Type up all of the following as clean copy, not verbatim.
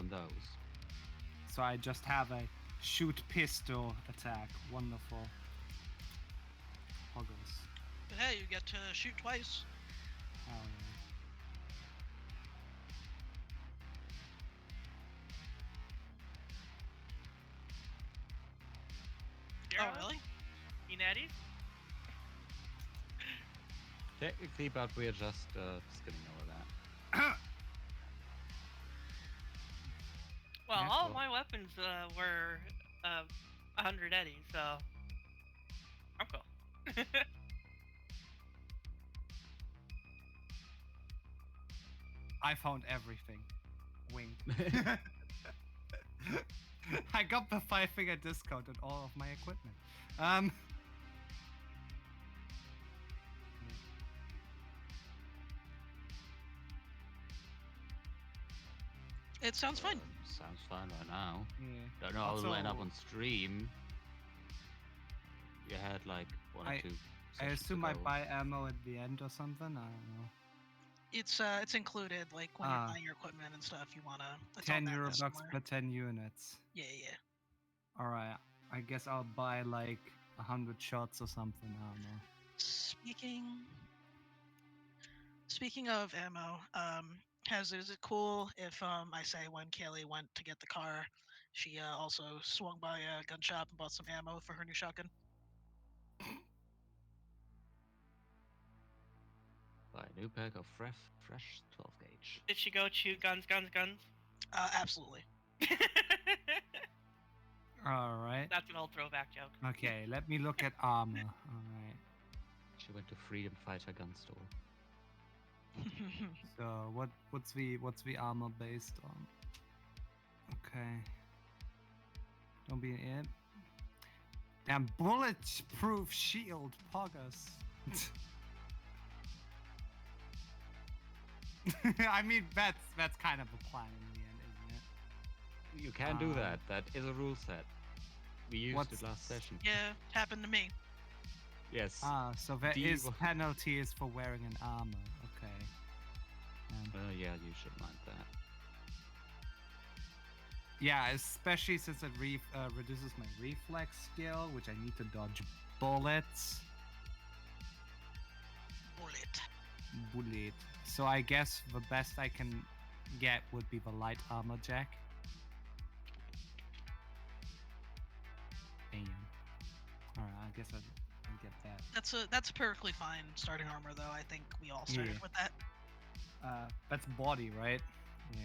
on those. So I just have a shoot pistol attack. Wonderful. Poggers. But hey, you get to shoot twice. Oh, Oh, really? Inatties? Technically, but we're just skimming over that. Well, Yeah, all cool. my weapons were 100 eddies, so I'm cool. I found everything. Wink. I got the 5-figure discount on all of my equipment. It sounds fine. Sounds fine right now. Yeah. Don't know how it'll end up Also- on stream. You had like one or two. I sessions assume I ago. buy ammo at the end or something. I don't know. It's included, like when you're buying your equipment and stuff. You wanna. It's on 10 that euro list bucks somewhere. per 10 units. Yeah. All right. I guess I'll buy like 100 shots or something. I don't know. Speaking of ammo, is it cool if I say when Kaylee went to get the car, she also swung by a gun shop and bought some ammo for her new shotgun? Buy a new pack of fresh 12 gauge. Did she go shoot guns? Absolutely. All right. That's an old throwback joke. Okay, let me look at armor. All right. She went to Freedom Fighter gun store. So what's the armor based on? Okay. Don't be an idiot. Damn, bulletproof shield, poggers. I mean, that's kind of a plan in the end, isn't it? You can do that. That is a rule set. We used it last session. Yeah, happened to me. Yes. So there D- is penalties for wearing an armor. Okay. Yeah, you should mind that. Yeah, especially since it reduces my reflex skill, which I need to dodge bullets. Bullet. So I guess the best I can get would be the light armor jack. Damn. Alright, I guess I'll get that. That's perfectly fine starting armor, though. I think we all started with that. That's body, right? Yeah.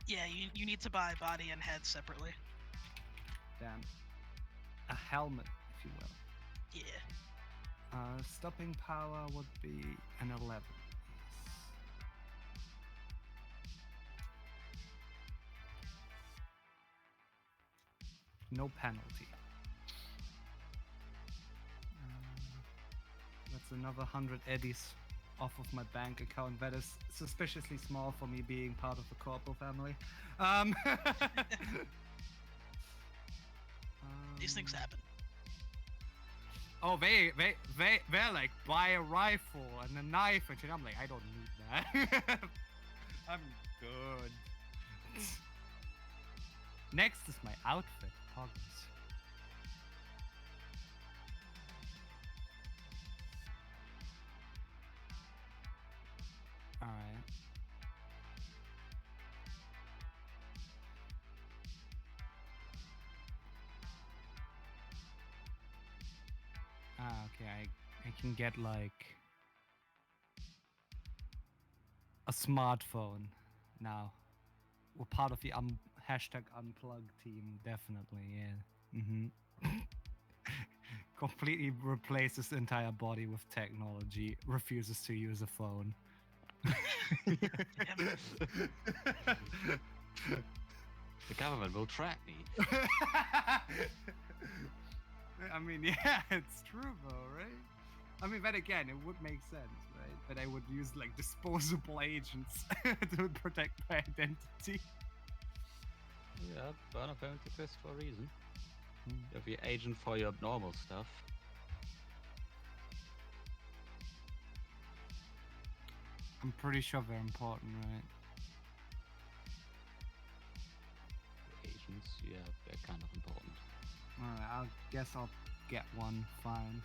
Yeah, you need to buy body and head separately. Damn. A helmet, if you will. Yeah. Stopping power would be an 11. No penalty. That's another 100 eddies off of my bank account. That is suspiciously small for me being part of the Corporal family. These things happen. Oh, they're like, buy a rifle and a knife and shit. I'm like, I don't need that. I'm good. Next is my outfit, poggers. Alright. Okay, I can get like a smartphone now. We're part of the hashtag unplug team, definitely, yeah. Completely replaces the entire body with technology, refuses to use a phone. The government will track me. I mean, yeah, it's true though, right? I mean, then again, it would make sense, right? That I would use like disposable agents to protect my identity. Yeah, burn a phone to Chris for a reason. You'll be agent for your normal stuff. I'm pretty sure they're important, right? kind of important. Alright, I guess I'll get one. Fine.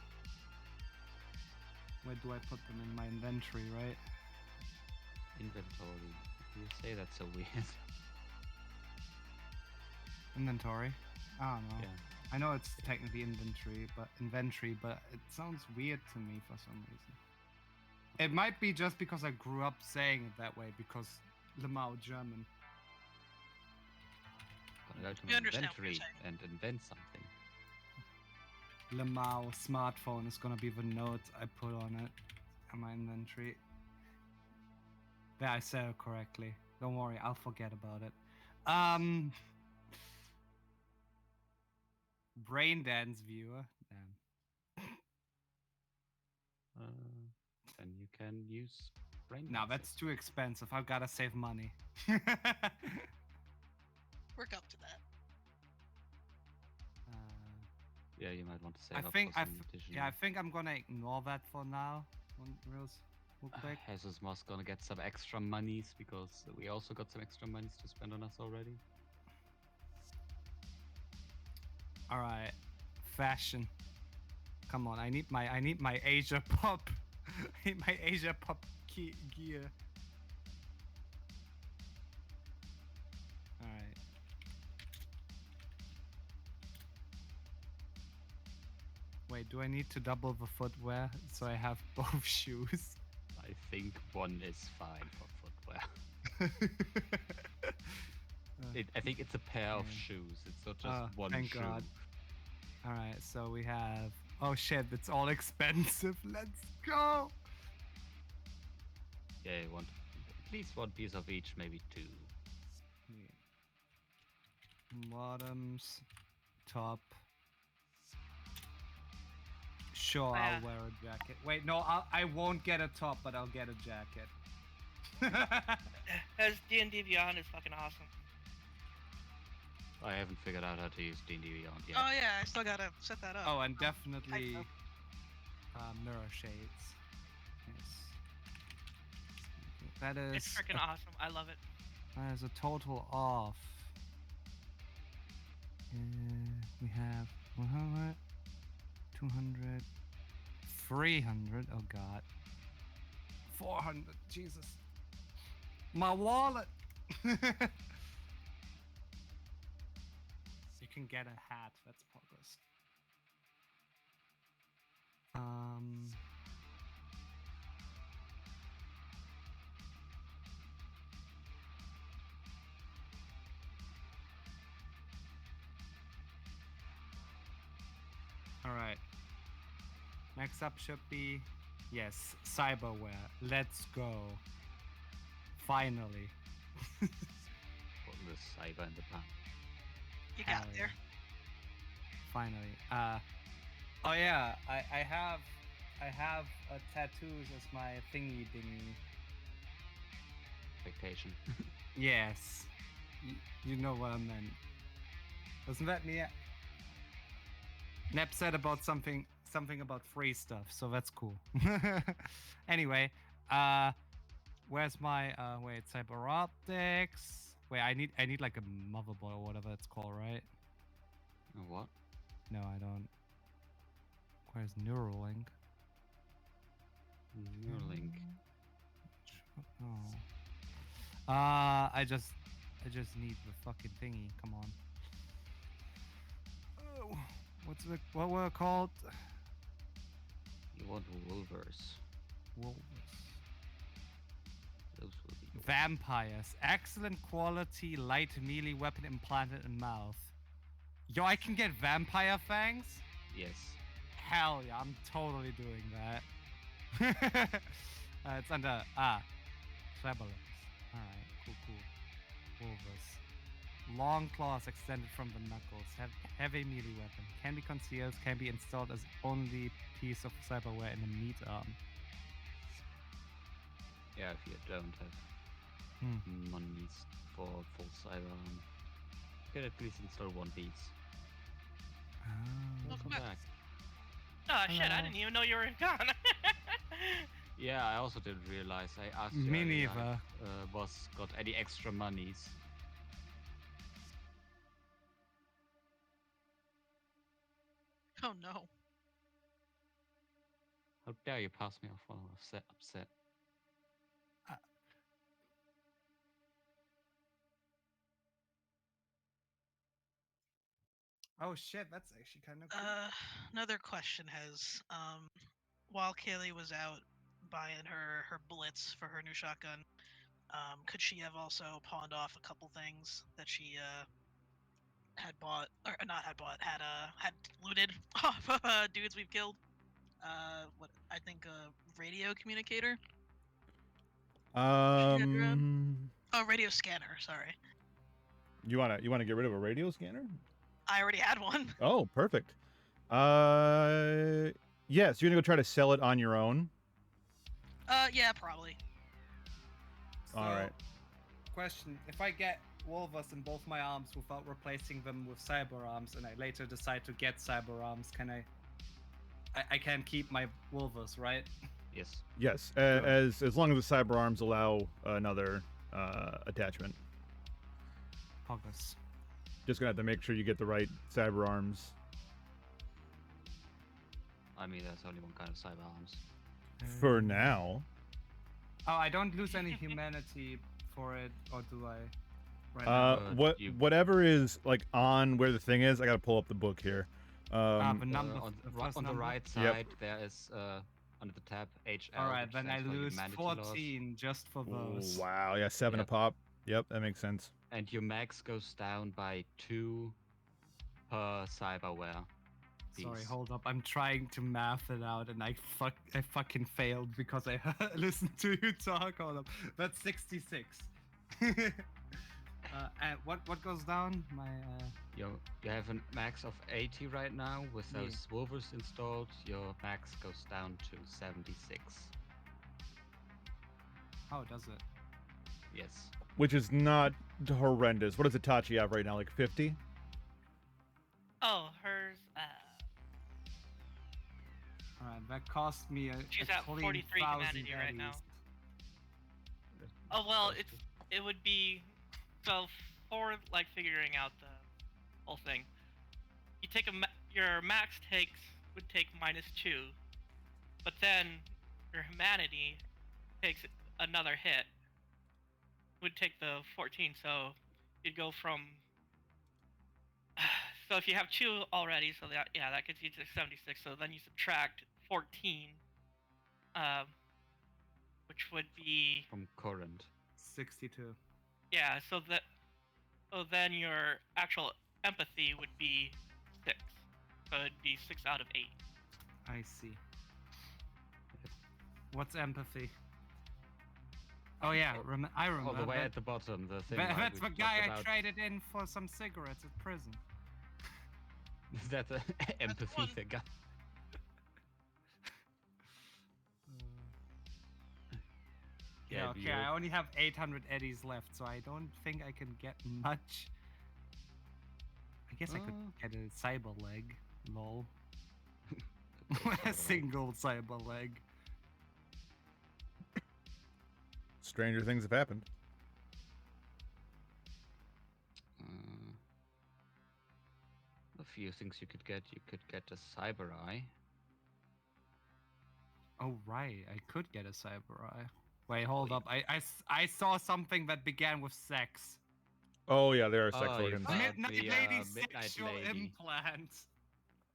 Where do I put them in my inventory, right? Inventory. You say that's so weird. Inventory? I don't know. Yeah. I know it's technically inventory, but it sounds weird to me for some reason. It might be just because I grew up saying it that way, because Lamau German. Gonna go to We my understand what you're inventory saying. and invent something. Lamau smartphone is gonna be the note I put on it in my inventory. Yeah, I said it correctly. Don't worry, I'll forget about it. Brain dance viewer. Damn. Then you can use brain. No, dancing. that's too expensive. I've gotta save money. Work up to that. Yeah, you might want to save I up think for some additional. I think I'm gonna ignore that for now. Real quick. Jesus Moss gonna get some extra monies because we also got some extra monies to spend on us already. All right, fashion. Come on, I need my Asia pop. I need my Asia pop gear. All right. Wait, do I need to double the footwear so I have both shoes? I think one is fine for footwear. I think it's a pair of Okay. shoes. It's not just one thank shoe. God. All right, so we have. Oh shit, it's all expensive. Let's go. Yeah, you want at least one piece of each, maybe two. Bottoms, top. Sure, Yeah. I'll wear a jacket. Wait, no, I won't get a top, but I'll get a jacket. As D&D Beyond is fucking awesome. I haven't figured out how to use D&D Beyond yet. Oh yeah, I still gotta set that up. Oh, and definitely I mirror shades. Yes. That is. It's freaking awesome. I love it. That is a total of. We have 100, 200, 300. Oh god. 400. Jesus. My wallet. You can get a hat. That's progress. All right. Next up should be, yes, cyberware. Let's go. Finally. Put the cyber in the pan. You got Hell there. yeah. Finally. Oh yeah, I have tattoos as my thingy dingy. Expectation. Yes. You know what I meant. Wasn't that me? Nep said about something about free stuff, so that's cool. Anyway, where's my wait, cyber optics? Wait, I need like a motherboard or whatever it's called, right? What? No, I don't. Where's Neuralink? Neuralink. Oh. I just need the fucking thingy. Come on. Oh, what were it called? You want Wolvers. Wolves. Those will be yours. Vampires. Excellent quality light melee weapon implanted in mouth. Yo, I can get vampire fangs? Yes. Hell yeah, I'm totally doing that. It's under Travelers. Alright, cool. Wolvers. Long claws extended from the knuckles. Heavy melee weapon. Can be concealed, can be installed as only piece of cyberware in the meat arm. Yeah, if you don't have monies for full cyber arm, you can at least install one piece. Welcome back. back. Oh shit, Hello. I didn't even know you were gone. Yeah, I also didn't realize. I asked you Me earlier, neither. Boss got any extra monies? Oh no. How dare you pass me off while I'm upset? Oh shit, that's actually kind of cool. Another question has while Kaylee was out buying her blitz for her new shotgun, could she have also pawned off a couple things that she had bought or not had bought had looted off dudes we've killed? What I think radio communicator. She had grabbed? Oh, radio scanner. Sorry, You wanna get rid of a radio scanner? I already had one. Oh, perfect. Yes, you're gonna go try to sell it on your own. Yeah, probably. All right. Question: if I get Wolvers in both my arms without replacing them with cyber arms, and I later decide to get cyber arms, can I can keep my Wolvers, right? Yes. Yes, as long as the cyber arms allow another attachment. Poggers. Just gonna have to make sure you get the right cyber arms. I mean, there's only one kind of cyber arms. For now. Oh, I don't lose any humanity for it, or do I? Right now. Whatever is like on where the thing is, I gotta pull up the book here. The number, on first the number? right side, there is under the tab HL. All right, which then I stands for lose humanity 14 loss. just for those. Wow, yeah, 7 a Yep. pop. Yep, that makes sense. And your max goes down by 2 per cyberware. Sorry, piece. hold up. I'm trying to math it out, and I fucking failed because I listened to you talk. Hold up. That's 66. And what goes down? My You have a max of 80 right now. With Yeah. those wolvers installed, your max goes down to 76. how does it? Yes. Which is not horrendous. What does Itachi have right now? Like 50? Oh, hers. All right, that cost me a. She's a at clean 43 1,000 humanity right now. eddies. Oh well, it would be so for like figuring out the whole thing. You take your max would take -2, but then your humanity takes another hit. Would take the 14, so you'd go from. So if you have 2 already, so that gets you to 76. So then you subtract 14, which would be From current. 62. yeah. So then your actual empathy would be 6. So it'd be 6 out of 8. I see. What's empathy? Oh yeah, I remember. All the way at the bottom, the thing. right, That's we the guy talked I about. traded in for some cigarettes at prison. Is that the empathy one. figure? Yeah, okay, I only have 800 eddies left, so I don't think I can get much. I guess I could get a cyber leg. Lol. A single cyber leg. Stranger things have happened. A few things you could get. You could get a cyber eye. Oh right, I could get a cyber eye. Wait, hold up. I saw something that began with sex. Oh yeah, there are sex Oh, you organs. found Midnight the, lady Midnight sexual Lady. implant.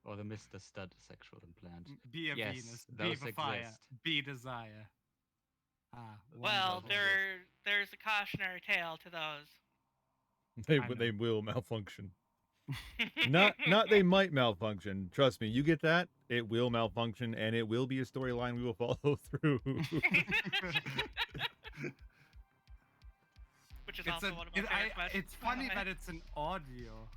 Or the Mr. Stud sexual implant. Be a Yes, Venus. Be those the fire. exist. Be desire. Ah. Well, wonderful. there's a cautionary tale to those. They will malfunction. not they might malfunction. Trust me, you get that, it will malfunction, and it will be a storyline we will follow through. Which is also one of my favorite questions. It's funny that it's an audio.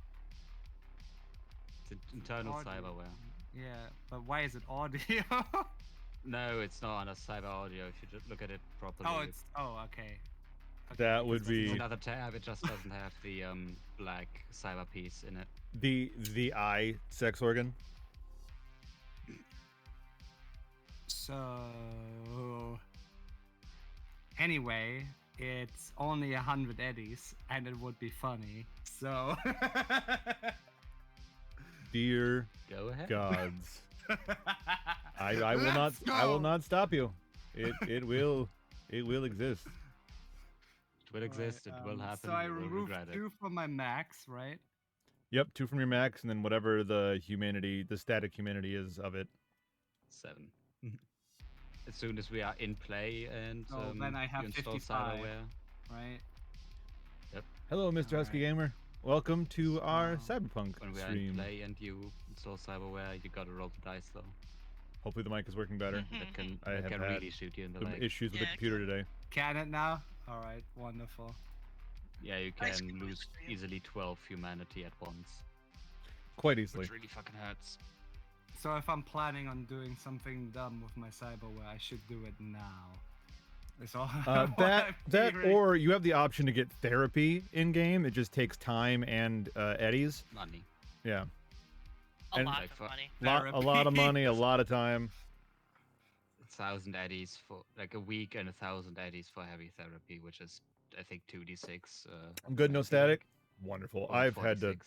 It's internal Audio. cyberware. Yeah, but why is it audio? No, it's not on a cyber audio if you just look at it properly. Okay. That would It's be another tab, it just doesn't have the black cyber piece in it. the eye sex organ. So anyway, it's only 100 eddies, and it would be funny. So dear Go ahead. gods. I will not stop you. It will exist. It will exist. It will happen. So I you will removed regret it. 2 from my max, right? Yep, 2 from your max, and then whatever the static humanity is of it. 7. As soon as we are in play and then I have you install 55. Cyberware. Right? Hello, Mr. Husky Gamer. Welcome to our Cyberpunk When we are in stream. play and you install Cyberware, you gotta roll the dice though. Hopefully the mic is working better. That can, I that have can had really shoot you in the some leg. issues with the Yeah, computer today. Can it now? Alright, wonderful. Yeah, you Ice can cream lose ice cream. easily 12 humanity at once. Quite easily. Which really fucking hurts. So if I'm planning on doing something dumb with my cyberware, I should do it now. It's all That or you have the option to get therapy in game. It just takes time and eddies. Money. Yeah. A And- lot Like, of money. A lot of money, a lot of time. 1,000 eddies for like a week and 1,000 eddies for heavy therapy, which is I think 2d6. I'm good, no something like- static. Wonderful. or I've had to 46.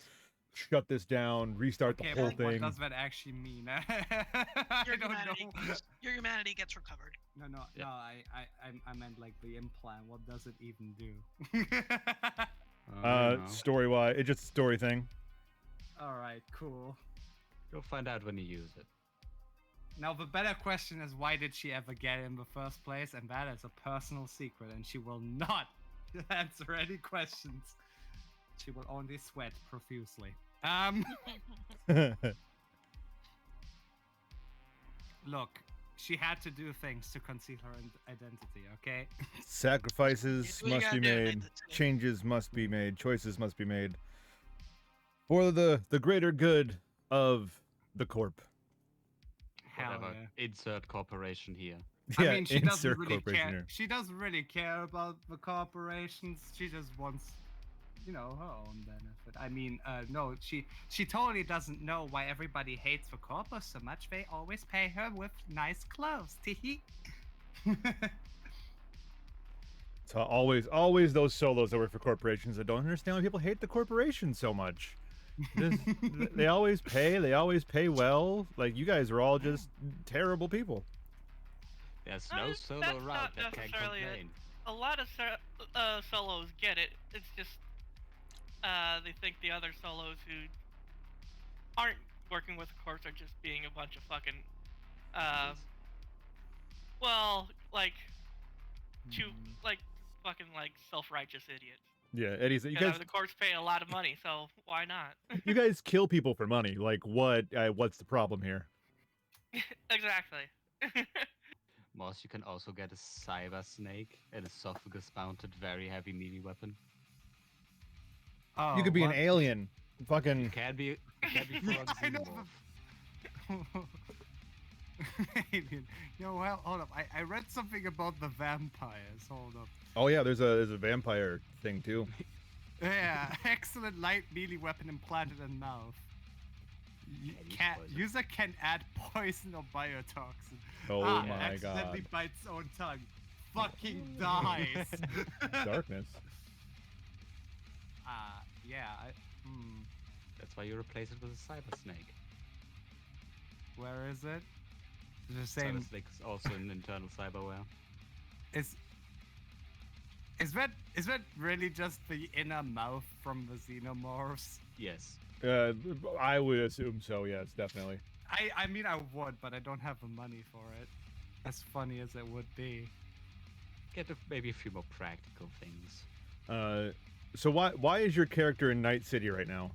shut this down, restart Okay, the whole but what thing. does that actually mean? I Your don't humanity, know. your humanity gets recovered. No, Yeah. I meant like the implant. What does it even do? I don't know. Story wise, it's just a story thing. All right, cool. You'll find out when you use it. Now the better question is, why did she ever get it in the first place? And that is a personal secret, and she will not answer any questions. She will only sweat profusely. Look, she had to do things to conceal her identity, okay? Sacrifices You must gotta be do it, made. that's it. Changes must be made. Choices must be made. For the greater good of the corp. Hell Whatever. yeah. Insert corporation here. Yeah, I mean, she doesn't insert really corporation care. here. She doesn't really care about the corporations. She just wants, her own benefit. I mean, no, she totally doesn't know why everybody hates the corpus so much. They always pay her with nice clothes. Teehee. So always those solos that work for corporations that don't understand why people hate the corporation so much. They always pay well. Like, you guys are all just terrible people. There's No, no that's solo not route that can necessarily it. complain. A lot of solos get it. It's just they think the other solos who aren't working with the corps are just being a bunch of fucking well, like fucking self-righteous idiots. Yeah, Eddie's. You Because guys, the corps pay a lot of money, so why not? you guys kill people for money. Like, what's the problem here? Exactly. Moss, you can also get a cyber snake, an esophagus-mounted, very heavy melee weapon. Oh, You could be what? an alien. Fucking. You can be full on I know xenomorph. Alien. Well, hold up. I read something about the vampires. Hold up. Oh yeah, there's a vampire thing too. Yeah, excellent light melee weapon implanted in mouth. use poison. User can add poison or biotoxin. Oh my accidentally god. bites own tongue. Fucking dies. Darkness. Yeah. That's why you replace it with a cyber snake. Where is it? The Cyber same. snake is also an internal cyberware. Is that really just the inner mouth from the xenomorphs? Yes. I would assume so. Yes, definitely. I mean I would, but I don't have the money for it. As funny as it would be. Get maybe a few more practical things. So why is your character in Night City right now?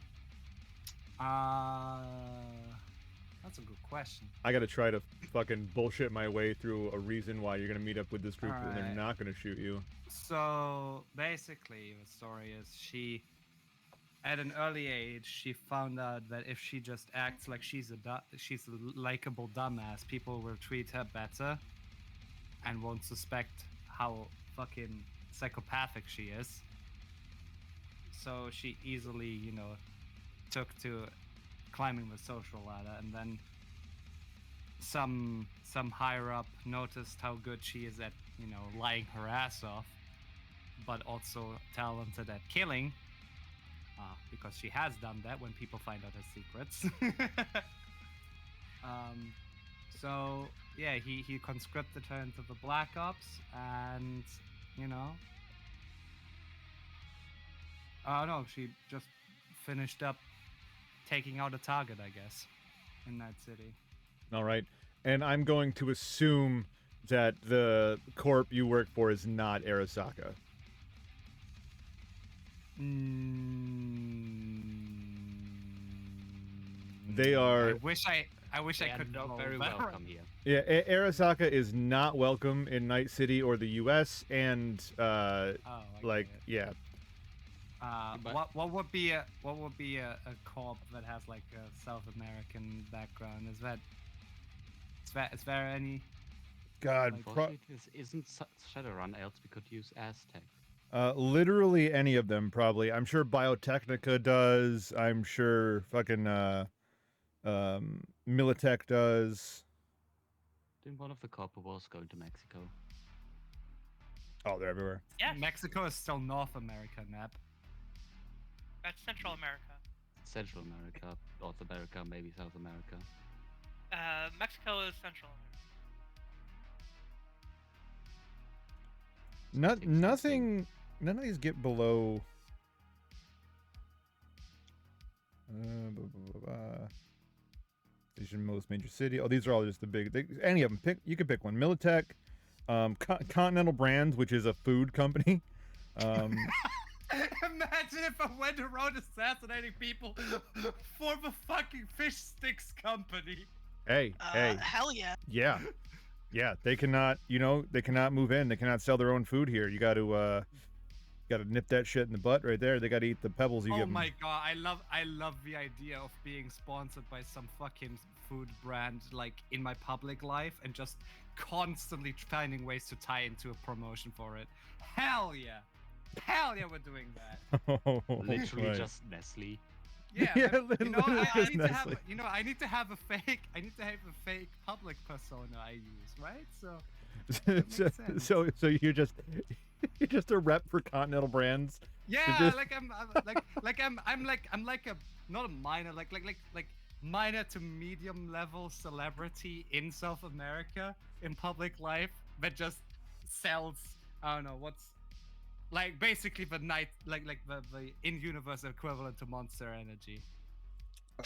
That's a good question. I gotta try to fucking bullshit my way through a reason why you're gonna meet up with this group and they're Alright. not gonna shoot you. So basically, the story is at an early age, she found out that if she just acts like she's a likable dumbass, people will treat her better, and won't suspect how fucking psychopathic she is. So she easily, took to climbing the social ladder, and then some higher up noticed how good she is at, lying her ass off, but also talented at killing. because she has done that when people find out her secrets. So yeah, he conscripted her into the Black Ops, and you know, oh no, she just finished up taking out a target, I guess, in that city. All right. And I'm going to assume that the corp you work for is not Arasaka. They are. I wish I They are could not know very better. welcome here. Yeah, Arasaka is not welcome in Night City or the U.S. And Oh, I like, get it. yeah, But- What would be a corp that has like a South American background? Is there any? God, Like, Unfortunately, this isn't Shadowrun, else we could use Aztec. literally any of them probably. I'm sure Biotechnica does. I'm sure fucking Militech does. Then one of the couple was going to Mexico. Oh, they're everywhere. Yes, Mexico is still North America, Nap. that's Central America. Central America, North America, maybe South America. Mexico is Central America. Nothing. None of these get below. Station most major city. Oh, these are all just the big. Any of them. You can pick one. Militech, Continental Brands, which is a food company. Imagine if I went around assassinating people for the fucking fish sticks company. Hey, Hell yeah. yeah. They cannot. They cannot move in. They cannot sell their own food here. You got to. Got to nip that shit in the butt right there. They got to eat the pebbles you Oh give them. my god, I love the idea of being sponsored by some fucking food brand like in my public life and just constantly finding ways to tie into a promotion for it. Hell yeah. Hell yeah, we're doing that. Oh, Literally right. just Nestle. Yeah, Yeah, but, literally I just need to have Nestle. I need to have a fake public persona I use, right? So makes sense. so you're just a rep for Continental Brands. yeah, just- I'm like a not a minor like minor to medium level celebrity in South America in public life that just sells I don't know what's like basically the night like the in-universe equivalent to Monster Energy.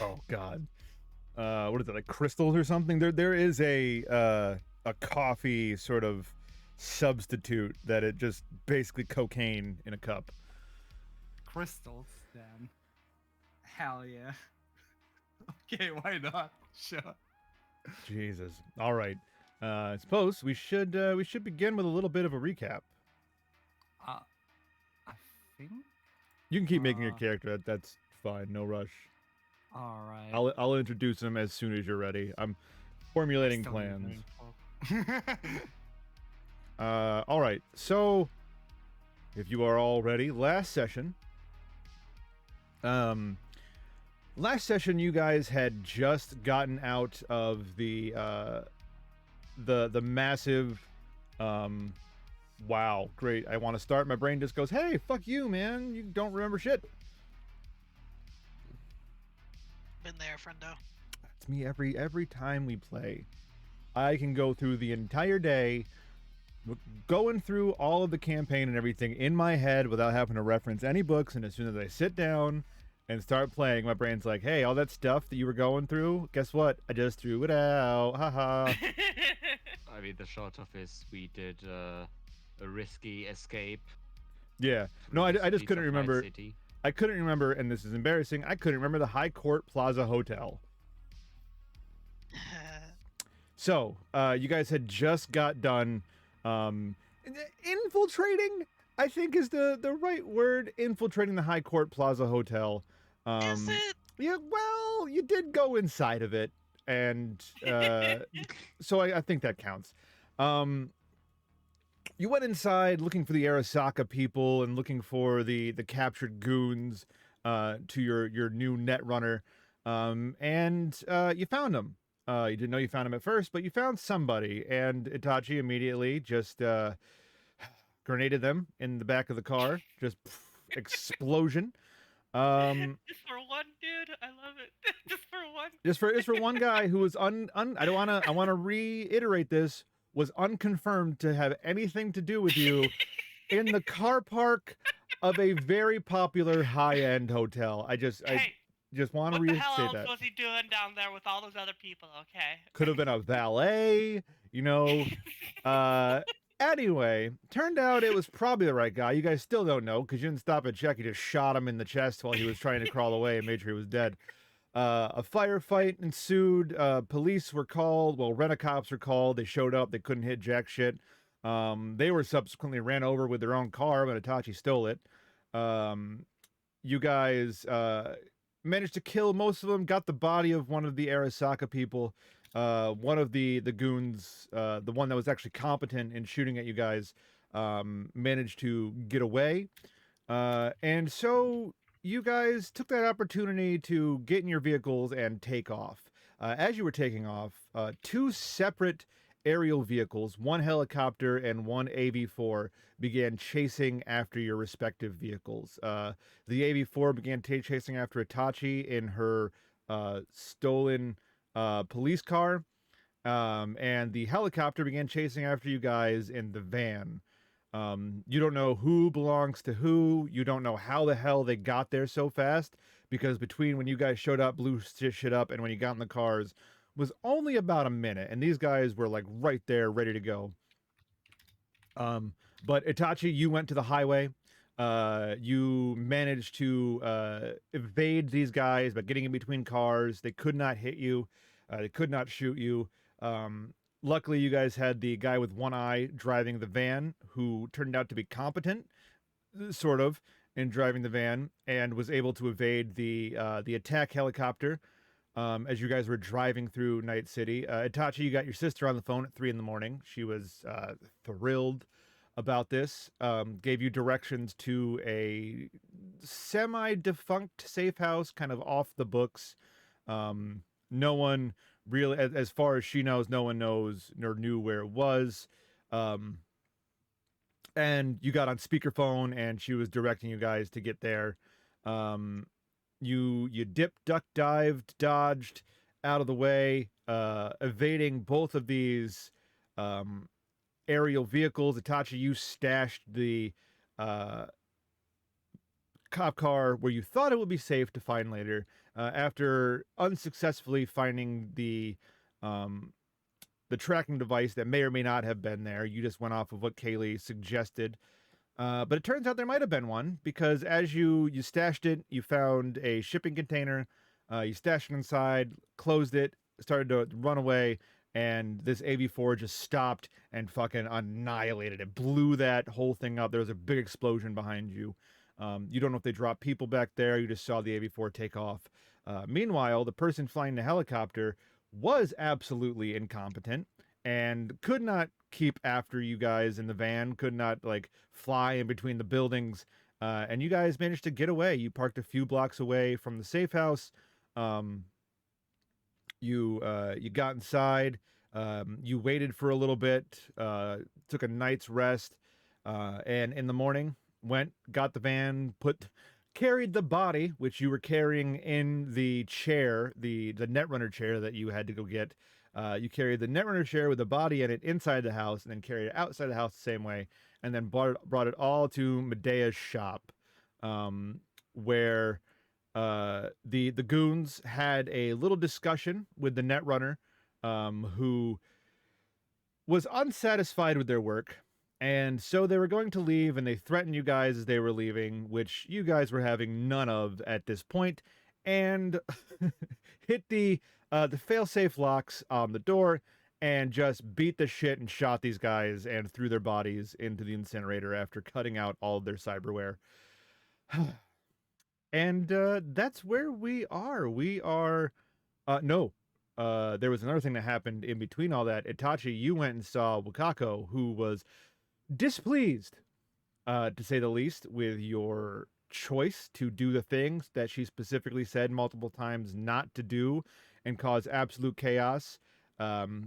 Oh God. What is it, like crystals or something? There is a coffee sort of substitute that it just basically cocaine in a cup. Crystals, damn. Hell yeah. Okay, why not? Sure. Jesus. All right. I suppose we should begin with a little bit of a recap. I think. You can keep making your Uh, character. That's fine. No rush. All right. I'll introduce him as soon as you're ready. I'm formulating Still need plans. very All right. So, if you are all ready, last session, you guys had just gotten out of the massive, wow, great. I want to start. My brain just goes, hey, fuck you, man. You don't remember shit. Been there, friendo. It's me every time we play. I can go through the entire day going through all of the campaign and everything in my head without having to reference any books, and as soon as I sit down and start playing, my brain's like, hey, all that stuff that you were going through, guess what? I just threw it out. Haha. I mean, the short of is we did a risky escape. Yeah. through No, the I just streets couldn't of Night remember. City. I couldn't remember, and this is embarrassing, I couldn't remember the High Court Plaza Hotel. So, you guys had just got done infiltrating, I think is the right word, infiltrating the High Court Plaza Hotel. Is it? Yeah, well, you did go inside of it, and so I think that counts. You went inside looking for the Arasaka people and looking for the captured goons to your new Netrunner, and you found them. You didn't know you found him at first, but you found somebody, and Itachi immediately just grenaded them in the back of the car. Just explosion. Just for one dude, I love it. Just for one. just for one guy who was I want to reiterate this, was unconfirmed to have anything to do with you in the car park of a very popular high-end hotel. I just Hey, want to what the hell say else that. was he doing down there with all those other people? Okay. Could have been a valet, you know. Anyway, turned out it was probably the right guy. You guys still don't know because you didn't stop and check. You just shot him in the chest while he was trying to crawl away and made sure he was dead. A firefight ensued. Police were called. Well, rent-a-cops were called. They showed up. They couldn't hit jack shit. They were subsequently ran over with their own car when Itachi stole it. You guys managed to kill most of them. Got the body of one of the Arasaka people. One of the goons, the one that was actually competent in shooting at you guys, managed to get away. And so you guys took that opportunity to get in your vehicles and take off. As you were taking off, two separate aerial vehicles, one helicopter and one AV-4, began chasing after your respective vehicles. The AV-4 began chasing after Itachi in her stolen police car, and the helicopter began chasing after you guys in the van. You don't know who belongs to who. You don't know how the hell they got there so fast, because between when you guys showed up, blew shit up, and when you got in the cars was only about a minute, and these guys were like right there ready to go. But Itachi, you went to the highway. You managed to evade these guys by getting in between cars. They could not hit you. They could not shoot you. Luckily, you guys had the guy with one eye driving the van, who turned out to be competent, sort of, in driving the van, and was able to evade the attack helicopter. As you guys were driving through Night City, Itachi, you got your sister on the phone at 3 a.m. She was thrilled about this. Gave you directions to a semi-defunct safe house, kind of off the books. No one really, as far as she knows, no one knows nor knew where it was. And you got on speakerphone, and she was directing you guys to get there. You dipped, duck, dived, dodged out of the way, evading both of these aerial vehicles. Itachi, you stashed the cop car where you thought it would be safe to find later. After unsuccessfully finding the tracking device that may or may not have been there, you just went off of what Kaylee suggested. But it turns out there might have been one, because as you stashed it, you found a shipping container. You stashed it inside, closed it, started to run away, and this AV-4 just stopped and fucking annihilated it. Blew that whole thing up. There was a big explosion behind you. You don't know if they dropped people back there. You just saw the AV-4 take off. Meanwhile, the person flying the helicopter was absolutely incompetent and could not keep after you guys in the van, could not like fly in between the buildings, and you guys managed to get away. You parked a few blocks away from the safe house. You got inside. You waited for a little bit, took a night's rest, and in the morning got the van, carried the body, which you were carrying in the chair, the Netrunner chair that you had to go get. You carried the Netrunner chair with the body in it inside the house, and then carried it outside the house the same way, and then brought it all to Medea's shop, where the goons had a little discussion with the Netrunner, who was unsatisfied with their work. And so they were going to leave, and they threatened you guys as they were leaving, which you guys were having none of at this point, and hit the fail-safe locks on the door and just beat the shit and shot these guys and threw their bodies into the incinerator after cutting out all of their cyberware. And that's where we are. We are... there was another thing that happened in between all that. Itachi, you went and saw Wakako, who was displeased, to say the least, with your choice to do the things that she specifically said multiple times not to do and cause absolute chaos.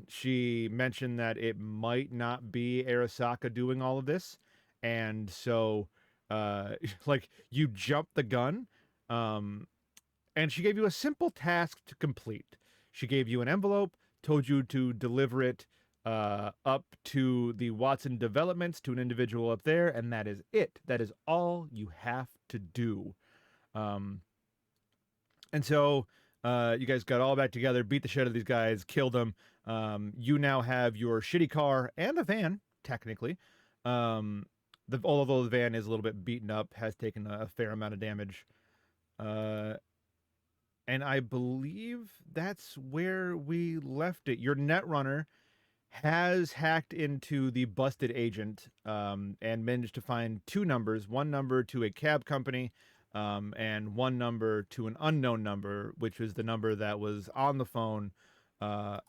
She mentioned that it might not be Arasaka doing all of this, and so like you jumped the gun And she gave you a simple task to complete. She gave you an envelope, told you to deliver it up to the Watson Developments to an individual up there, and that is it. That is all you have to do. And so you guys got all back together, beat the shit out of these guys, killed them. You now have your shitty car and a van, technically. Although the van is a little bit beaten up, has taken a fair amount of damage. And I believe that's where we left it. Your Netrunner has hacked into the busted agent and managed to find two numbers, one number to a cab company and one number to an unknown number, which was the number that was on the phone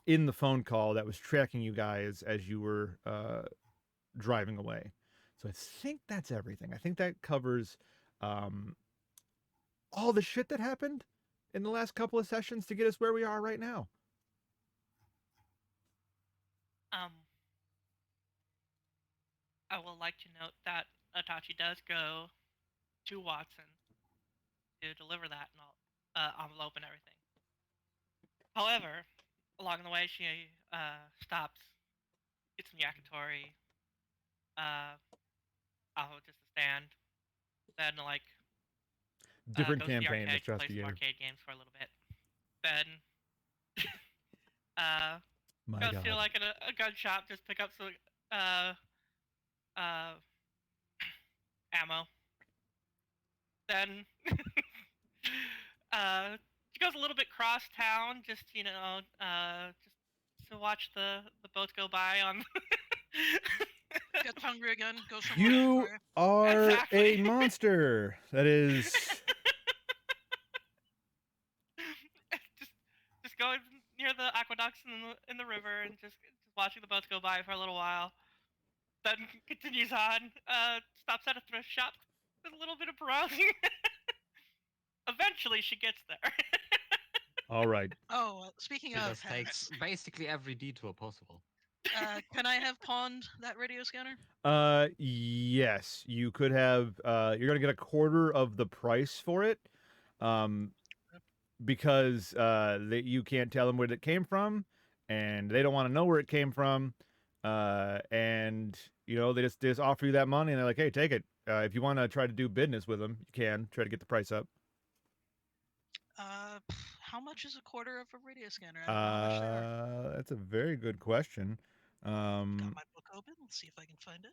in the phone call that was tracking you guys as you were driving away. So I think that's everything. I think that covers all the shit that happened in the last couple of sessions to get us where we are right now. I would like to note that Itachi does go to Watson to deliver that envelope and everything. However, along the way, she stops, gets some yakitori, off of just a stand, then Different goes to the campaign, arcade, let's plays some together. arcade games for a little bit. Then My goes God. to like a gun shop, just pick up some ammo. Then she goes a little bit cross town, just just to watch the boats go by on. Gets hungry again. Goes for more You fire. are Exactly. a monster. That is just going near the aqueducts in the river and just watching the boats go by for a little while. Then continues on. Stops at a thrift shop. Does a little bit of browsing. Eventually, she gets there. all right. Oh, speaking It of just takes basically every detour possible. can I have pawned that radio scanner? Yes, you could have. You're gonna get a quarter of the price for it, because you can't tell them where it came from, and they don't want to know where it came from, and they just offer you that money, and they're like, hey, take it. If you want to try to do business with them, you can try to get the price up. How much is a quarter of a radio scanner? I don't know how much they are. That's a very good question. Got my book open. Let's see if I can find it.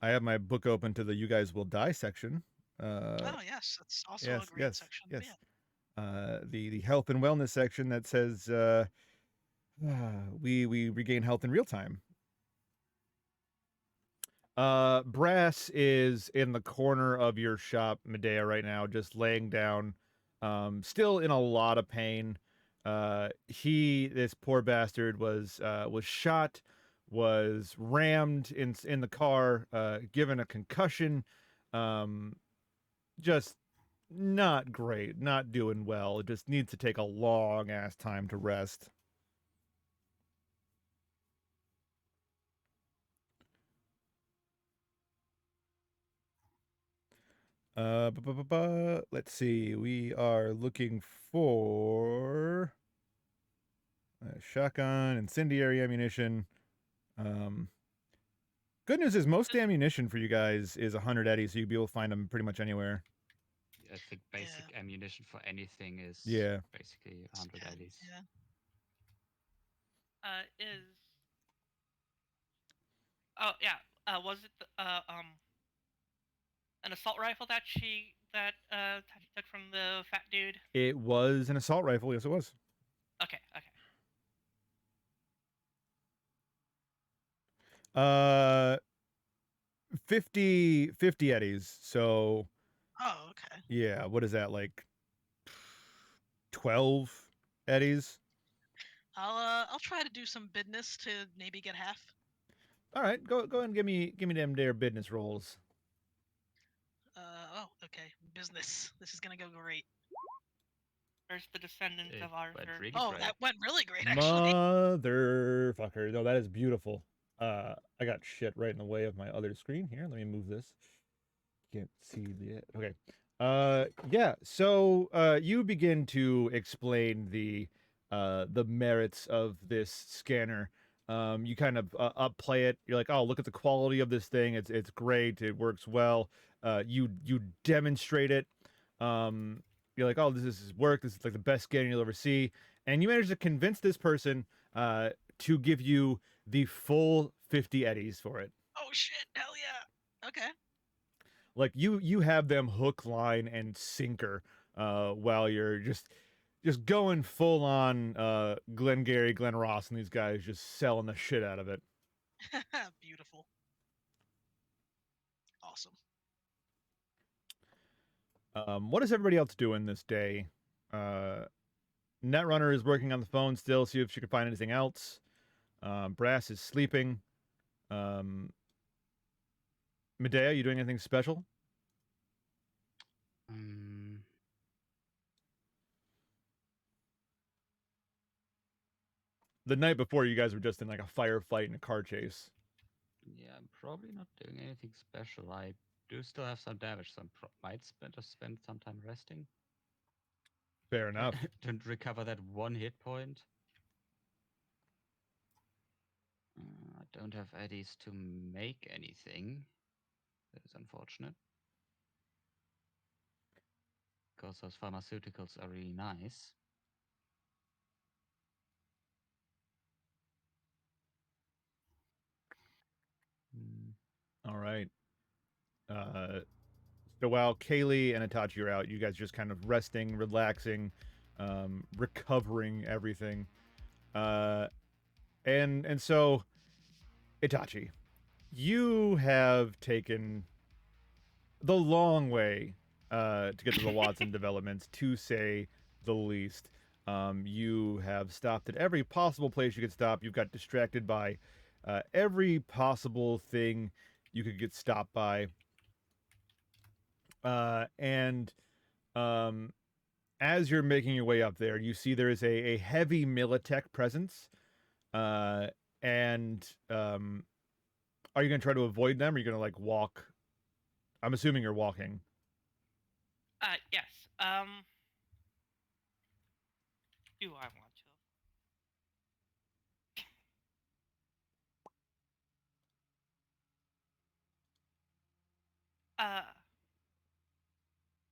I have my book open to the "You Guys Will Die" section. Oh yes, that's also Yes, a great yes, section. yes. Yeah. The health and wellness section that says we regain health in real time. Brass is in the corner of your shop, Medea, right now, just laying down, still in a lot of pain. This poor bastard, was shot, was rammed in the car, given a concussion, just not great, not doing well. It just needs to take a long ass time to rest. Let's see. We are looking for shotgun, incendiary ammunition. Good news is most ammunition for you guys is 100 eddies, so you'll be able to find them pretty much anywhere. I think basic ammunition for anything is basically 100 eddies. Yeah. Was it an assault rifle that Tachi took from the fat dude? It was an assault rifle. Yes, it was. Okay. 50 eddies. So. Oh, okay. Yeah, what is that, like 12 eddies? I'll try to do some business to maybe get half. All right, go ahead and give me them there business rolls. Okay. Business. This is gonna go great. There's the descendant of Arthur. Really great. That went really great, actually. Motherfucker. No, that is beautiful. I got shit right in the way of my other screen here. Let me move this. Can't see the... Okay. Yeah. So, you begin to explain the merits of this scanner. You kind of upplay it. You're like, oh, look at the quality of this thing. It's great. It works well. You demonstrate it. You're like, oh, this is work. This is like the best scanner you'll ever see. And you manage to convince this person to give you the full 50 eddies for it. Oh shit! Hell yeah! Okay. Like you have them hook, line, and sinker while you're just going full on Glengarry, Glen Ross, and these guys just selling the shit out of it. Beautiful. Awesome. What is everybody else doing this day? Netrunner is working on the phone still, see if she can find anything else. Brass is sleeping. Medea, you doing anything special? The night before, you guys were just in like a firefight and a car chase. Yeah, I'm probably not doing anything special. I do still have some damage, so I might just spend some time resting. Fair enough. To recover that 1 hit point. I don't have eddies to make anything. That is unfortunate. Because those pharmaceuticals are really nice. All right. So while Kaylee and Itachi are out, you guys just kind of resting, relaxing, recovering everything. And so, Itachi, you have taken the long way to get to the Watson developments, to say the least. You have stopped at every possible place you could stop. You've got distracted by every possible thing you could get stopped by. And as you're making your way up there, you see there is a heavy Militech presence. And are you going to try to avoid them? Or are you going to like walk? I'm assuming you're walking. Yes. Do I want to?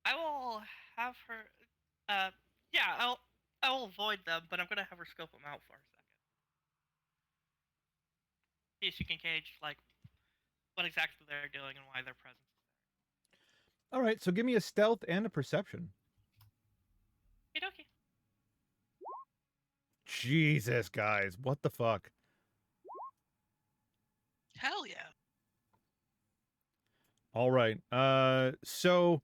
I will have her. Yeah, I'll avoid them, but I'm gonna have her scope them out for a second. See if she can gauge like what exactly they're doing and why their presence is All right, so give me a stealth and a perception. there. Okie dokie. Jesus, guys, what the fuck? Hell yeah. All right. So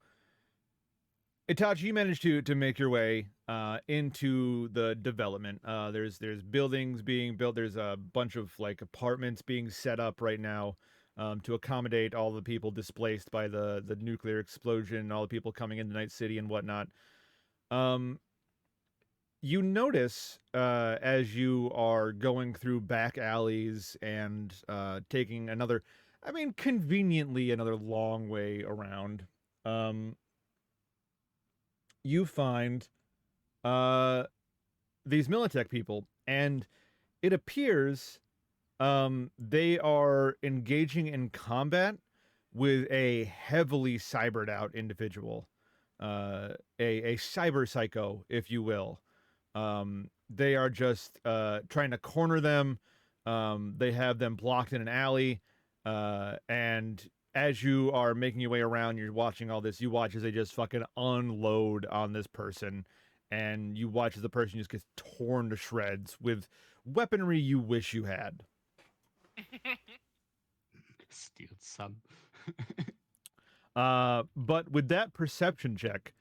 Itachi, you managed to make your way into the development. There's buildings being built. There's a bunch of like apartments being set up right now to accommodate all the people displaced by the nuclear explosion, all the people coming into Night City and whatnot. You notice as you are going through back alleys and taking another, I mean, conveniently another long way around. You find these Militech people, and it appears they are engaging in combat with a heavily cybered out individual, a cyber psycho, if you will. They are just trying to corner them. They have them blocked in an alley, and as you are making your way around, you're watching all this. You watch as they just fucking unload on this person, and you watch as the person just gets torn to shreds with weaponry you wish you had. Steal some. But with that perception check,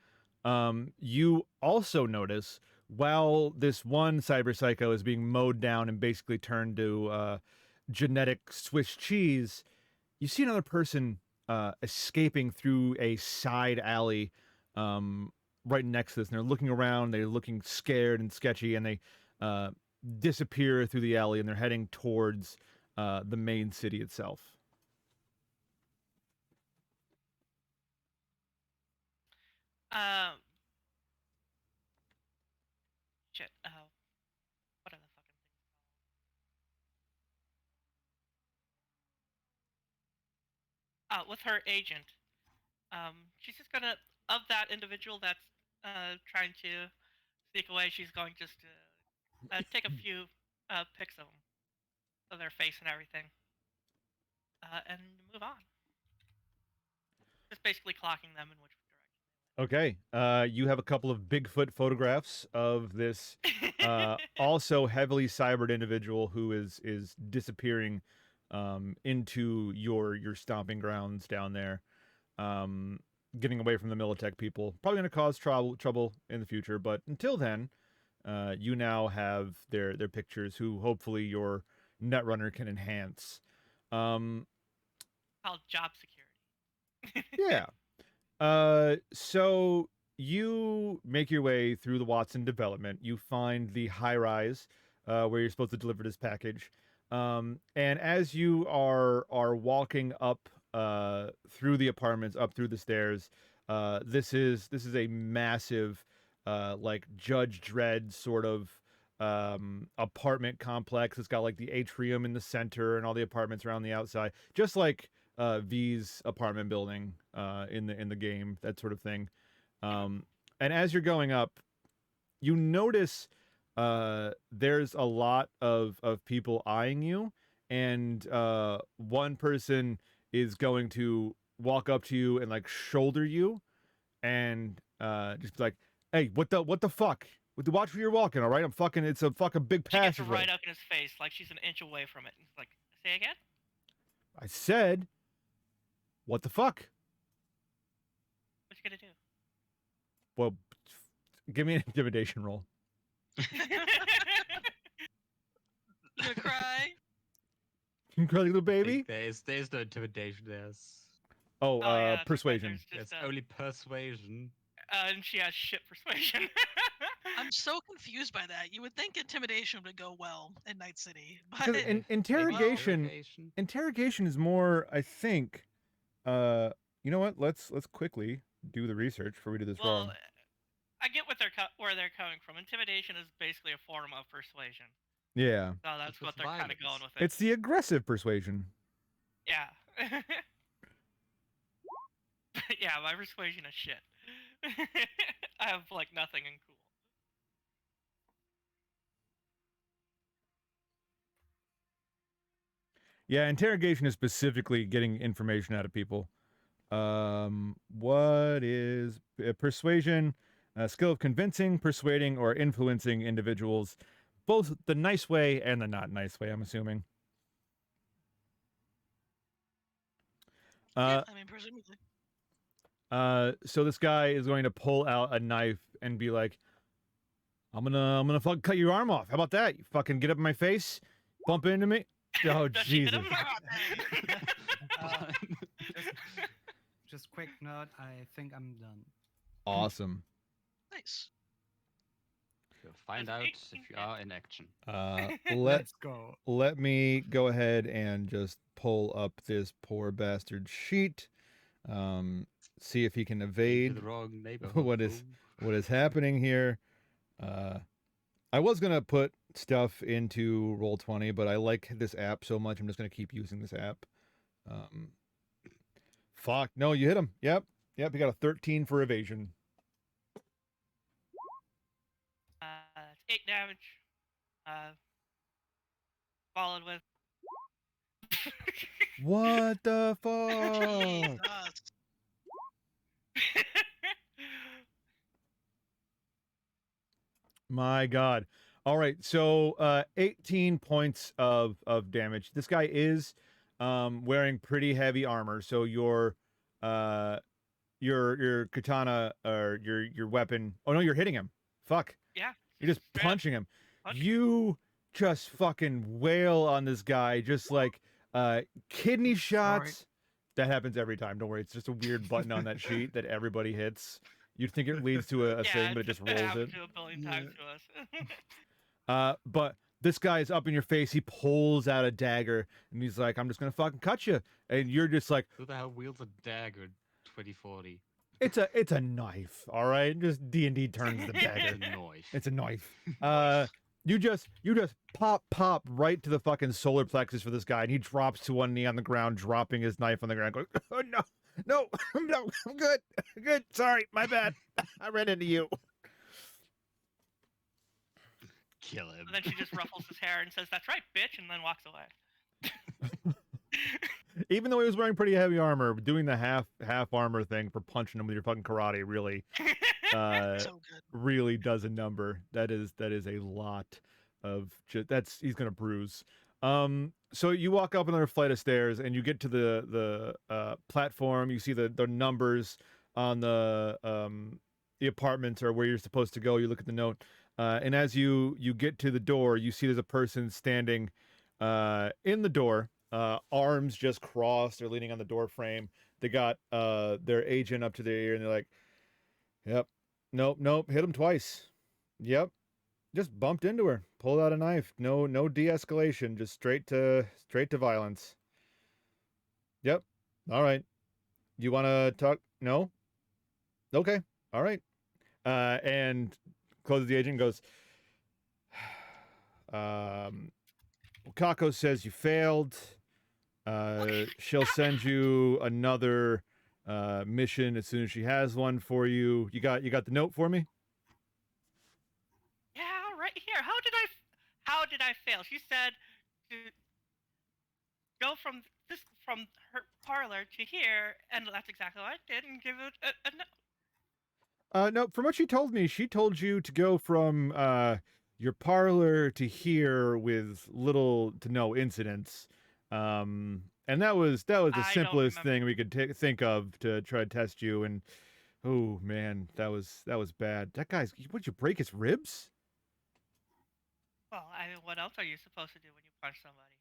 you also notice while this one cyber psycho is being mowed down and basically turned to genetic Swiss cheese, you see another person escaping through a side alley right next to this. And they're looking around, they're looking scared and sketchy, and they disappear through the alley, and they're heading towards the main city itself. shit. What are the fucking things called? With her agent, she's just gonna of that individual that's trying to sneak away. She's going just to take a few pics of them, of their face and everything, and move on. Just basically clocking them in which Okay. You have a couple of Bigfoot photographs of this also heavily cybered individual who is disappearing into your stomping grounds down there, getting away from the Militech people. Probably going to cause trouble in the future, but until then, you now have their pictures, who hopefully your Netrunner can enhance. called job security. Yeah. So you make your way through the Watson development. You find the high rise where you're supposed to deliver this package. And as you are walking up through the apartments, up through the stairs, this is a massive like Judge Dredd sort of apartment complex. It's got like the atrium in the center and all the apartments around the outside, just like V's apartment building in the game, that sort of thing. And as you're going up, you notice there's a lot of people eyeing you, and one person is going to walk up to you and like shoulder you, and just be like, "Hey, what the fuck? Watch where you're walking, all right? It's a fucking big She gets passageway." right up in his face, like she's an inch away from it. He's like, say again? I said, "What the fuck?" What you gonna do? Well, give me an intimidation roll. You gonna cry? Cry, little baby. There's no intimidation. There's Yeah, persuasion. There's just, only persuasion. and she has shit persuasion. I'm so confused by that. You would think intimidation would go well in Night City, but 'Cause interrogation Interrogation. interrogation is more, I think. You know what? Let's quickly do the research before we do this well, wrong. I get what where they're coming from. Intimidation is basically a form of persuasion. Yeah, So that's It's what with they're kind of violence. going with it. it's the aggressive persuasion. Yeah. Yeah, my persuasion is shit. I have like nothing in cool. Yeah, interrogation is specifically getting information out of people. What is persuasion? A skill of convincing, persuading, or influencing individuals, both the nice way and the not nice way, I'm assuming. yeah, I mean, presumably. So this guy is going to pull out a knife and be like, I'm gonna fucking cut your arm off. How about that? You fucking get up in my face, bump into me. Oh, Does she hit Jesus. him? Just quick note. I think I'm done. Awesome. Nice. You'll find out if you are in action. Let's go. let me go ahead and just pull up this poor bastard sheet. See if he can Into evade the wrong neighborhood. what is Boom. what is happening here. I was gonna put stuff into Roll20, but I like this app so much, I'm just gonna keep using this app. Fuck, no, you hit him. Yep, you got a 13 for evasion. It's 8 damage. Followed with. What the fuck? Jesus. My God. All right, so 18 points of damage. This guy is wearing pretty heavy armor, so your katana or your weapon. Oh no, you're hitting him. Fuck. Yeah. You're just straight up punching him. punch. You just fucking wail on this guy, just like kidney shots. That happens every time. Don't worry. It's just a weird button on that sheet that everybody hits. You'd think it leads to a thing, but it just rolls it. To a billion times to us. But this guy is up in your face. He pulls out a dagger and he's like, "I'm just gonna fucking cut you." And you're just like, Who the hell wields a dagger 2040? It's a knife, all right? Just D&D turns the dagger. Noise. It's a knife. You just pop right to the fucking solar plexus for this guy, and he drops to one knee on the ground, dropping his knife on the ground, going, "Oh no, no, no, I'm good. Sorry, my bad. I ran into you." Kill him. And then she just ruffles his hair and says, "That's right, bitch," and then walks away. Even though he was wearing pretty heavy armor, doing the half armor thing for punching him with your fucking karate really So good. really does a number. That is a lot of he's gonna bruise. So you walk up another flight of stairs and you get to the platform. You see the numbers on the apartments or where you're supposed to go. You look at the note, and as you get to the door, you see there's a person standing in the door, arms just crossed. They're leaning on the door frame. They got their agent up to their ear, and they're like, "Yep, nope, hit him twice. Yep, just bumped into her, pulled out a knife. No de-escalation, just straight to violence. Yep, all right. You want to talk? No. Okay, all right." And closes the agent and goes, "Kako says you failed. She'll send you another mission as soon as she has one for you. You got the note for me?" Yeah, right here. How did I fail? She said to go from her parlor to here, and that's exactly what I did, and give it a note. No, from what she told you to go from your parlor to here with little to no incidents. And that was the I don't simplest remember. thing we could think of to try to test you. And oh man, that was bad. That guy's, would you break his ribs? Well, what else are you supposed to do when you punch somebody?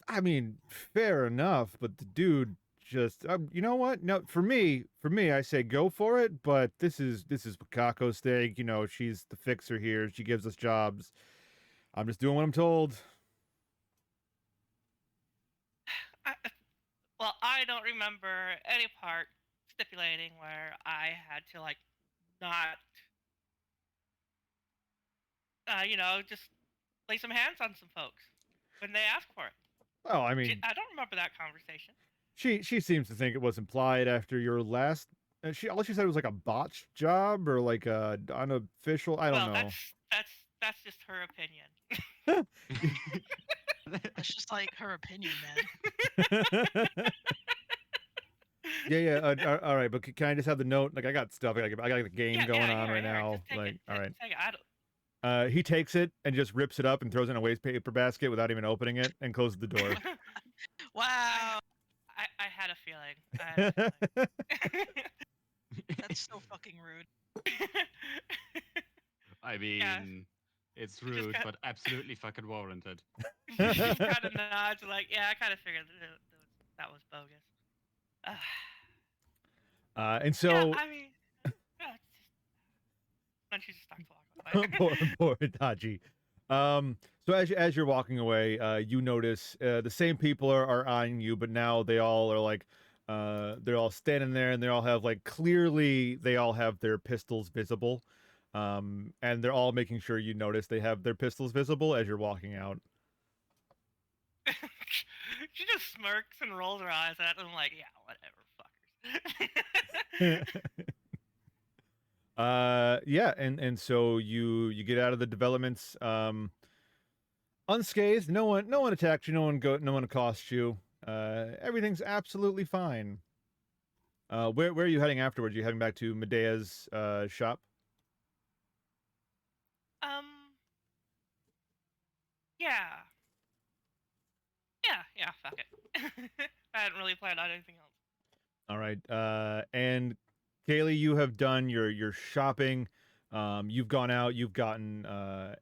I mean, fair enough, but the dude just, you know what? No, for me, I say go for it. But this is Wakako's thing. You know, she's the fixer here. She gives us jobs. I'm just doing what I'm told. Well, I don't remember any part stipulating where I had to not, just lay some hands on some folks when they ask for it. Well, I mean, I don't remember that conversation. she seems to think it was implied after your last. All she said was like a botched job or like a unofficial. I don't know. That's just her opinion. That's just like her opinion, man. Yeah. All right, but can I just have the note? Like, I got stuff. I got the game going on right here, now. just take Like, it, all right. take it. I don't... He takes it and just rips it up and throws it in a waste paper basket without even opening it and closes the door. Wow, I had a feeling. that's so fucking rude. I mean, it's rude, but absolutely fucking warranted. She just kind of nods, like, yeah, I kind of figured that was bogus. And so, yeah, I mean, yeah, then she just starts walking away. poor Itachi. So as you're walking away, you notice the same people are eyeing you, but now they all are like, they're all standing there, and they all have clearly they all have their pistols visible, and they're all making sure you notice they have their pistols visible as you're walking out. She just smirks and rolls her eyes at them, like, yeah, whatever, fuckers. Yeah, and so you get out of the developments unscathed. No one attacked you. No one accosted you. Everything's absolutely fine. Where are you heading afterwards? You heading back to Medea's shop? Yeah, fuck it. I hadn't really planned on anything else. All right. And Kaylee, you have done your shopping. You've gone out. You've gotten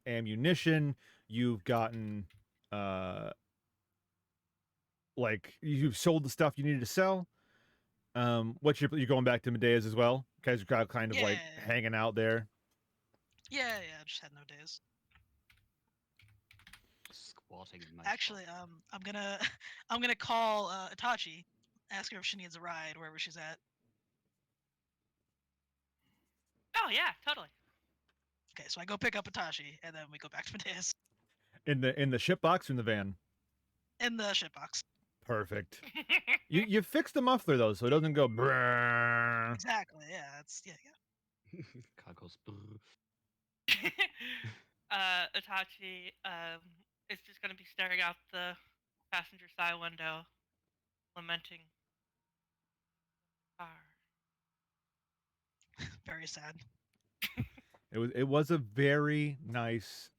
ammunition. You've gotten you've sold the stuff you needed to sell. You're going back to Medea's as well? You guys are kind of Yeah. hanging out there. Yeah, I just had no days. Squatting in my Actually, I'm gonna call Itachi, ask her if she needs a ride wherever she's at. Oh yeah, totally. Okay, so I go pick up Itachi, and then we go back to Medea's In the ship box or in the van? in the shipbox. Perfect. You fixed the muffler though, so it doesn't go. Brrrr. Exactly. Yeah. That's yeah. Car goes brrr. Itachi is just gonna be staring out the passenger side window, lamenting. Car. Very sad. It was a very nice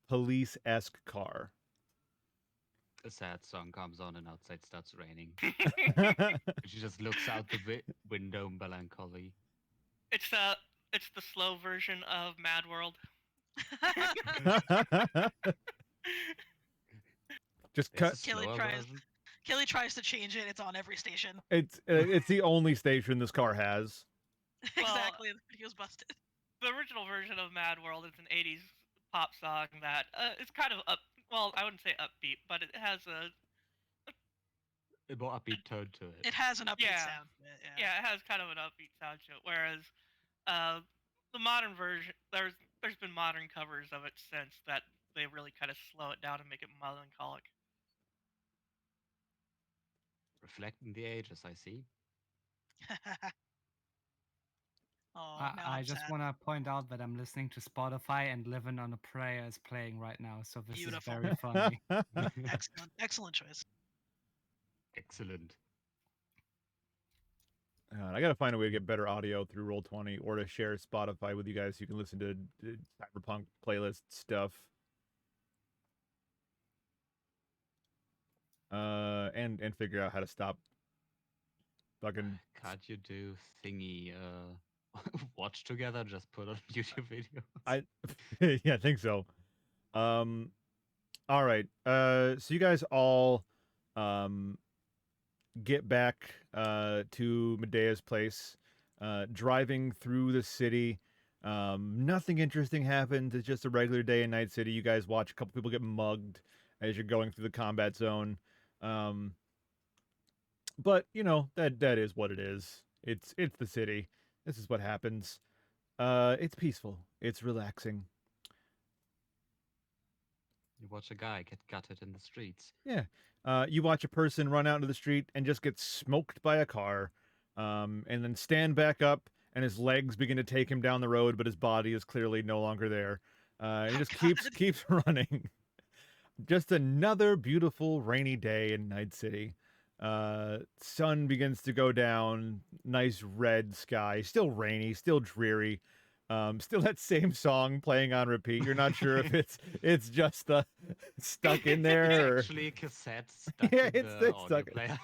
police-esque car. A sad song comes on and outside starts raining. She just looks out the window melancholy. It's the slow version of Mad World. Just There's cut. a slower version. Kelly tries to change it. It's on every station. It's the only station this car has. Exactly. The video's busted. The original version of Mad World is an 80s pop song that is kind of up. Well, I wouldn't say upbeat, but it has a more upbeat tone to it. It has an upbeat Yeah. sound to it. Yeah. yeah, it has kind of an upbeat sound to it. Whereas the modern version, there's been modern covers of it since that they really kind of slow it down and make it melancholic. Reflecting the ages, I see. Oh, now I I'm just sad. want to point out that I'm listening to Spotify and Living on a Prayer is playing right now, so this Beautiful. is very funny. Excellent choice. Excellent. I gotta find a way to get better audio through Roll20 or to share Spotify with you guys so you can listen to Cyberpunk playlist stuff. And figure out how to stop fucking. Can't you do thingy watch together? Just put on YouTube video. Yeah, I think so. All right. So you guys all get back to Medea's place, driving through the city. Nothing interesting happens. It's just a regular day in Night City. You guys watch a couple people get mugged as you're going through the combat zone. But you know that is what it is. It's the city. This is what happens. It's peaceful. It's relaxing. You watch a guy get gutted in the streets. Yeah. You watch a person run out into the street and just get smoked by a car, and then stand back up, and his legs begin to take him down the road, but his body is clearly no longer there. He Oh, just God. keeps running. Just another beautiful rainy day in Night City. Sun begins to go down. Nice red sky. Still rainy. Still dreary. Still that same song playing on repeat. You're not sure if it's just stuck in there. Or... Actually, a cassette stuck Yeah, in it's the audio stuck. player.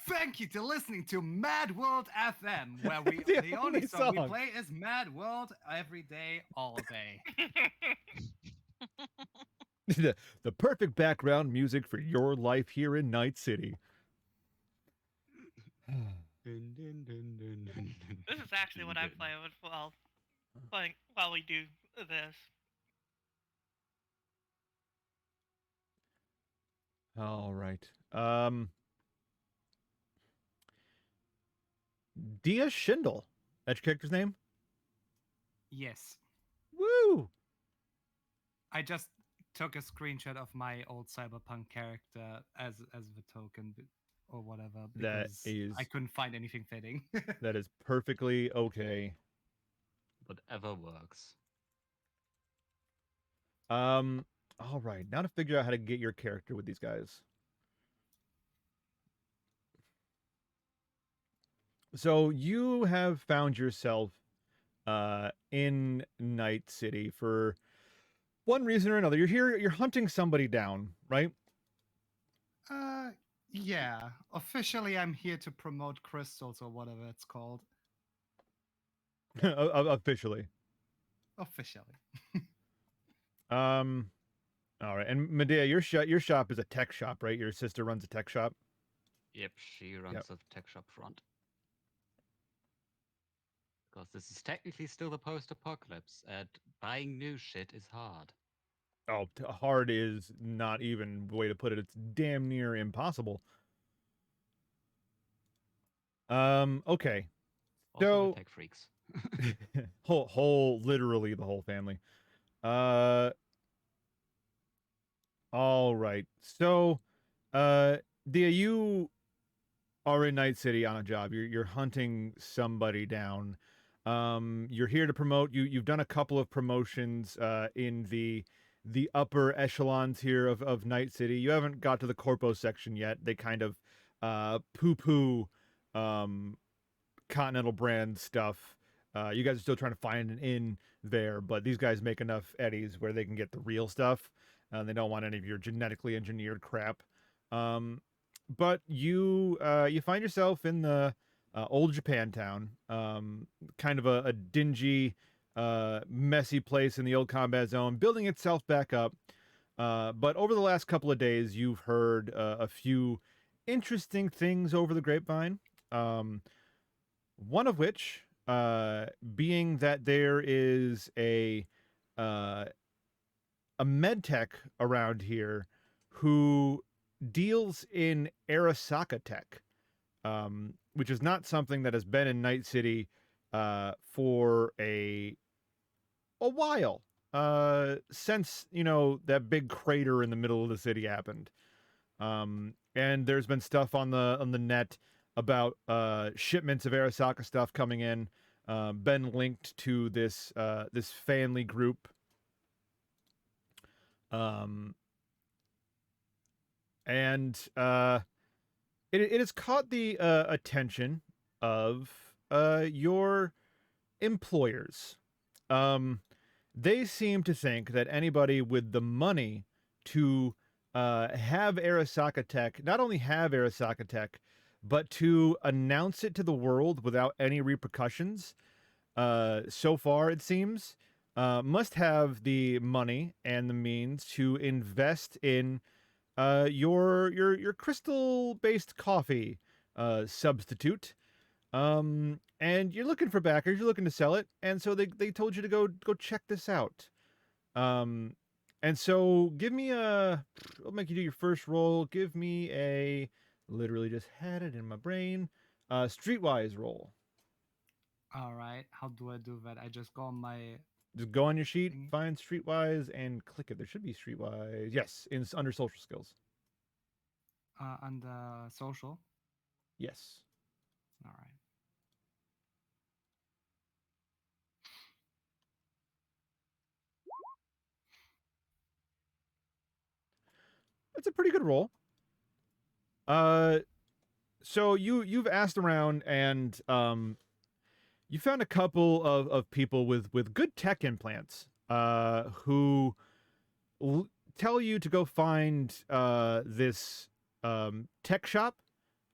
Thank you to listening to Mad World FM, where The only only song we song. play is Mad World every day, all day. the perfect background music for your life here in Night City. This is actually what I play with while we do this. All right. Dia Schindel. That's your character's name? Yes. Woo! I just took a screenshot of my old Cyberpunk character as the token or whatever That because is- I couldn't find anything fitting. That is perfectly okay. Whatever works. All right. Now to figure out how to get your character with these guys. So you have found yourself in Night City for one reason or another. You're here, you're hunting somebody down, right? Yeah. Officially, I'm here to promote crystals or whatever it's called. Officially. Officially. All right. And Medea, your shop is a tech shop, right? Your sister runs a tech shop. Yep, she runs a tech shop front. Because this is technically still the post-apocalypse, and buying new shit is hard. Oh, hard is not even the way to put it. It's damn near impossible. Okay. Also, So- we're tech freaks. literally the whole family. Uh, all right. So, Dia, you are in Night City on a job. You're hunting somebody down. You're here to promote. You've done a couple of promotions in the upper echelons here of Night City. You haven't got to the corpo section yet. They kind of poo poo um Continental brand stuff. You guys are still trying to find an inn there, but these guys make enough eddies where they can get the real stuff. They don't want any of your genetically engineered crap. Um, but you find yourself in the old Japantown, kind of a dingy, messy place in the old combat zone, building itself back up. But over the last couple of days, you've heard a few interesting things over the grapevine. One of which being that there is uh, a med tech around here who deals in Arasaka tech, which is not something that has been in Night City for a while, since that big crater in the middle of the city happened. And there's been stuff on the net about shipments of Arasaka stuff coming in, been linked to this family group. Um, and it has caught the attention of your employers. Um, they seem to think that anybody with the money to have Arasaka Tech, not only have Arasaka Tech, but to announce it to the world without any repercussions, so far it seems, must have the money and the means to invest in your crystal based coffee substitute. And you're looking for backers, you're looking to sell it, and so they told you to go check this out. Um, and so give me I'll make you do your first roll. Give me a, literally just had it in my brain, streetwise roll. All right. How do I do that? I just go on my. Just go on your sheet, Thingy. find streetwise, and click it. There should be streetwise. Yes, under social skills. Under social. Yes. All right. That's a pretty good roll. So you've asked around, and you found a couple of people with good tech implants who tell you to go find this tech shop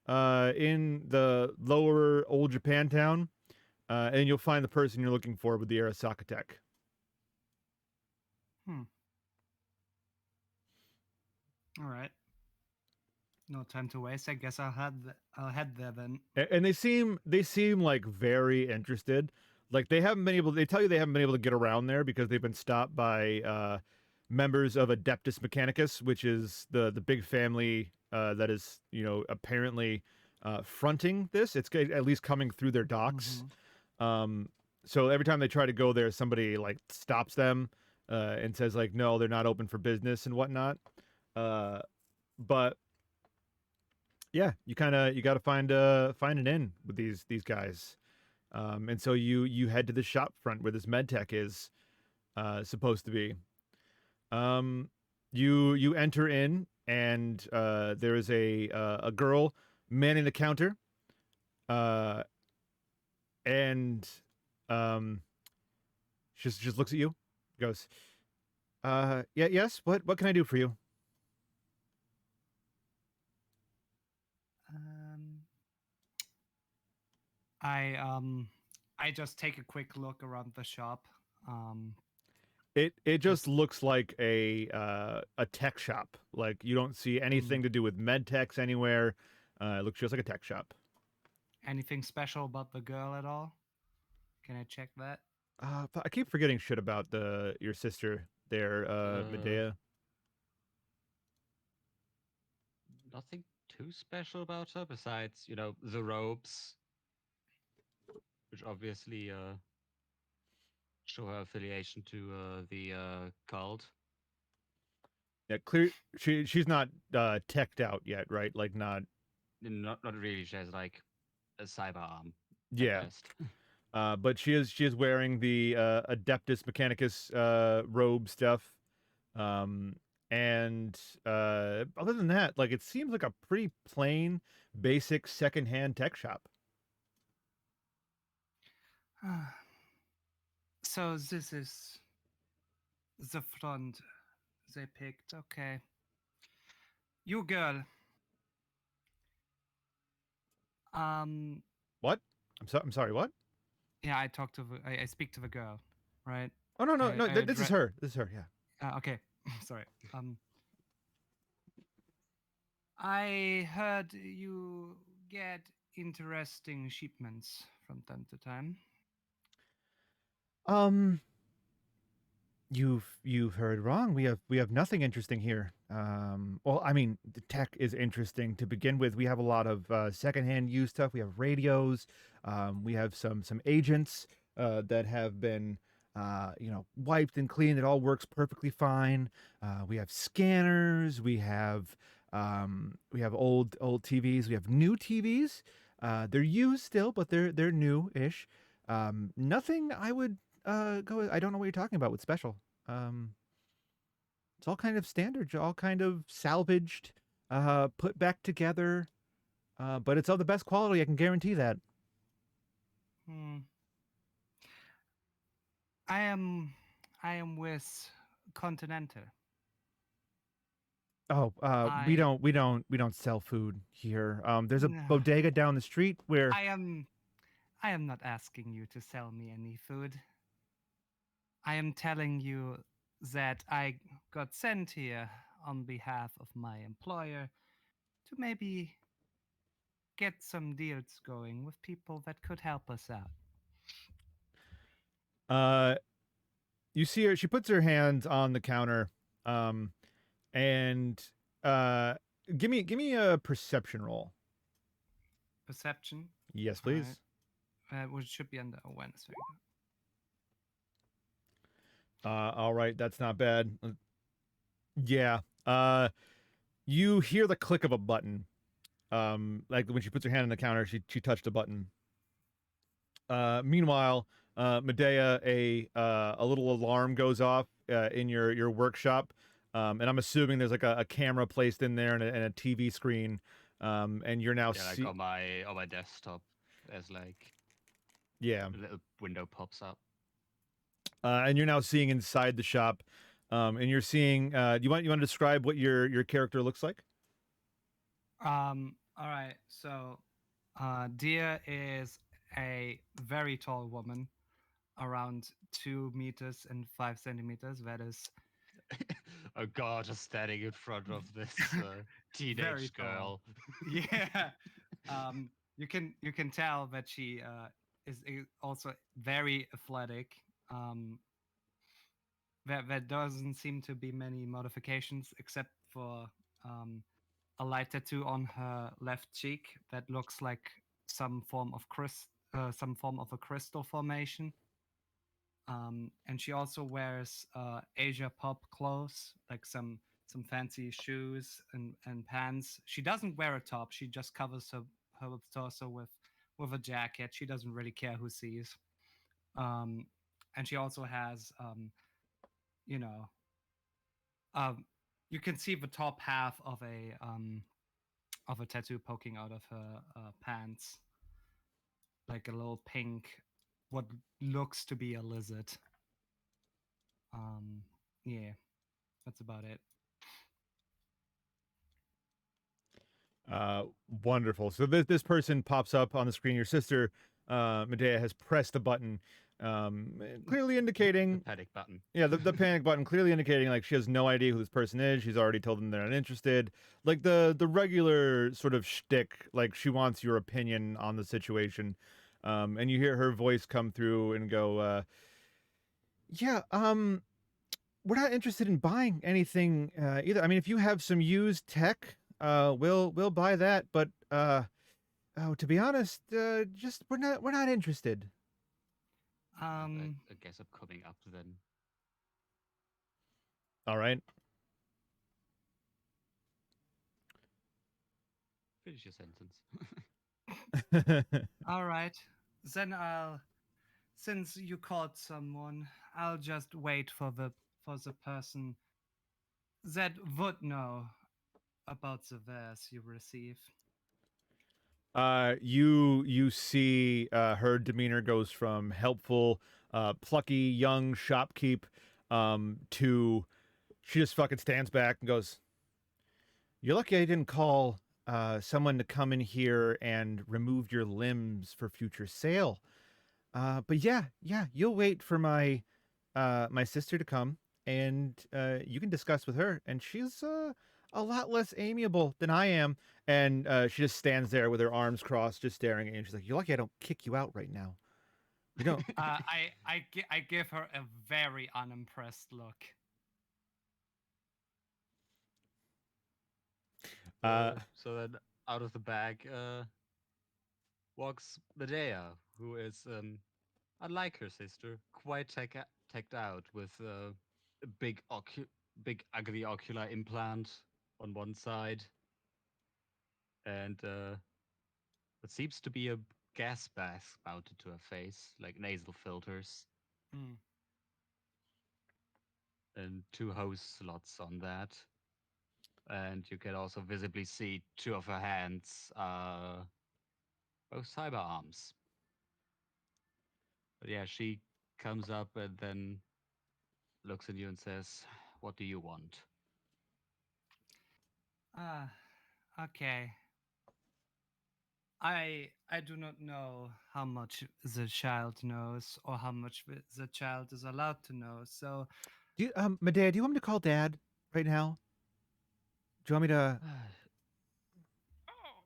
in the lower old Japantown, and you'll find the person you're looking for with the Arasaka tech. All right. No time to waste. I guess I'll head there then. And they seem like very interested. Like they tell you they haven't been able to get around there because they've been stopped by members of Adeptus Mechanicus, which is the big family that is apparently fronting this. It's at least coming through their docks. Mm-hmm. So every time they try to go there, somebody like stops them and says like, no, they're not open for business and whatnot. But yeah, you got to find an inn with these guys. And so you head to the shop front where this med tech is supposed to be. You enter in, and there is a girl manning the counter. And she just looks at you, goes, yeah, yes, what can I do for you? I just take a quick look around the shop. It just looks like a tech shop. Like you don't see anything to do with med techs anywhere. It looks just like a tech shop. Anything special about the girl at all? Can I check that? I keep forgetting shit about your sister there, Medea. Nothing too special about her besides, the robes. which obviously show her affiliation to the cult. Yeah, clear. She's not teched out yet, right? Like not. Not really. She has like a cyber arm at Yeah. best. But she is wearing the Adeptus Mechanicus robe stuff. Um, and other than that, like it seems like a pretty plain, basic secondhand tech shop. So this is the front they picked. Okay. You girl. What? I'm sorry. What? Yeah, I speak to the girl, right? Oh no no I, no. I This is addre- her. This is her. Yeah. Okay. Sorry. I heard you get interesting shipments from time to time. Um. You've heard wrong. We have nothing interesting here. Well, I mean, the tech is interesting to begin with. We have a lot of secondhand used stuff. We have radios. We have some agents that have been wiped and cleaned. It all works perfectly fine. We have scanners. We have old TVs. We have new TVs. They're used still, but they're new-ish. Nothing I would I don't know what you're talking about with special. Um, it's all kind of standard, all kind of salvaged, put back together. But it's of the best quality. I can guarantee that. Hmm. I am with Continental. Oh, we don't sell food here. There's a bodega down the street where I am not asking you to sell me any food. I am telling you that I got sent here on behalf of my employer to maybe get some deals going with people that could help us out. you see her. She puts her hands on the counter, and uh, give me a perception roll. Perception? Yes, please. Which should be under awareness. There you All right, that's not bad. Yeah. You hear the click of a button. Like when she puts her hand on the counter, she touched a button. Meanwhile, Medea, a little alarm goes off in your workshop, and I'm assuming there's like a camera placed in there and a TV screen, and you're now Yeah, like on my desktop, there's like yeah, a little window pops up. and you're now seeing inside the shop, and you're seeing. You want to describe what your character looks like? All right. So, Dia is a very tall woman, around 2 meters and 5 centimeters. That is Oh god, just standing in front of this very teenage tall. girl. Yeah. You can tell that she is also very athletic. There doesn't seem to be many modifications except for a light tattoo on her left cheek that looks like some form of a crystal formation. And she also wears Asia pop clothes, like some fancy shoes and pants. She doesn't wear a top. She just covers her torso with a jacket. She doesn't really care who sees. And she also has you know you can see the top half of a tattoo poking out of her pants, like a little pink, what looks to be a lizard. Yeah, that's about it. Wonderful. So this person pops up on the screen. Your sister, Medea, has pressed a button, clearly indicating Panic button. yeah, the panic button, clearly indicating like she has no idea who this person is. She's already told them they're not interested. Like the regular sort of shtick, like she wants your opinion on the situation. And you hear her voice come through and go, yeah, we're not interested in buying anything either. I mean, if you have some used tech, we'll buy that. But oh, to be honest, just we're not interested. I guess I'm coming up then. All right. Finish your sentence. All right. Then since you called someone, I'll just wait for the person that would know about the wares you receive. You see her demeanor goes from helpful, plucky young shopkeep, to she just fucking stands back and goes, "You're lucky I didn't call someone to come in here and remove your limbs for future sale. But yeah, you'll wait for my sister to come, and you can discuss with her. And she's a lot less amiable than I am." And she just stands there with her arms crossed, just staring at you. And she's like, "You're lucky I don't kick you out right now. You don't." I give her a very unimpressed look. So then out of the bag walks Medea, who is, unlike her sister, quite teched out with a big ugly ocular implant on one side and what seems to be a gas mask mounted to her face, like nasal filters, Hmm. and two hose slots on that. And you can also visibly see two of her hands are both cyber arms. But yeah, she comes up and then looks at you and says, "What do you want?" Ah, okay. I do not know how much the child knows or how much the child is allowed to know. So Medea, do you want me to call Dad right now? Do you want me to? Oh,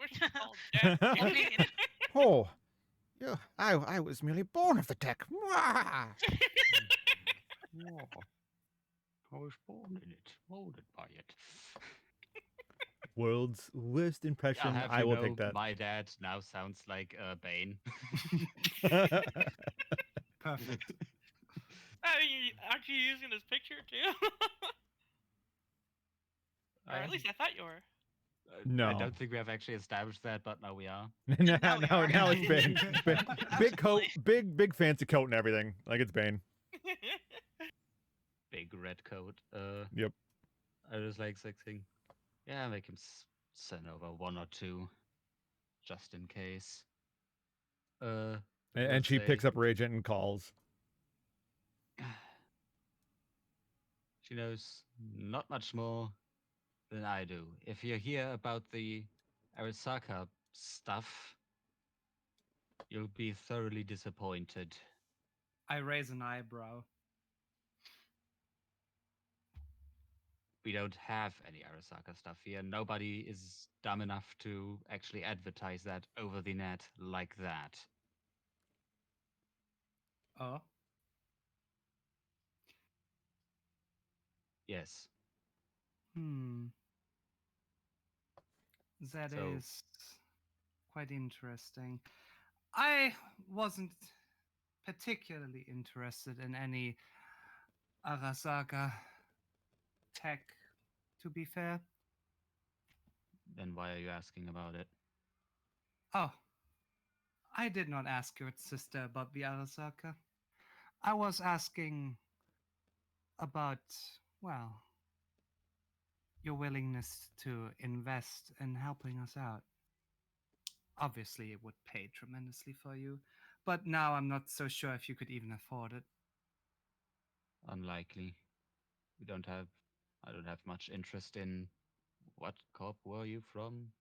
wish you called Dad. I mean, Oh, yeah. I was merely born of the tech. Mwah! Oh, I was born in it, molded by it. World's worst I'll impression. have I you will know, take that. my dad now sounds like Bane. perfect. Aren't you using this picture too? Or at least I thought you were. I No. don't think we have actually established that, but now we are. now, Now we are. now it's Bane. Big coat, Absolutely. big fancy coat and everything. Like it's Bane. Big red coat. Yep. I was like thinking, yeah, make him send over one or two, just in case. And Let's she say picks up her agent and calls. she knows not much more than I do. If you hear about the Arasaka stuff, you'll be thoroughly disappointed. I raise an eyebrow. We don't have any Arasaka stuff here. Nobody is dumb enough to actually advertise that over the net like that. Oh, Yes. hmm. That So, is quite interesting. I wasn't particularly interested in any Arasaka tech, to be fair. then why are you asking about it? Oh, I did not ask your sister about the Arasaka. I was asking about, well, your willingness to invest in helping us out. Obviously, it would pay tremendously for you, but now I'm not so sure if you could even afford it. Unlikely. We don't have. I don't have much interest in. What corp were you from?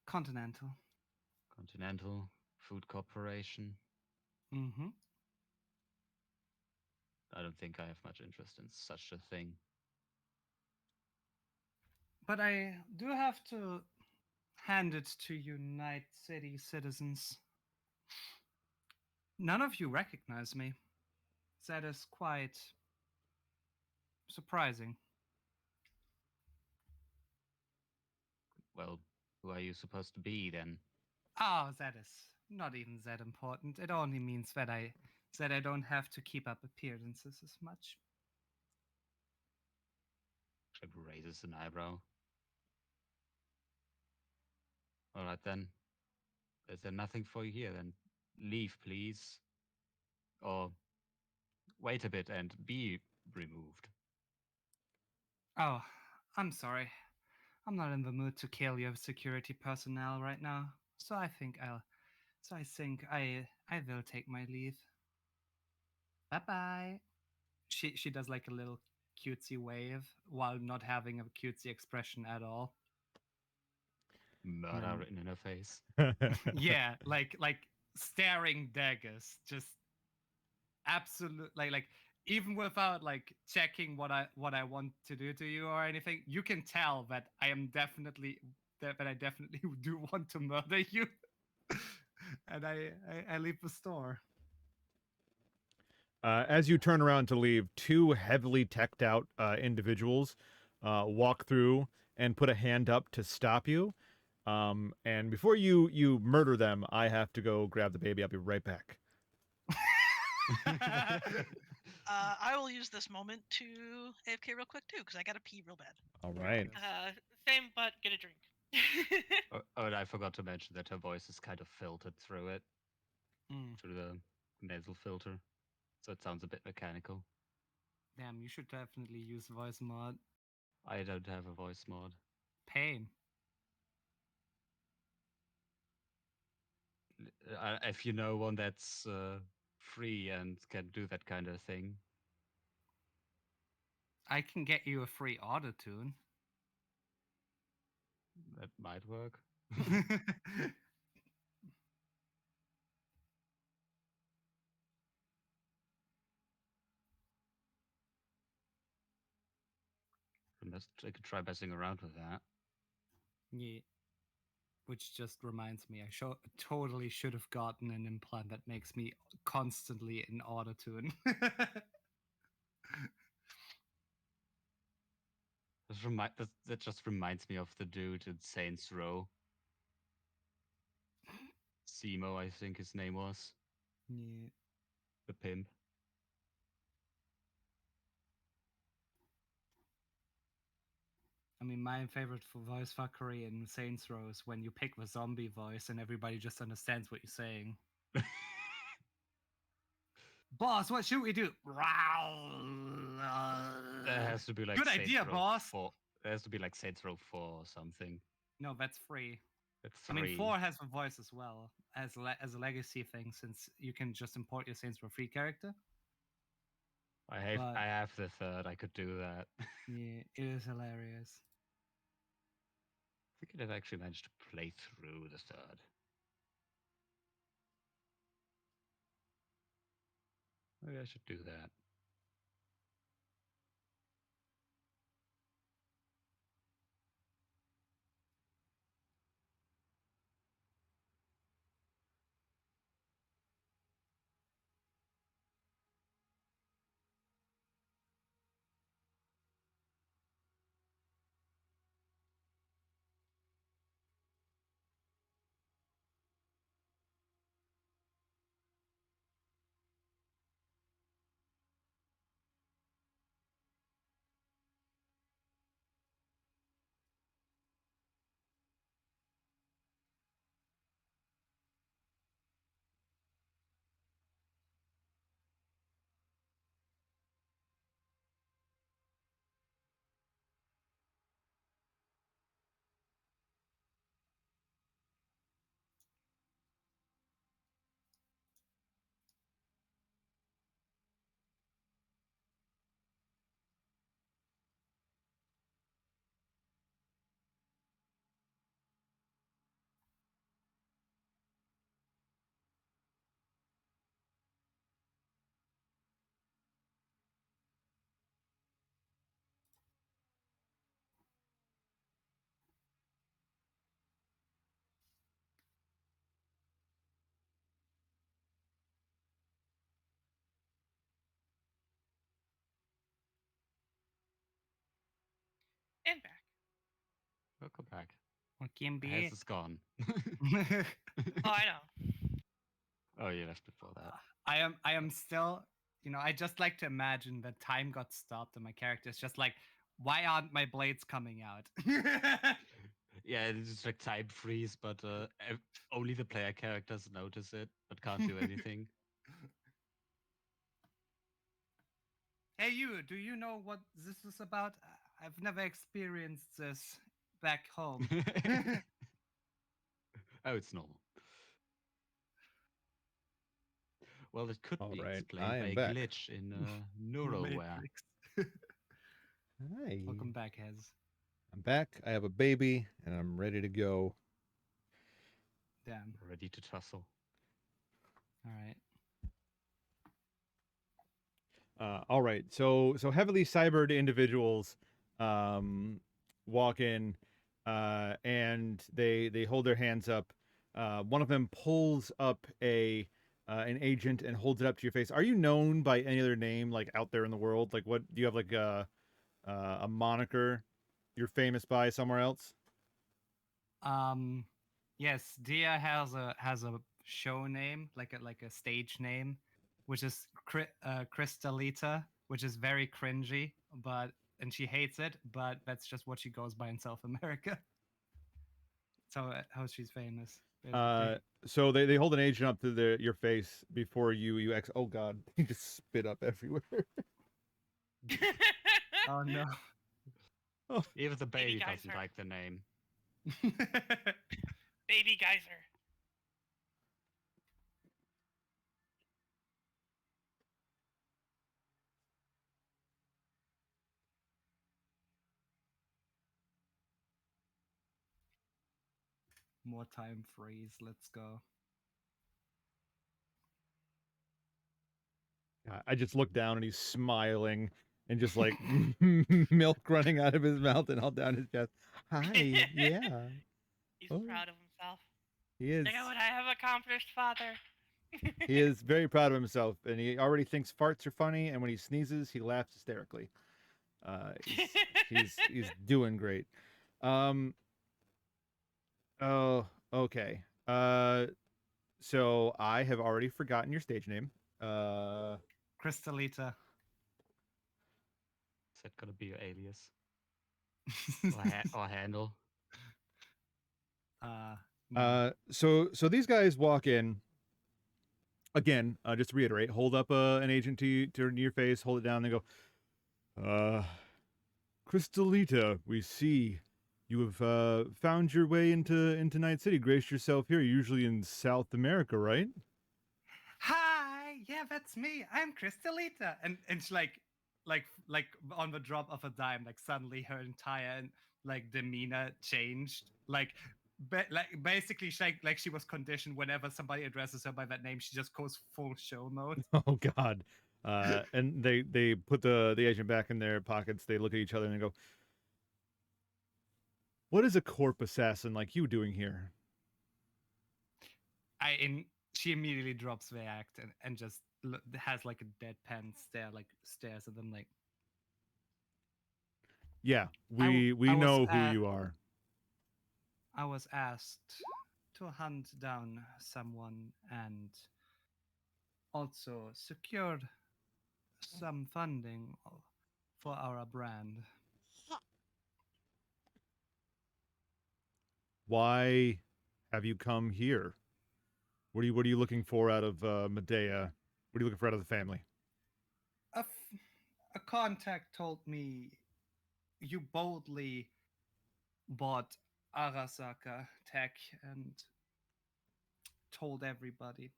Continental. Continental Food Corporation. Mm-hmm. I don't think I have much interest in such a thing. But I do have to hand it to you, Night City citizens. None of you recognize me. That is quite surprising. Well, who are you supposed to be then? Oh, that is not even that important. It only means that I don't have to keep up appearances as much. Chip raises an eyebrow. All right then. Is there nothing for you here? Then leave, please. Or wait a bit and be removed. Oh, I'm sorry. I'm not in the mood to kill your security personnel right now. So I will take my leave. Bye bye. She does like a little cutesy wave while not having a cutesy expression at all. Murder written in her face. Yeah, like staring daggers, just absolute like even without like checking what I want to do to you or anything, you can tell that that I definitely do want to murder you. And I leave the store. As you turn around to leave, two heavily teched out individuals walk through and put a hand up to stop you. And before you murder them, I have to go grab the baby. I'll be right back. I will use this moment to AFK real quick too, because I gotta pee real bad. All right. Same, but get a drink. Oh, and I forgot to mention that her voice is kind of filtered through it, Mm, through the nasal filter. So it sounds a bit mechanical. damn, you should definitely use voice mod. I don't have a voice mod. Pain. If you know one that's free and can do that kind of thing, I can get you a free auto tune. that might work. I could try messing around with that. Yeah. Which just reminds me, totally should have gotten an implant that makes me constantly in auto tune. That just reminds me of the dude in Saints Row. Simo, I think his name was. Yeah. The pimp. I mean, my favorite for voice fuckery in Saints Row is when you pick the zombie voice and everybody just understands what you're saying. Boss, what should we do? That has to be like Good Saints idea, Row boss. 4. It has to be like Saints Row 4 or something. No, that's free. At I mean, 3. 4 has the voice as well as a legacy thing, since you can just import your Saints Row free character. But I have the third. I could do that. I yeah, it is hilarious. think I've actually managed to play through the third. Maybe I should do that. And back. Welcome back. What can The be haze it? is gone. Oh, I know. Oh, you left before that. I am still, I just like to imagine that time got stopped and my character is just like, why aren't my blades coming out? Yeah, it's just like time freeze, but only the player characters notice it, but can't do anything. Hey, you, do you know what this is about? I've never experienced this back home. Oh, it's normal. Well, it could All be right, explained I by am a back. glitch in Neuroware. Matrix. Hi. Welcome back, Hez. I'm back. I have a baby, and I'm ready to go. Damn. Ready to tussle. All right. All right. So heavily cybered individuals walk in, and they hold their hands up. One of them pulls up an agent and holds it up to your face. Are you known by any other name, like out there in the world? Like, what do you have, like a moniker you're famous by somewhere else? Yes, Dia has a show name, like a stage name, which is Crystalita, which is very cringy, and she hates it, but that's just what she goes by in South America. So how she's famous, basically. So they hold an agent up to your face before you oh god, you just spit up everywhere. Oh no. Even the Baby baby doesn't geyser. like the name. Baby geyser. More time freeze. Let's go. I just look down and he's smiling and just like milk running out of his mouth and all down his chest. Hi, yeah. He's Oh. proud of himself. He is. Look at what I have accomplished, father. He is very proud of himself, and he already thinks farts are funny. And when he sneezes, he laughs hysterically. He's doing great. Oh, okay. So I have already forgotten your stage name. Crystalita. Is that gonna be your alias or handle? No. So these guys walk in. Again, just to reiterate, hold up an agent to your face, hold it down, and go, Crystalita, we see you have found your way into Night City. Graced yourself here. You're usually in South America, right? Hi, yeah, that's me. I'm Crystalita, and she like on the drop of a dime, like suddenly her entire like demeanor changed. Basically, she was conditioned. Whenever somebody addresses her by that name, she just goes full show mode. Oh God. And they put the agent back in their pockets. They look at each other and they go, "What is a corp assassin like you doing here?" She immediately drops the act and just has like a deadpan stare, like stares at them like. Yeah, I we was know who you are. I was asked to hunt down someone and also secured some funding for our brand. Why have you come here? What are you looking for out of Medea? What are you looking for out of the family? A contact told me you boldly bought Arasaka Tech and told everybody.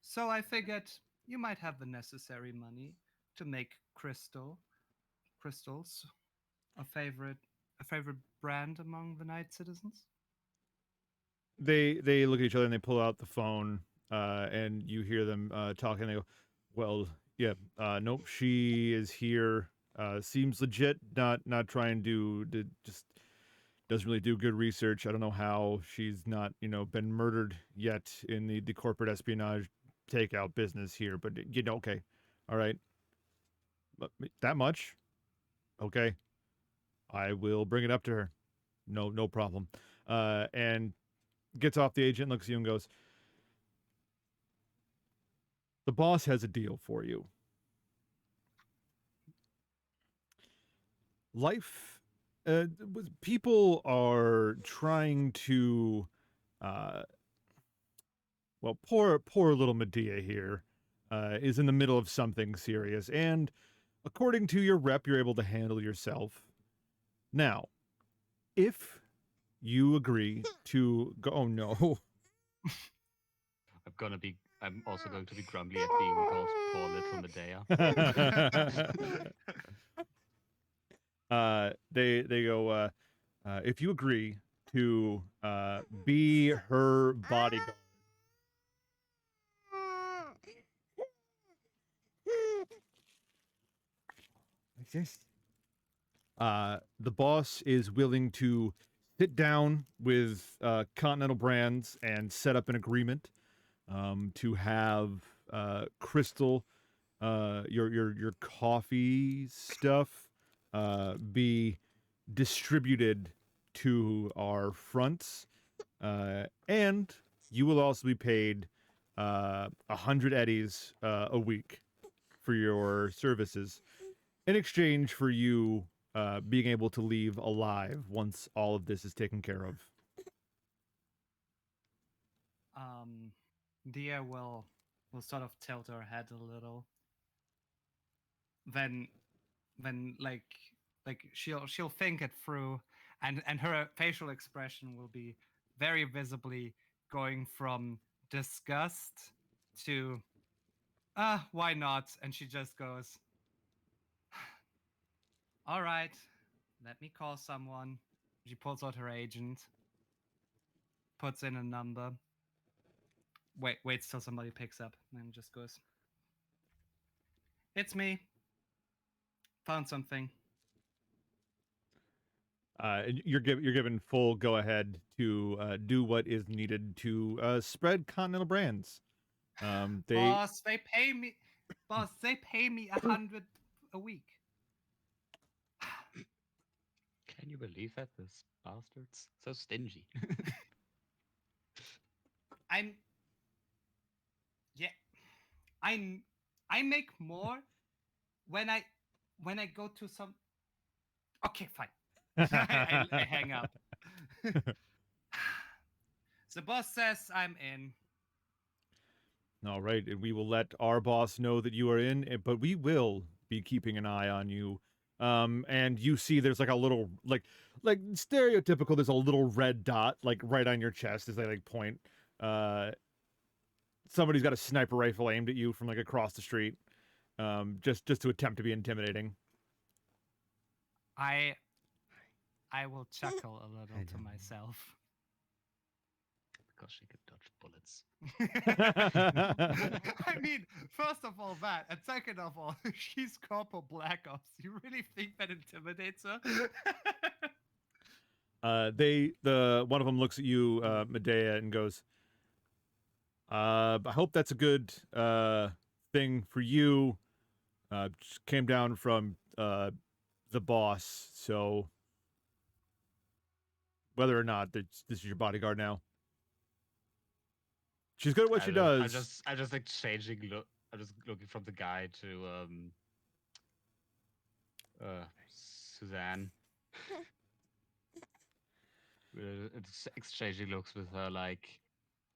So I figured you might have the necessary money to make crystals a favorite brand among the Night citizens. They look at each other and they pull out the phone, and you hear them talking. They go, "Well, yeah, nope, she is here. Seems legit. Not trying to just doesn't really do good research. I don't know how she's not been murdered yet in the corporate espionage takeout business here, but okay, all right, but that much, okay, I will bring it up to her. No problem." And gets off the agent, looks at you and goes, The boss has a deal for you. Life, people are trying to, uh, well, poor little Medea here is in the middle of something serious, and according to your rep, you're able to handle yourself. Now, if you agree to go, oh no. I'm also going to be grumbly at being called poor little Medea. They go, if you agree to be her bodyguard. Like this. The boss is willing to sit down with Continental Brands and set up an agreement to have Crystal, your coffee stuff, be distributed to our fronts, and you will also be paid 100 eddies a week for your services in exchange for you being able to leave alive once all of this is taken care of. Dia will sort of tilt her head a little. Then like she'll think it through, and her facial expression will be very visibly going from disgust to why not? And she just goes, all right, let me call someone. She pulls out her agent, puts in a number, waits till somebody picks up, and then just goes, it's me, found something. You're given full go ahead to do what is needed to spread Continental Brands. Boss, they pay me. Boss, they pay me 100 a week. Can you believe that? Those bastards. So stingy. I'm. Yeah, I make more when I go to some. Okay, fine. I hang up. The boss says I'm in. All right, and we will let our boss know that you are in, but we will be keeping an eye on you. And you see there's like a little like stereotypical, there's a little red dot like right on your chest as they like point. Somebody's got a sniper rifle aimed at you from like across the street. Just to attempt to be intimidating. I will chuckle a little to myself. Because she could dodge bullets. I mean, first of all that, and second of all, she's Corporal Black Ops. You really think that intimidates her? One of them looks at you, Medea, and goes, I hope that's a good thing for you. Just came down from the boss, so whether or not this is your bodyguard now. She's good at what she does. I'm just exchanging look. I'm just looking from the guy to Suzanne. Exchanging looks with her like,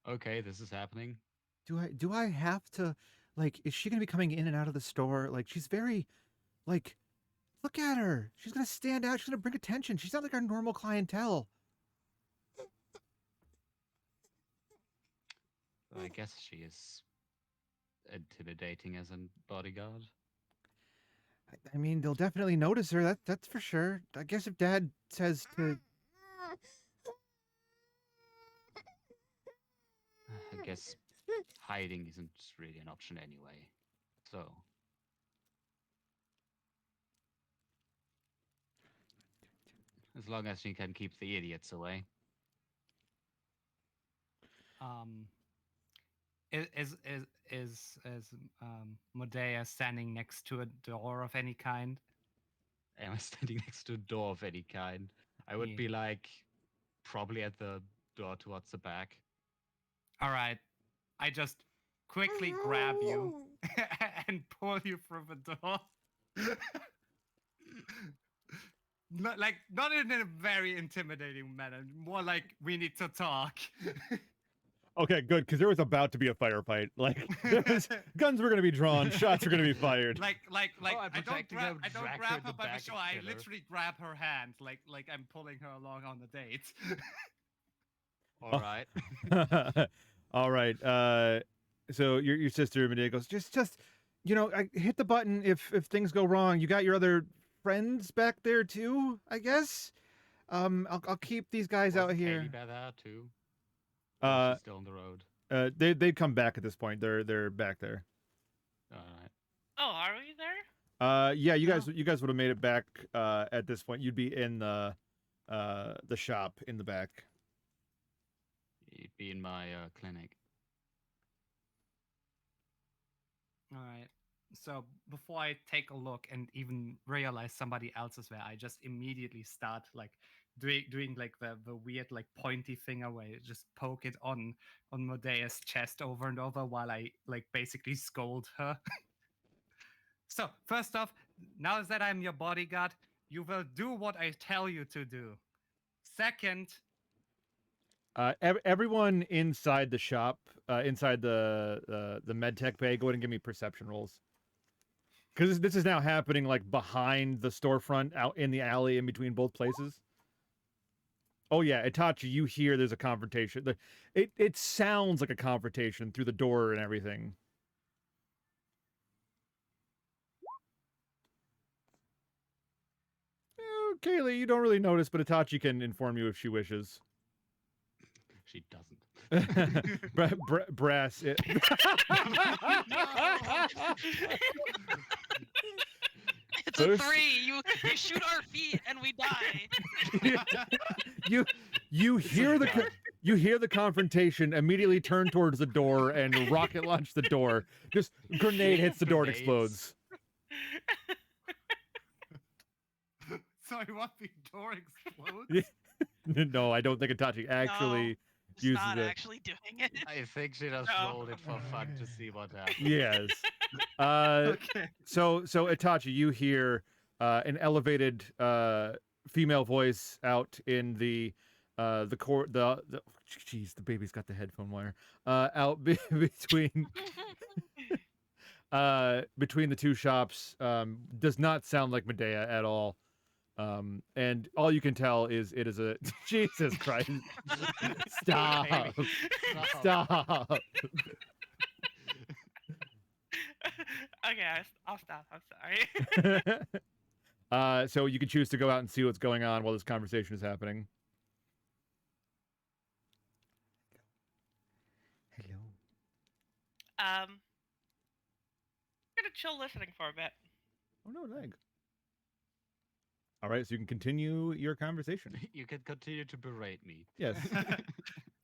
okay, this is happening. Do I have to, like, is she gonna be coming in and out of the store? Like, she's very, like, look at her. She's gonna stand out. She's gonna bring attention. She's not like our normal clientele. I guess she is intimidating as a bodyguard. I mean, they'll definitely notice her. That's for sure. I guess if Dad says to, I guess hiding isn't really an option anyway. So. As long as she can keep the idiots away. Is Medea standing next to a door of any kind? Am I standing next to a door of any kind? I would be like probably at the door towards the back. All right. I just quickly grab you and pull you through the door. Not in a very intimidating manner, more like we need to talk. Okay, good, because there was about to be a firefight. Like, guns were gonna be drawn, shots were gonna be fired. like I'm I don't protecting grab her, I don't drag her grab in her the by the back show. and I kill her. literally grab her hand like I'm pulling her along on the date. All right. All right. So your sister Medea goes, just I hit the button if things go wrong. You got your other friends back there too, I guess. I'll keep these guys out Wasn't here. Kaylee by there too? Or is Uh, she still on the road? they'd come back at this point. They're back there. All right. Oh, are we there? Yeah, you No. guys would have made it back. At this point, you'd be in the shop in the back. You'd be in my clinic. All right. So before I take a look and even realize somebody else is there, I just immediately start like doing like the weird like pointy finger where you just poke it on Medea's chest over and over while I like basically scold her. So first off, now that I'm your bodyguard, you will do what I tell you to do. Second, Everyone inside the shop, inside the medtech bay, go ahead and give me perception rolls. Because this is now happening like behind the storefront, out in the alley, in between both places. Oh yeah, Itachi, you hear there's a confrontation. It sounds like a confrontation through the door and everything. Kaylee, you don't really notice, but Itachi can inform you if she wishes. She doesn't. Brass. It's a 3. You shoot our feet and we die. you hear the confrontation, immediately turn towards the door and rocket launch the door. Just grenade hits the door and explodes. sorry, what the door explodes? No, I don't think Itachi actually It's uses not it. actually doing it. I think she just No. rolled it for fun to see what happens. Yes. Okay. So Itachi, you hear an elevated female voice out in the jeez, the baby's got the headphone wire out between between the two shops. Does not sound like Medea at all. And all you can tell is it is a Jesus Christ. Stop. Haley, Stop. Okay, I'll stop. I'm sorry. So you can choose to go out and see what's going on while this conversation is happening. Hello. I'm gonna chill listening for a bit. Oh no, lag. All right, so you can continue your conversation. you can continue to berate me. Yes.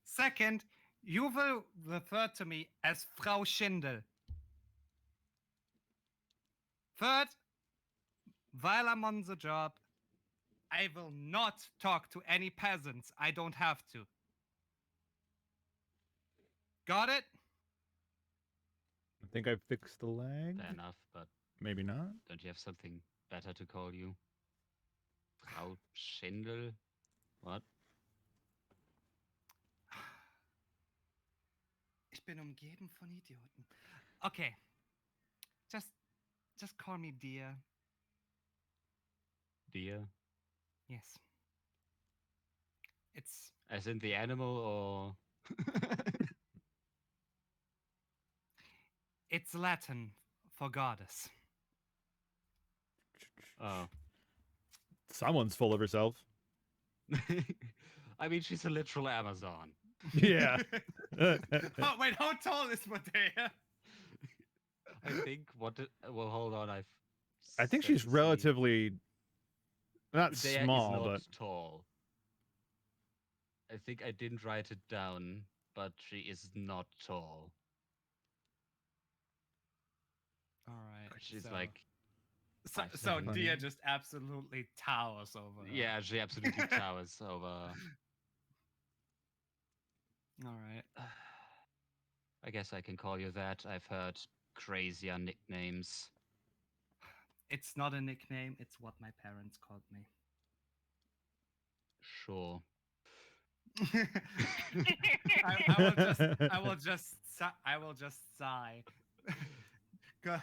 Second, you will refer to me as Frau Schindel. Third, while I'm on the job, I will not talk to any peasants. I don't have to. Got it? I think I fixed the lag. Fair enough, but Maybe not. don't you have something better to call you? Frau Schindel? What? Ich bin umgeben von Idioten. Okay. Just call me dear. Deer? Yes. It's As in the animal or it's Latin for goddess. oh. Someone's full of herself. I mean she's a literal Amazon. Yeah. Oh wait, how tall is Medea? I think well hold on, I think she's relatively not Medea small, is not but tall. I think I didn't write it down, but she is not tall. All right. She's so, like so, 5'7". so Dia just absolutely towers over her. yeah, she absolutely towers over. All right. I guess I can call you that. I've heard crazier nicknames. It's not a nickname. It's what my parents called me. Sure. I will just sigh. Go-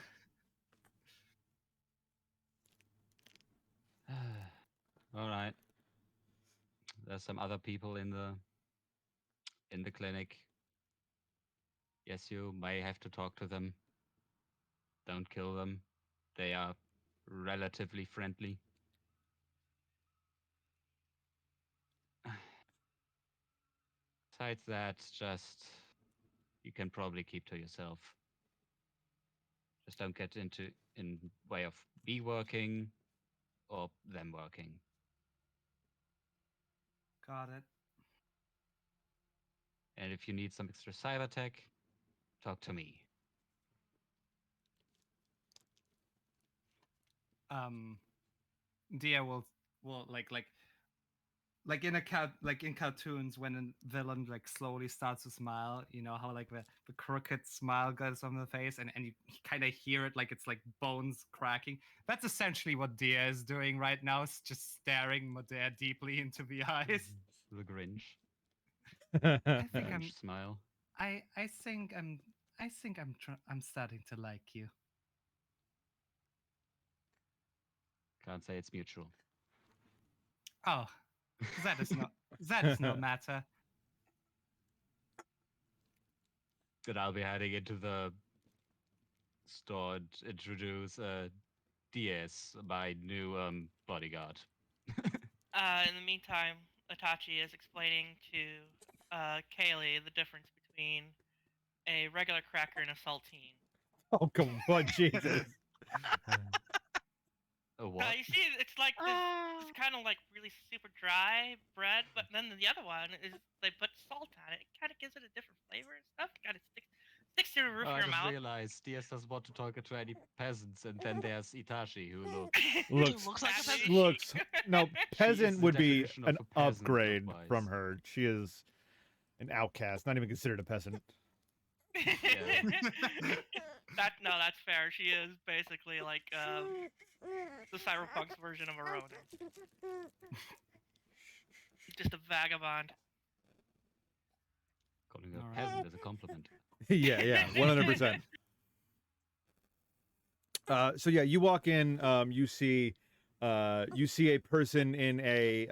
All right. There's some other people in the clinic. Yes, you may have to talk to them. Don't kill them. They are relatively friendly. Besides that, just you can probably keep to yourself. Just don't get in way of me working or them working. Got it. And if you need some extra cyber tech, talk to me. Dia will like in like in cartoons when a villain like slowly starts to smile, you know how like the crooked smile goes on the face and you kind of hear it like it's like bones cracking. That's essentially what Dia is doing right now, is just staring Medea deeply into the eyes. The Grinch. I think Grinch smile. I think I'm starting to like you. Can't say it's mutual. Oh, that is no matter. Then I'll be heading into the store and introduce DS, my new bodyguard. In the meantime, Itachi is explaining to Kaylee the difference between a regular cracker and a saltine. Oh come on, Jesus. A what? You see, it's like this kind of like really super dry bread, but then the other one is they put salt on it. It kind of gives it a different flavor and stuff. Kind of sticks to the roof Oh, of I your just mouth. realized DS doesn't want to talk to any peasants, and then there's Itachi, who Looks looks like a Sadly, peasant. looks no is peasant the would be definition of an a peasant upgrade look-wise. from her. She is an outcast, not even considered a peasant. That's fair. She is basically like the Cyberpunk's version of a Ronin. Just a vagabond. Calling her All a right. peasant is a compliment. Yeah, 100%. So yeah, you walk in, you see a person in a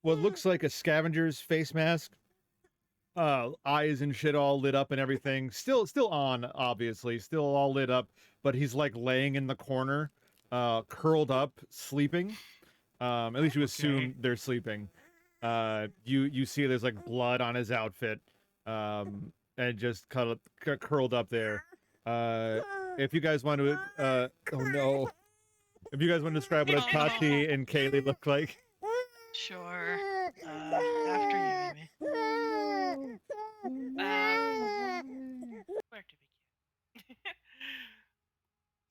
what looks like a scavenger's face mask. Eyes and shit all lit up and everything. Still on, obviously, still all lit up, but he's like laying in the corner, curled up, sleeping. At least you assume they're sleeping. You see there's like blood on his outfit, and just curled up there. If you guys want to, oh no, if you guys want to describe what Oh, no. Tati and Kaylee look like. Sure. After you, Amy. Where to begin?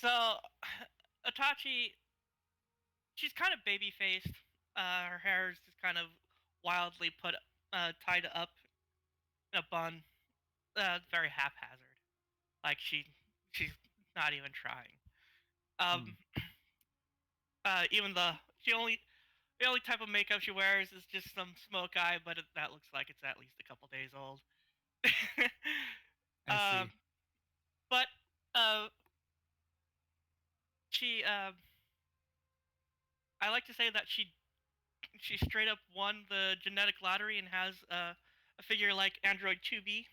So, Itachi, she's kind of baby faced. Her hair is just kind of wildly tied up in a bun, very haphazard. Like she's not even trying. Um, even the only type of makeup she wears is just some smoke eye, but that looks like it's at least a couple days old. I see. But uh, she I like to say that she straight up won the genetic lottery and has a figure like Android 2B.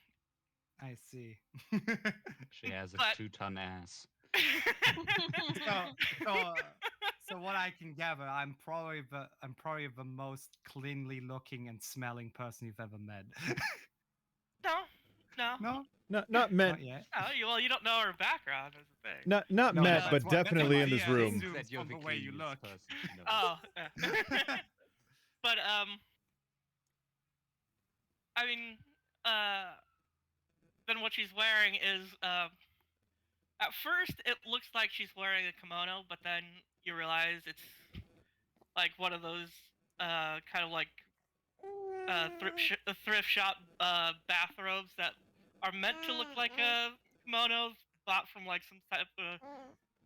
I see. She has a But 2-ton ass. so, so, so what I can gather, I'm probably the most cleanly looking and smelling person you've ever met. no. No, Not meant, not yet. Well, you don't know her background is the thing. not No, met, that's but what- that's definitely what in this Dia room. assumes That you're from the the way you cleanest look. person she knows. Oh, but I mean, then what she's wearing is at first it looks like she's wearing a kimono, but then you realize it's like one of those kind of like thrift shop bathrobes that are meant to look like kimonos bought from like some type of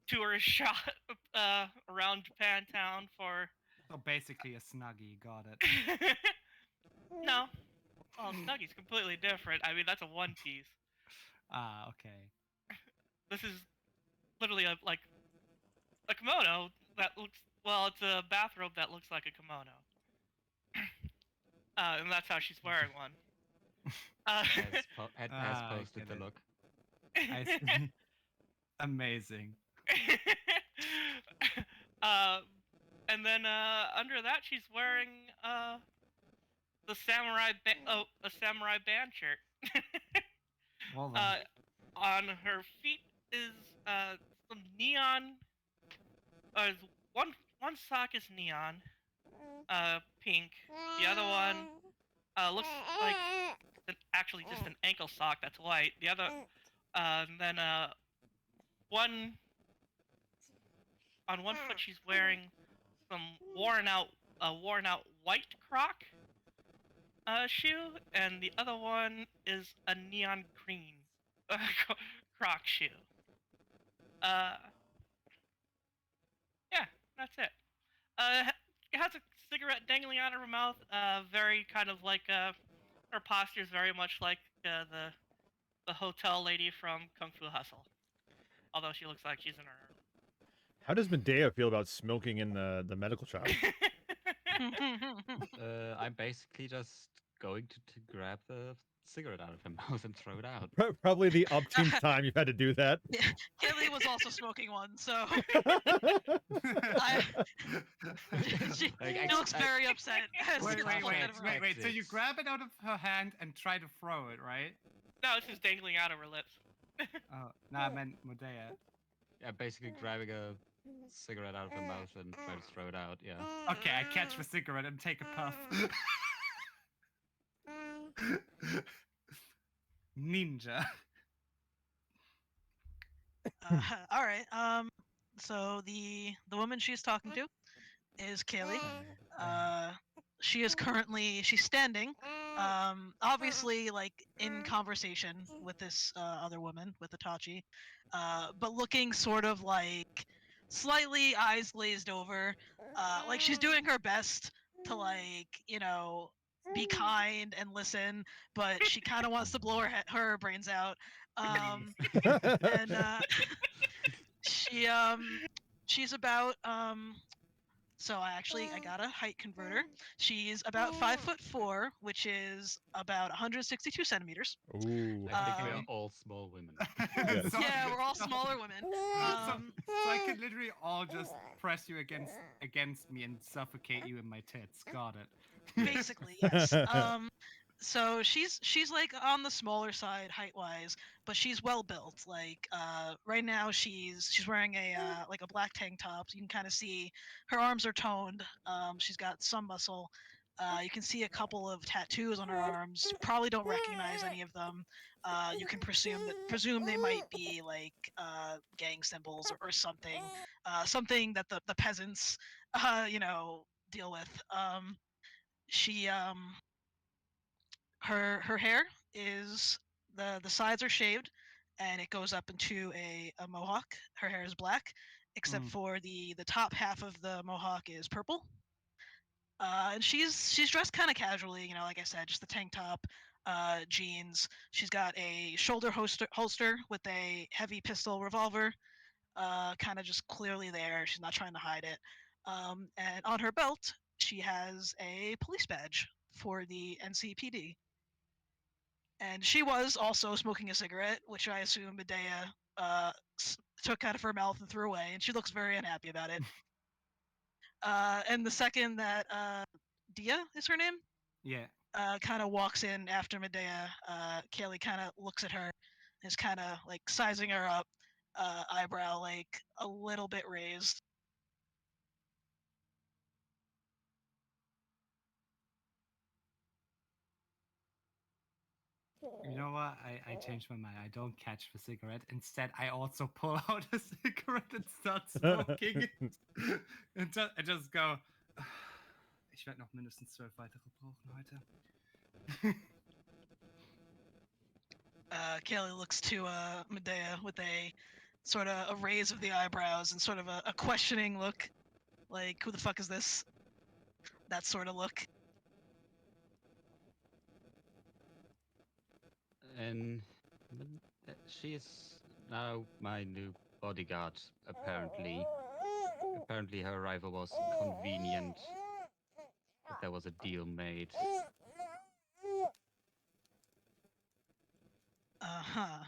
tourist shop around Japantown for. So basically a snuggie. Got it. No, well, Snuggie's completely different. I mean, that's a one piece. Ah, okay. This is literally like a kimono that looks well. It's a bathrobe that looks like a kimono, and that's how she's wearing one. Has Ah, I posted get the it. look. I see. Amazing. uh, and then under that, she's wearing the a samurai band shirt. Well then. On her feet is some neon. Uh, one one sock is neon, pink. The other one looks like actually just an ankle sock that's white. The other, and then one on one foot she's wearing some worn out white Croc shoe, and the other one is a neon green Croc shoe. Uh, yeah, that's it. It has a cigarette dangling out of her mouth. Very kind of like her posture is very much like the hotel lady from Kung Fu Hustle. Although she looks like she's in her. How does Medea feel about smoking in the medical shop? I'm basically just going to grab the cigarette out of her mouth and throw it out. Probably the umpteenth time you've had to do that. Kelly was also smoking one, so she Like, looks very upset. as Wait, it's wait, pulled wait, out of her wait, mouth. wait. So you grab it out of her hand and try to throw it, right? No, it's just dangling out of her lips. Oh, no, I meant Medea. Yeah, basically grabbing a cigarette out of her mouth and try to throw it out. Yeah. Okay, I catch the cigarette and take a puff. Ninja. All right. So the woman she's talking to is Kaylee. She is currently she's standing. Obviously like in conversation with this other woman with Itachi, but looking sort of like slightly eyes glazed over, like she's doing her best to like be kind and listen, but she kind of wants to blow her brains out. And she she's about so I got a height converter. She's about 5'4", which is about 162 centimeters. Ooh. I think we are Um, all small women. Yes. So- Yeah, we're all so- smaller women. So I could literally all just press you against me and suffocate you in my tits. Got it. Basically, yes. So she's like on the smaller side height wise, but she's well built. Like right now she's wearing a like a black tank top. So you can kind of see her arms are toned. She's got some muscle. You can see a couple of tattoos on her arms. You probably don't recognize any of them. You can presume they might be like gang symbols or something. Something that the peasants deal with. She her hair is the sides are shaved and it goes up into a mohawk. Her hair is black except Mm. for the top half of the mohawk is purple. And she's dressed kind of casually, like I said, just the tank top, jeans. She's got a shoulder holster with a heavy pistol revolver, kind of just clearly there. She's not trying to hide it. And on her belt, she has a police badge for the NCPD. And she was also smoking a cigarette, which I assume Medea took out of her mouth and threw away, and she looks very unhappy about it. And the second that Dia is her name, Yeah. kind of walks in after Medea, Kaylee kind of looks at her, is kind of like sizing her up, eyebrow like a little bit raised. You know what? I changed my mind. I don't catch the cigarette. Instead, I also pull out a cigarette and start smoking it. Und just go. Ich werde noch mindestens 12 weitere brauchen heute. Kaylee looks to Medea with a sort of a raise of the eyebrows and sort of a questioning look, like, who the fuck is this? That sort of look. And she is now my new bodyguard. Apparently, apparently her arrival was convenient. That there was a deal made. Uh-huh.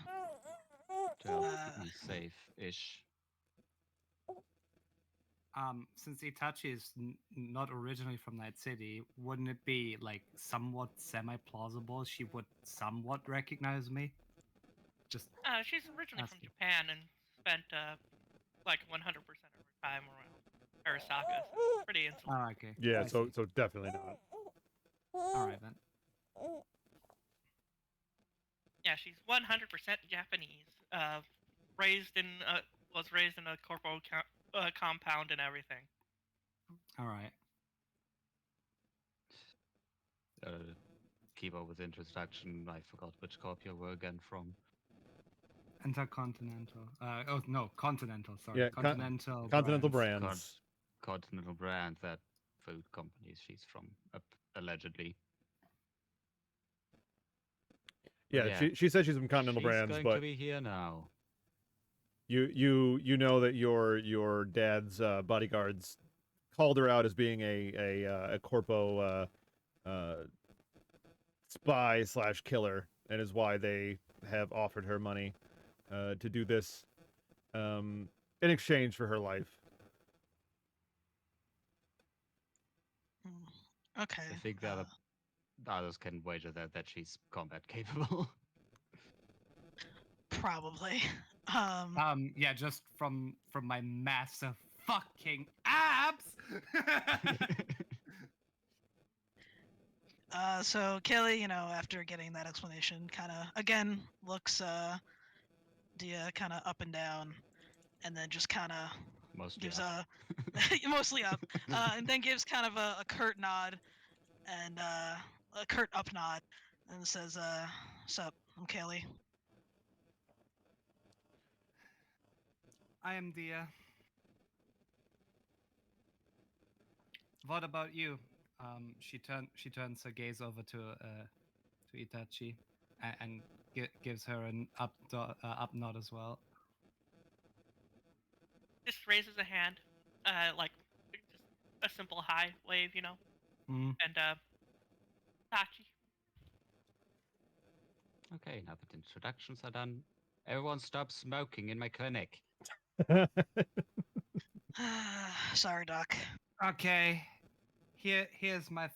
To Uh, keep me safe-ish. Since Itachi is not originally from that city, wouldn't it be like somewhat semi-plausible she would somewhat recognize me? Just She's originally from asking. Japan and spent like 100% of her time around Arasaka. So pretty insular. Oh, okay. Yeah, I so see. so definitely not. All right then. Yeah, she's 100% Japanese. Raised in was raised in a corporal compound and everything. All right. Keep up with introduction. I forgot which corp you were again from. Intercontinental. Oh no, continental. Sorry, Yeah, continental. Continental brands. brands. Continental brand, that food company she's from, allegedly. Yeah, Yeah, she said she's from Continental she's brands, going but to be here now. you know that your dad's bodyguards called her out as being a corpo spy / killer, and is why they have offered her money to do this in exchange for her life. Okay. I think the others can wager that she's combat capable. Probably. Yeah, just from my massive fucking abs. So Kelly, after getting that explanation, kind of again looks Dia kind of up and down, and then just kind of Mostly gives up. mostly up, and then gives kind of a curt nod and a curt up nod, and says, "Sup, I'm Kelly." I am Dia. What about you? She turns her gaze over to Itachi, and gives her an up nod as well. Just raises a hand, like just a simple hi wave, you know. Mm. And Tachi. Okay, now that introductions are done, everyone stop smoking in my clinic. Sorry, Doc. Okay. Here's my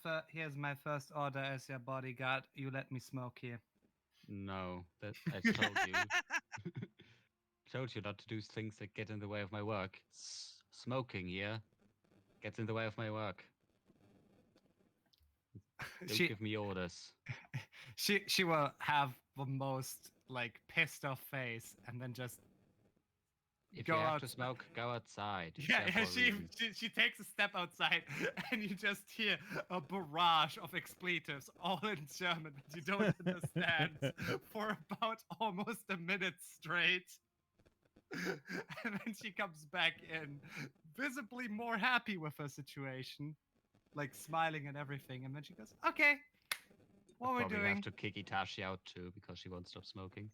first order as your bodyguard. You let me smoke here. No, that I told you. Told you not to do things that get in the way of my work. Smoking here gets in the way of my work. Don't She give me orders. she will have the most like pissed off face, and then just If go you have out. to smoke, go outside. It's Yeah, there for a she, reason. she takes a step outside, and you just hear a barrage of expletives, all in German that you don't understand, for about almost a minute straight. And then she comes back in, visibly more happy with her situation, like smiling and everything. And then she goes, "Okay, what I'll we're probably doing." have to kick Itachi out too because she won't stop smoking.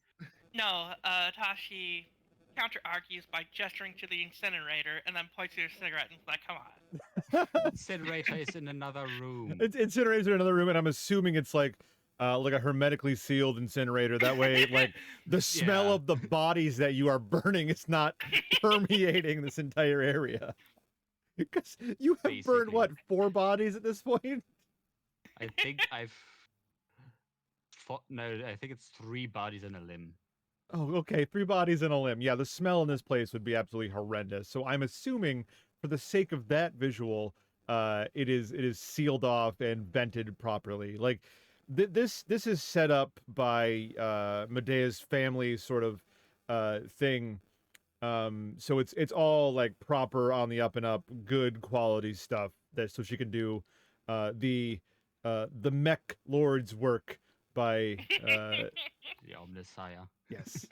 No, Tashi counter argues by gesturing to the incinerator and then points to her cigarette and is like, "Come on." Incinerator is in another room. It's incinerator in another room, and I'm assuming it's like a hermetically sealed incinerator. That way, like the smell Yeah. of the bodies that you are burning is not permeating this entire area. Because you have burned Basically. what, 4 bodies at this point? I think I've no, I think it's 3 bodies and a limb. Oh, okay, 3 bodies and a limb. Yeah, the smell in this place would be absolutely horrendous. So I'm assuming, for the sake of that visual, it is sealed off and vented properly. Like this is set up by Medea's family sort of thing. So it's all like proper on the up and up, good quality stuff that so she can do the mech lord's work by The Omnisire. yes.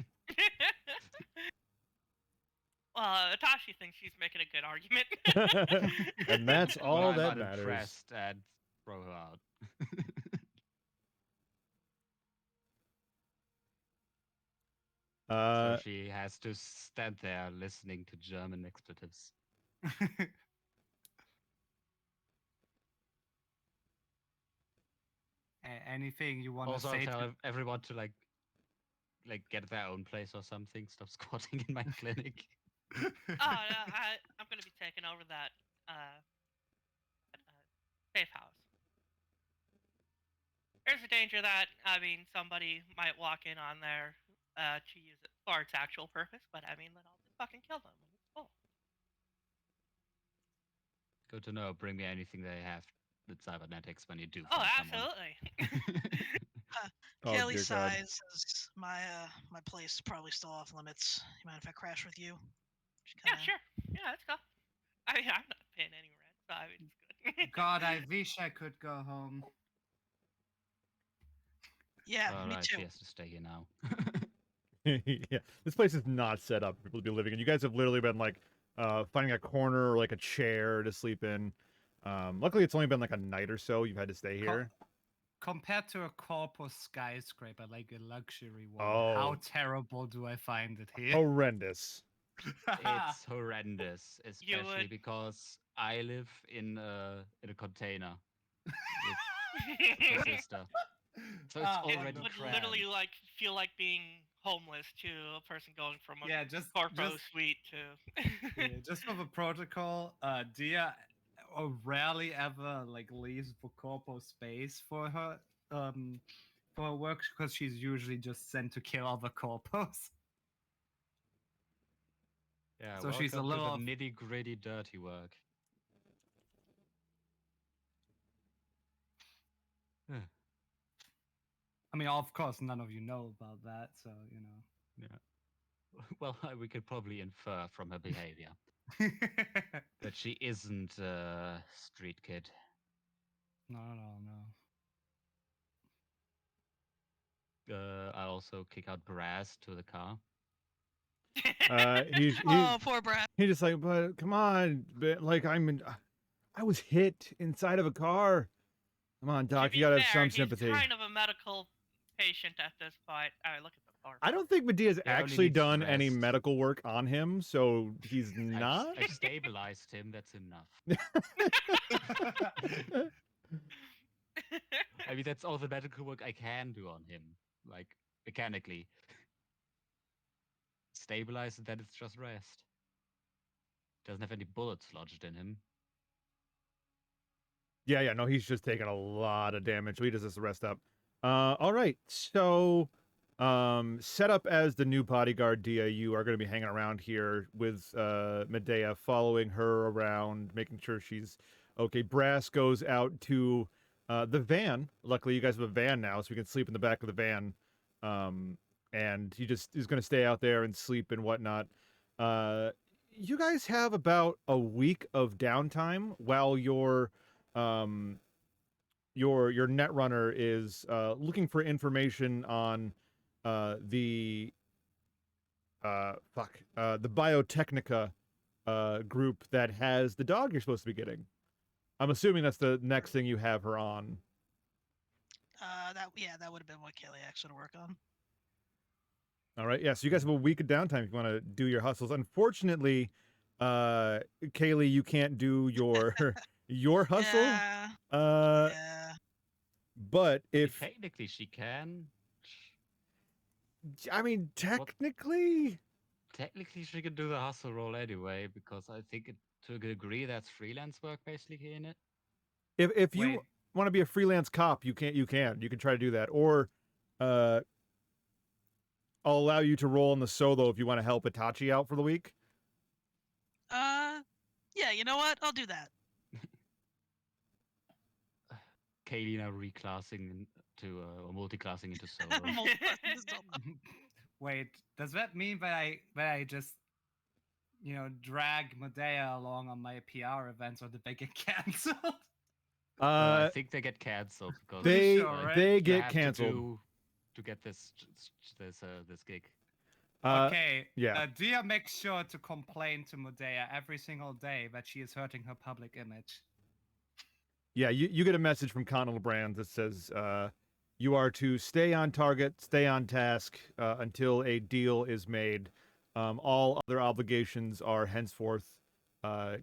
Well, Tashi thinks she's making a good argument. And that's But all I'm that matters. unimpressed and throw her out. So she has to stand there listening to German expletives. Anything you want to Also, I'll say tell to everyone to like get their own place or something. Stop squatting in my clinic. Oh, no, I'm gonna be taking over that safe house. There's a danger that somebody might walk in on there to use it for its actual purpose, but then I'll just fucking kill them when it's full. Good to know. Bring me anything they have with cybernetics when you do Oh, find absolutely. Oh, Kelly dear God. sighs as my place is probably still off limits. You mind if I crash with you? She Yeah, kinda- sure. Yeah, let's go. I'm not paying any rent, so it's good. God, I wish I could go home. Yeah, All me right, too. she has to stay here now. Yeah, this place is not set up for people to be living in. You guys have literally been like finding a corner or like a chair to sleep in. Luckily, it's only been like a night or so. You've had to stay here. Compared to a corpus skyscraper, like a luxury one, Oh. how terrible do I find it here? Horrendous. It's horrendous, You especially would- because I live in a container with my sister. So it's Ah, It already would crammed. literally feel like being homeless to a person going from a Yeah, just corpo just suite to. yeah, just for the protocol, Dia rarely ever like leaves the corpo space for her work because she's usually just sent to kill other corpos. Yeah, So she's a welcome to little the nitty gritty dirty work. I mean, of course, none of you know about that, so you know. Well, we could probably infer from her behavior no, that she isn't a street kid. no. I also kick out Brass to the car. He's Oh, poor Brad. he just like, but come on, but like I was hit inside of a car. Come on, To Doc, be you gotta fair, have some he's sympathy. kind of a medical patient at this point. Look at the car. I don't think Medea's He only actually needs done any rest. medical work on him, so he's not. I've stabilized him. That's enough. I mean, that's all the medical work I can do on him, like mechanically. Stabilize, and then it's just rest. Doesn't have any bullets lodged in him. Yeah, no, he's just taking a lot of damage, so he does this rest up. All right, so set up as the new bodyguard, Dia, you are going to be hanging around here with Medea, following her around, making sure she's okay. Brass goes out to the van. Luckily, you guys have a van now, so we can sleep in the back of the van. And he just is going to stay out there and sleep and whatnot. You guys have about a week of downtime while your netrunner is looking for information on the Biotechnica group that has the dog you're supposed to be getting. I'm assuming that's the next thing you have her on. That would have been what Kelly actually work on. All right, yeah. So you guys have a week of downtime if you want to do your hustles. Unfortunately, Kaylee, you can't do your your hustle. Yeah. Uh, Yeah. but if Technically, she can. I mean technically, She can do the hustle role anyway, because I think to a degree that's freelance work basically in it. if you Wait. want to be a freelance cop, you can try to do that, or I'll allow you to roll in the solo if you want to help Itachi out for the week. Yeah. You know what? I'll do that. Kaylee now reclassing into or multi-classing into solo. Wait, does that mean that I just drag Medea along on my PR events, or did they get cancelled? I think they get cancelled because Pretty they sure, right? they you get have canceled. to get this gig. Okay. Yeah. Dia makes sure to complain to Medea every single day that she is hurting her public image. Yeah, you get a message from Connell Brands that says you are to stay on target, stay on task until a deal is made. All other obligations are henceforth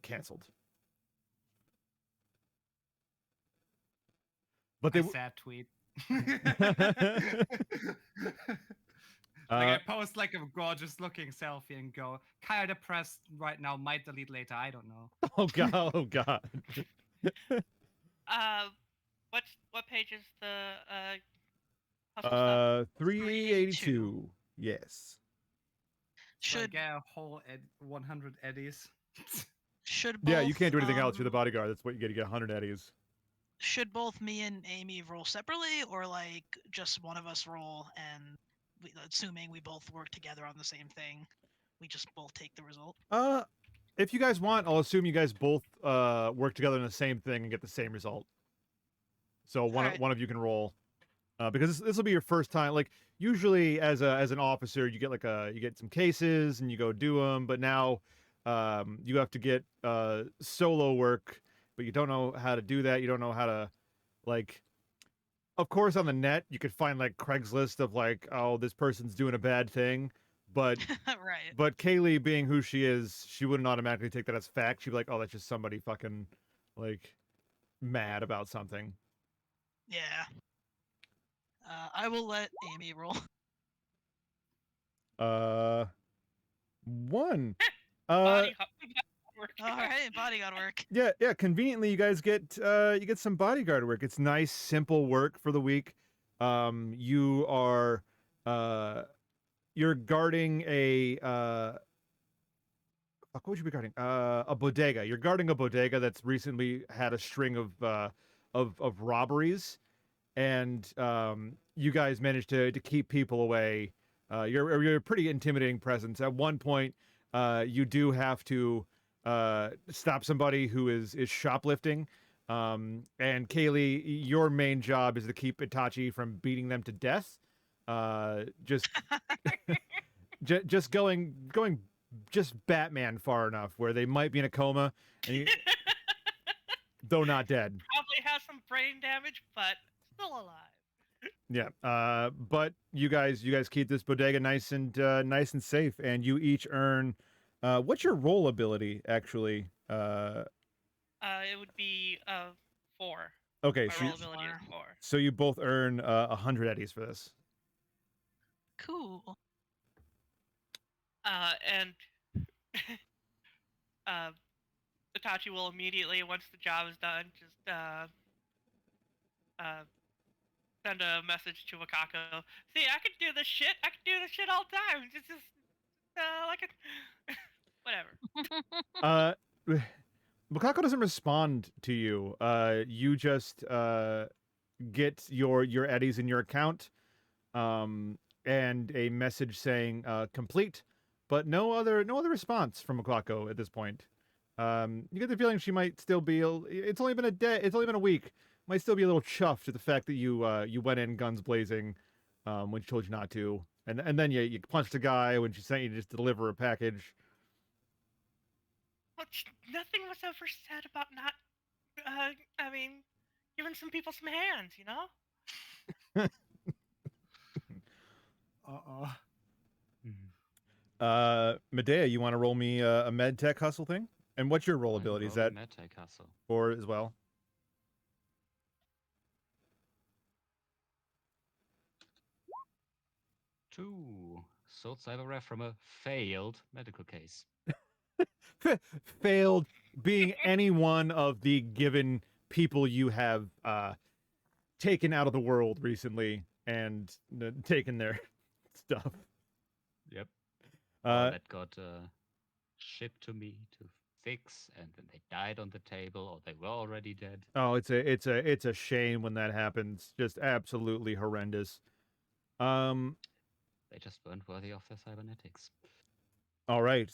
canceled. But A they sad tweet. uh, I post like a gorgeous looking selfie and go, kind of depressed right now, might delete later, I don't know. oh god, oh god. What page is the hustle stuff? 382. Yes. So I Should get a whole 100 eddies. should Yeah, both you can't do anything else. You're the bodyguard. That's what you get to get 100 eddies. should both me and Amy roll separately, or like just one of us roll and assuming we both work together on the same thing, we just both take the result? If you guys want, I'll assume you guys both work together in the same thing and get the same result. So Alright. one of you can roll, because this will be your first time. Like usually, as an officer, you get you get some cases and you go do them. But now, you have to get solo work, but you don't know how to do that. You don't know how to, like. Of course, on the net, you could find like Craigslist of like, oh, this person's doing a bad thing, but Right. But Kaylee, being who she is, she wouldn't automatically take that as fact. She'd be like, "Oh, that's just somebody fucking like mad about something." Yeah. I will let Amy roll. Uh, one. Body work. All right, bodyguard work. Yeah. Conveniently, you guys get some bodyguard work. It's nice, simple work for the week. You are you're guarding a fuck, what would you be guarding? A bodega. You're guarding a bodega that's recently had a string of robberies, and you guys managed to keep people away. You're a pretty intimidating presence. At one point, you do have to stop somebody who is shoplifting. And Kaylee, your main job is to keep Itachi from beating them to death. Just just going just Batman far enough where they might be in a coma, and you, though not dead. Probably has some brain damage, but still alive. Yeah. But you guys keep this bodega nice and safe, and you each earn. What's your roll ability actually? It would be 4. Okay, My so roll ability is 4. so you both earn 100 eddies for this. Cool. And Itachi will immediately, once the job is done, just send a message to Wakako. See, I can do this shit. I can do this shit all the time. Just like a whatever. Bukako doesn't respond to you. You just get your eddies in your account, and a message saying complete, but no other response from Bukako at this point. You get the feeling she might still be. It's only been a day. It's only been a week. Might still be a little chuffed at the fact that you went in guns blazing when she told you not to, and then you punched a guy when she sent you to just deliver a package. Well, nothing was ever said about not. I mean, giving some people some hands, you know. Medea, you want to roll me a med tech hustle thing? And what's your roll ability? Is that Meta Castle? 4 as well? Two. Sold cyber ref from a failed medical case. Failed being any one of the given people you have taken out of the world recently and taken their stuff. Yep. Uh, That got shipped to me to fix, and then they died on the table, or they were already dead. oh, it's a shame when that happens. Just absolutely horrendous. They just weren't worthy of their cybernetics. All right.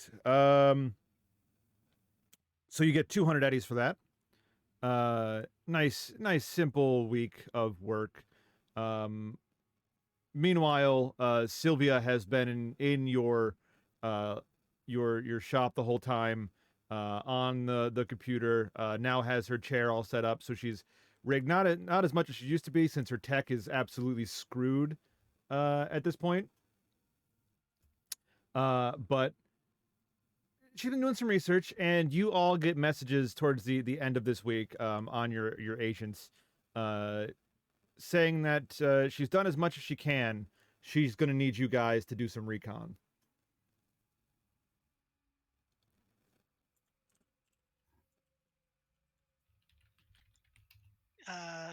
So you get 200 eddies for that. Nice simple week of work. Um, Meanwhile, Sylvia has been in uh your shop the whole time, on the computer. Now has her chair all set up, so she's rigged not as much as she used to be, since her tech is absolutely screwed at this point. But she's been doing some research, and you all get messages towards the end of this week, on your agents, uh, saying that she's done as much as she can. She's going to need you guys to do some recon.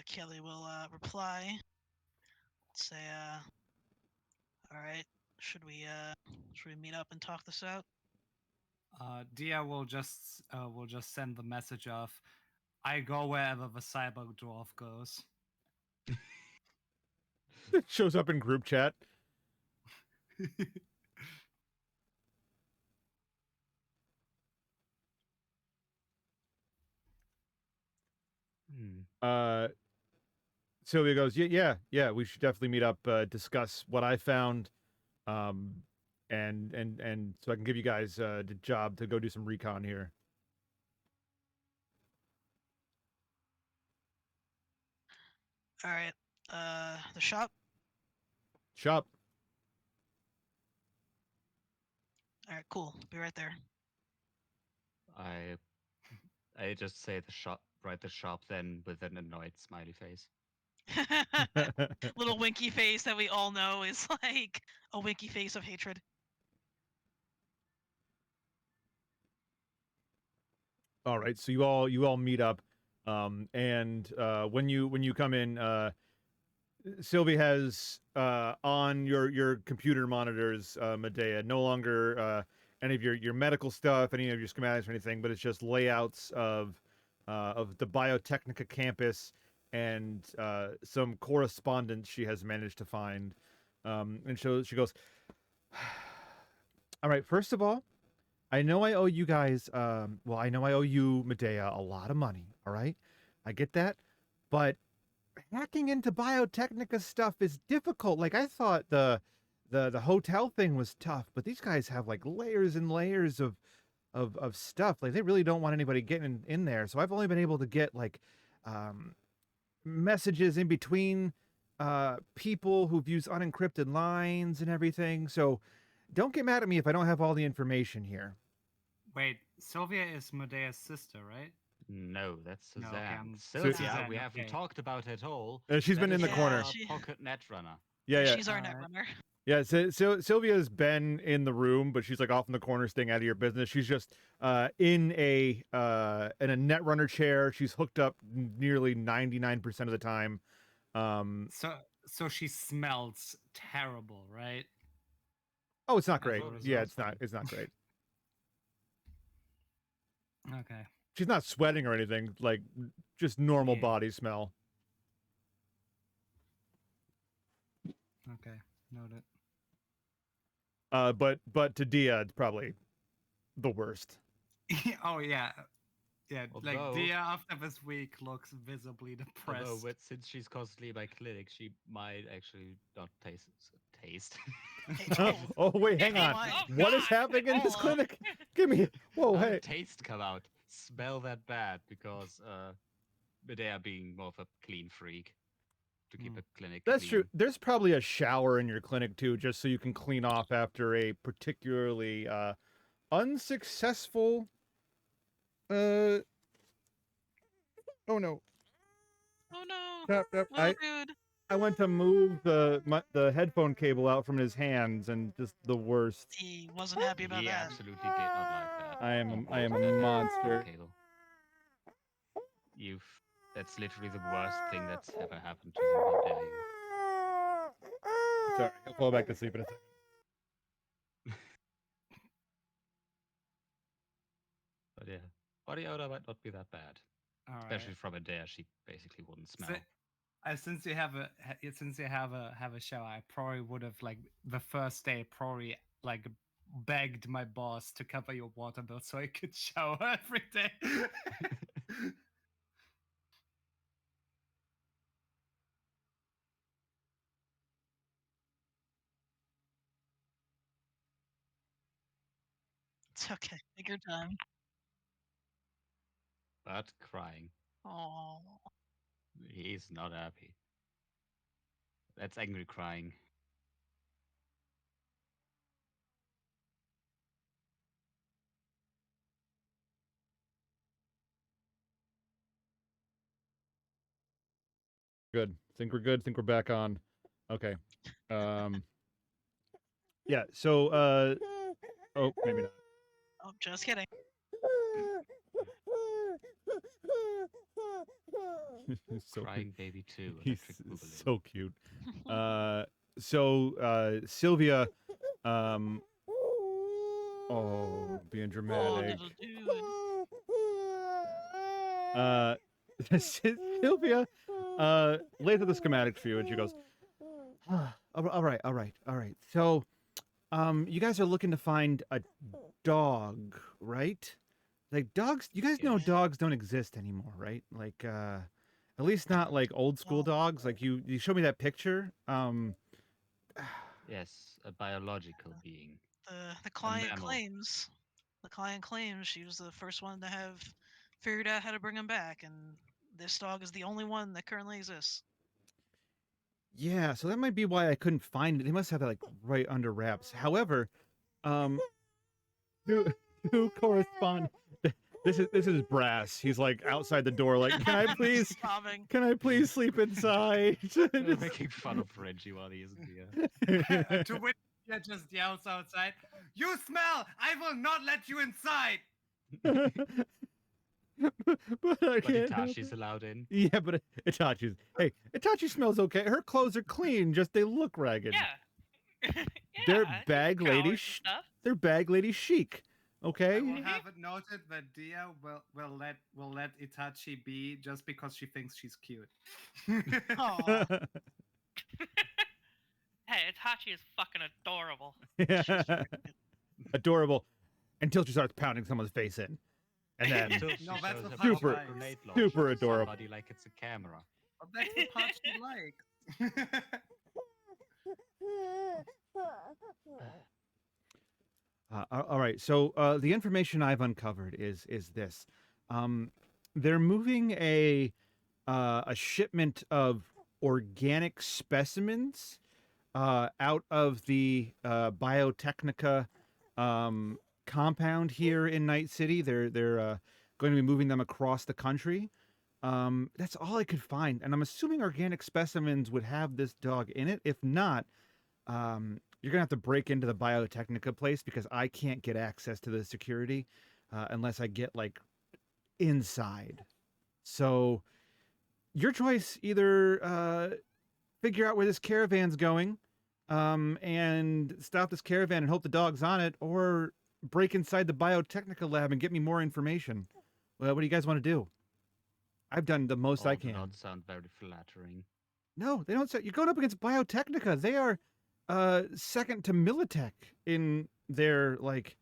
Kelly will reply. Say, all right. Should we meet up and talk this out? Dia will just send the message of, "I go wherever the cyber dwarf goes." It shows up in group chat. Uh, Sylvia goes, yeah. We should definitely meet up, discuss what I found, and so I can give you guys the job to go do some recon here. All right. The shop. Shop. All right, cool. Be right there. I just say the shop, write the shop, then with an annoyed smiley face. Little winky face that we all know is like a winky face of hatred. All right, so you all meet up, and when you come in, Sylvie has on your computer monitors, Medea, no longer any of your medical stuff, any of your schematics or anything, but it's just layouts of the Biotechnica campus, and some correspondence she has managed to find. And so she goes, all right, first of all, I know I owe you guys, well, I know I owe you, Medea, a lot of money, all right? I get that, but hacking into Biotechnica stuff is difficult. Like, I thought the hotel thing was tough, but these guys have like layers and layers of stuff. Like, they really don't want anybody getting in there. So I've only been able to get like messages in between people who've used unencrypted lines and everything. So don't get mad at me if I don't have all the information here. Wait, Sylvia is Medea's sister, right? No, that's No, Suzanne. okay, Sylvia, Suzanne, we haven't okay. talked about at all. She's That been in is the Yeah, corner. our she- pocket netrunner. Yeah. She's our Alright. netrunner. Yeah, so Sylvia's been in the room, but she's like off in the corner, staying out of your business. She's just in a netrunner chair. She's hooked up nearly 99% of the time. So she smells terrible, right? Oh, it's not As a great. result. Yeah, it's not great. Okay. She's not sweating or anything, like just normal Yeah. body smell. Okay. Noted. But to Dia, it's probably the worst. Oh yeah. Yeah, like Although- Dia after this week looks visibly depressed. Although, since she's constantly by clinic, she might actually not taste. Oh wait, hang on. Oh, What is God. happening in this Oh. clinic? Give me. Whoa, Not hey. taste come out, smell that bad, because Medea being more of a clean freak to keep a clinic. That's clean. true. There's probably a shower in your clinic too, just so you can clean off after a particularly unsuccessful. Oh no. Oh no. Yep. Oh, dude. I went to move the headphone cable out from his hands, and just the worst. He wasn't happy about He that. absolutely did not like that. I am He a hated that monster. cable. That's literally the worst thing that's ever happened to him. How dare you? Sorry, he'll fall back to sleep in a second. But yeah, body odor might not be that bad, All especially right. from Medea. She basically wouldn't smell. Since you have a shower, I probably would have like the first day probably like begged my boss to cover your water bill so I could shower every day. It's okay. Take your time. But crying. Oh. He's not happy. That's angry crying. Good. Think we're good. Think we're back on. Okay. Yeah. So. Oh, maybe not. Oh, just kidding. He's so Crying baby too. he's Electric Boogaloo. so cute. Sylvia. Oh, being Oh, dramatic. little dude. Sylvia lays out the schematics for you, and she goes, all right. So, you guys are looking to find a dog, right? Like dogs, you guys know Yes. dogs don't exist anymore, right? Like, at least not like old school Well- dogs. Like you showed me that picture. Yes, a biological being. The client mammal. claims. The client claims she was the first one to have figured out how to bring him back, and this dog is the only one that currently exists. Yeah, so that might be why I couldn't find it. They must have it like right under wraps. However, um, to, to correspond, this is Brass. He's like outside the door, like, Sobbing. can I please sleep inside? They're making fun of Reggie while he isn't here. To which he just yells outside, "You smell! I will not let you inside!" but I But can't help Itachi's it. allowed in. Yeah, but Itachi's. Hey, Itachi smells okay. Her clothes are clean, just they look ragged. Yeah. They're Yeah, bag showers lady and sh- stuff. They're bag lady chic. Okay. I will have it noted that Dia will let Itachi be just because she thinks she's cute. Aw. Hey, Itachi is fucking adorable. Yeah. She's very cute. Adorable until she starts pounding someone's face in. And then Until she No, that's shows the a part Super- I- grenade launcher super to adorable. somebody like it's a camera. But that's the part she likes. all right. So the information I've uncovered is this. They're moving a shipment of organic specimens out of the Biotechnica compound here in Night City. They're going to be moving them across the country. That's all I could find, and I'm assuming organic specimens would have this dog in it. If not, you're gonna have to break into the Biotechnica place because I can't get access to the security unless I get like inside. So your choice: either figure out where this caravan's going, and stop this caravan and hope the dog's on it, or break inside the Biotechnica lab and get me more information. Well, what do you guys want to do? I've done the most All I do can. not sound very flattering. No, they don't say you're going up against Biotechnica. They are second to Militech in their like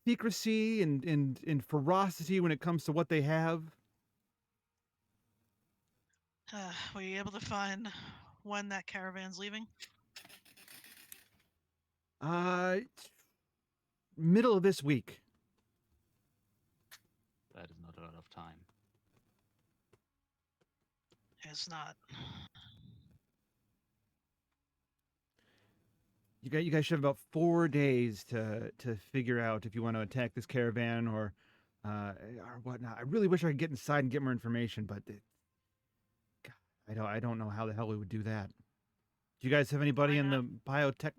secrecy and ferocity when it comes to what they have. Were you able to find when that caravan's leaving? Middle of this week. That is not a lot of time. It's not. You guys should have about 4 days to figure out if you want to attack this caravan or whatnot. I really wish I could get inside and get more information, but God, I don't know how the hell we would do that. Do you guys have anybody Why in the biotech?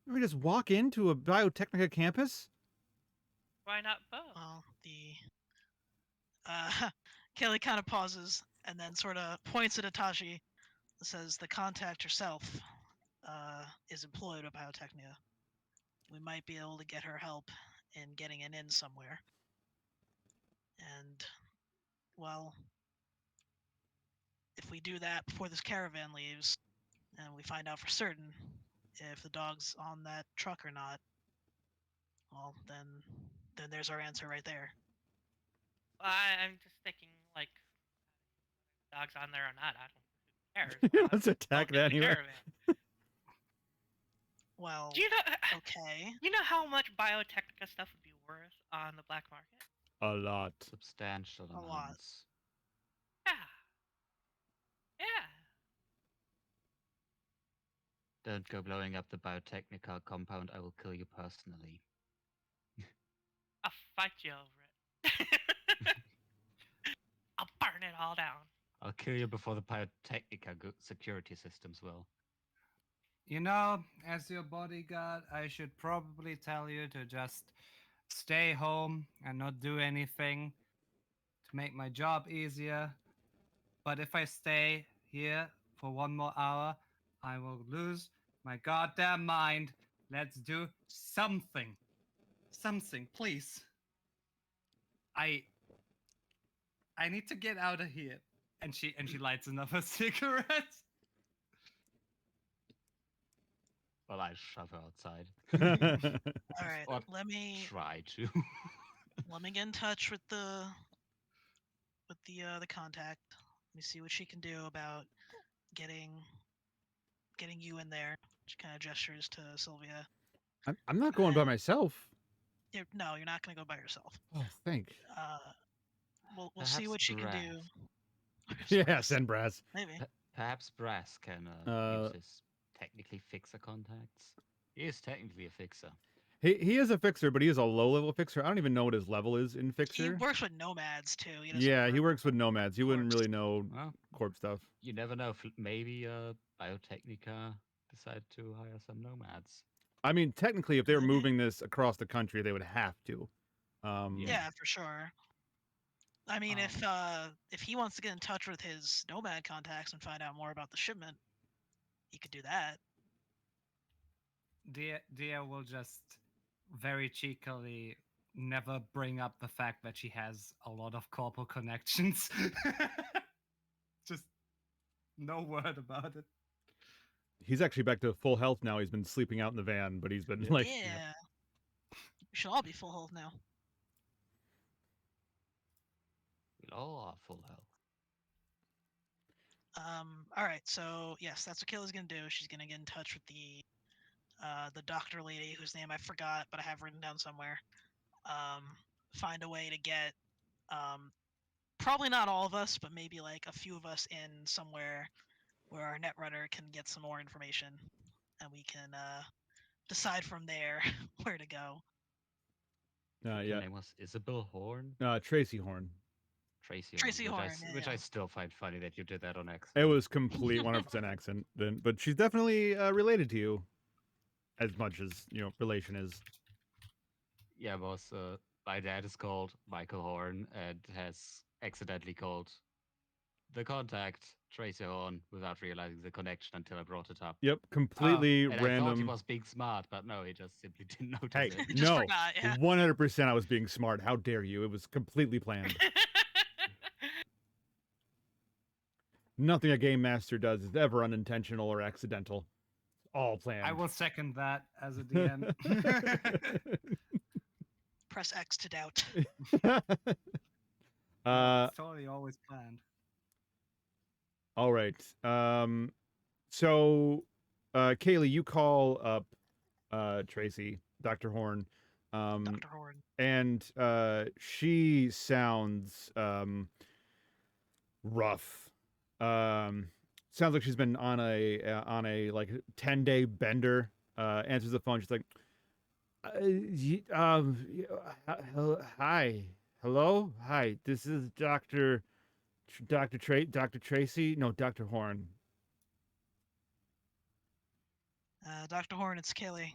Can we just walk into a Biotechnica campus? Why not both? Well, Kelly kind of pauses and then sort of points at Itachi. Says the contact herself is employed at Biotechnia. We might be able to get her help in getting an in somewhere. And, well, if we do that before this caravan leaves, and we find out for certain if the dog's on that truck or not, well, then there's our answer right there. I'm just thinking, like, dogs on there or not. I don't. Who cares? Let's attack that anyway. Well, Do you know? okay. You know how much Biotechnica stuff would be worth on the black market? A lot. Substantial A lot. amounts. Yeah. Yeah. Don't go blowing up the Biotechnica compound. I will kill you personally. I'll fight you over it. I'll burn it all down. I'll kill you before the Biotechnica security systems will. You know, as your bodyguard, I should probably tell you to just stay home and not do anything to make my job easier. But if I stay here for 1 more hour, I will lose my goddamn mind. Let's do something. Something, please. I need to get out of here. And she lights another cigarette. Well, I shove her outside. All right, Or let me try to. get in touch with the contact. Let me see what she can do about getting you in there. She kind of gestures to Sylvia. I'm not going by And- myself. No, you're not gonna go by yourself. Oh, thank. We'll see Perhaps what she can do. Brass. Yeah, Brass, send brass. maybe. Perhaps Brass can use his technically fixer contacts. He is technically a fixer. He is a fixer, but he is a low level fixer. I don't even know what his level is in He fixer. works with nomads too. He doesn't Yeah, he work works with nomads. You wouldn't corpse. really know Well, corp stuff. you never know. Maybe Biotechnica decide to hire some nomads. I mean, technically, if they were Maybe. moving this across the country, they would have to. Yeah, for sure. I mean, Um, if he wants to get in touch with his nomad contacts and find out more about the shipment, he could do that. Dia will just very cheekily never bring up the fact that she has a lot of corporal connections. Just no word about it. He's actually back to full health now. He's been sleeping out in the van, but he's been Yeah. like, Yeah. We should all be full health now. We all are full health. All right. So yes, that's what Kayla's gonna do. She's gonna get in touch with the doctor lady whose name I forgot, but I have written down somewhere. Find a way to get probably not all of us, but maybe like a few of us in somewhere where our netrunner can get some more information, and we can decide from there where to go. Her yeah, name was Isabel Horn. Tracy Horn. Tracy Horn, Which yeah. I still find funny that you did that on accident. It was complete 100% accent, then, but she's definitely related to you, as much as relation is. Yeah, boss. My dad is called Michael Horn and has accidentally called the contact Tracy Horn without realizing the connection until I brought it up. Yep, completely And I thought he random. was being smart, but no, he just simply didn't notice Hey, it. Just no, forgot, yeah. 100% I was being smart. How dare you? It was completely planned. Nothing a game master does is ever unintentional or accidental. It's all planned. I will second that as a DM. Press X to doubt. It's totally always planned. All right. So, Kaylee, you call up Tracy, Dr. Horn. Dr. Horn. And she sounds rough. Sounds like she's been on a like 10-day bender. Answers the phone. She's like, hi, hello, hi. This is Dr. Tracy. No, Dr. Horn. Dr. Horn, it's Kaylee.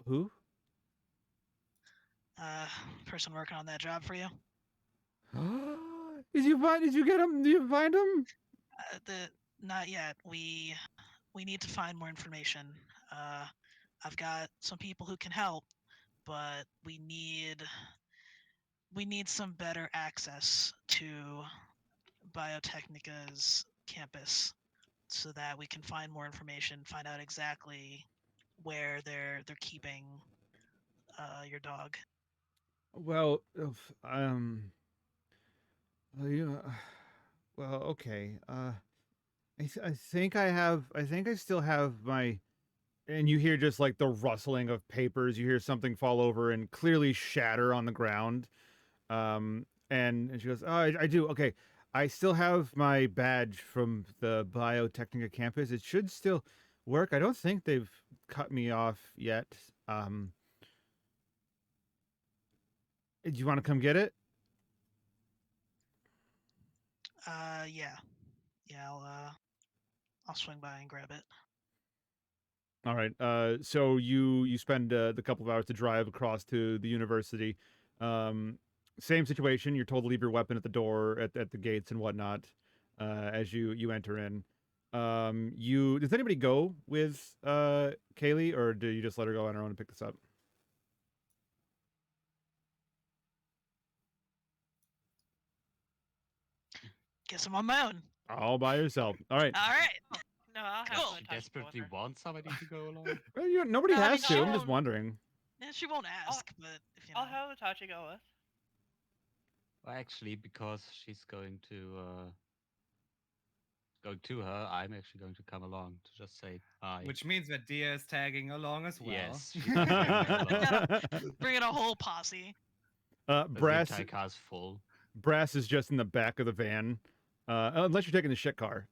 Who? Person working on that job for you. Did you get him? Did you find him? Not yet. We need to find more information. I've got some people who can help, but we need some better access to Biotechnica's campus so that we can find more information, find out exactly where they're keeping your dog. Well, yeah. Well, okay. I think I still have my and you hear just like the rustling of papers. You hear something fall over and clearly shatter on the ground. And she goes, "Oh, I do. Okay, I still have my badge from the Biotechnica campus. It should still work. I don't think they've cut me off yet. Do you want to come get it?" Yeah. Yeah, I'll swing by and grab it. All right. So you spend the couple of hours to drive across to the university. Same situation. You're told to leave your weapon at the door, at the gates and whatnot, as you enter in. You does anybody go with Kaylee, or do you just let her go on her own and pick this up? Guess I'm on my own. All by yourself. All right. All right. No, I'll have Cool. She Hitachi go with desperately her. wants somebody to go along. Well, nobody No, I has mean, to. she I'm just won't- wondering. Yeah, she won't ask, but if you know. I'll have Hitachi go with. Well, actually, because she's going to her, I'm actually going to come along to just say hi. Which means that Dia is tagging along as well. Yes, she's tagging along. Bring in a whole posse. The Brass entire car's full. Brass is just in the back of the van. Unless you're taking the shit car.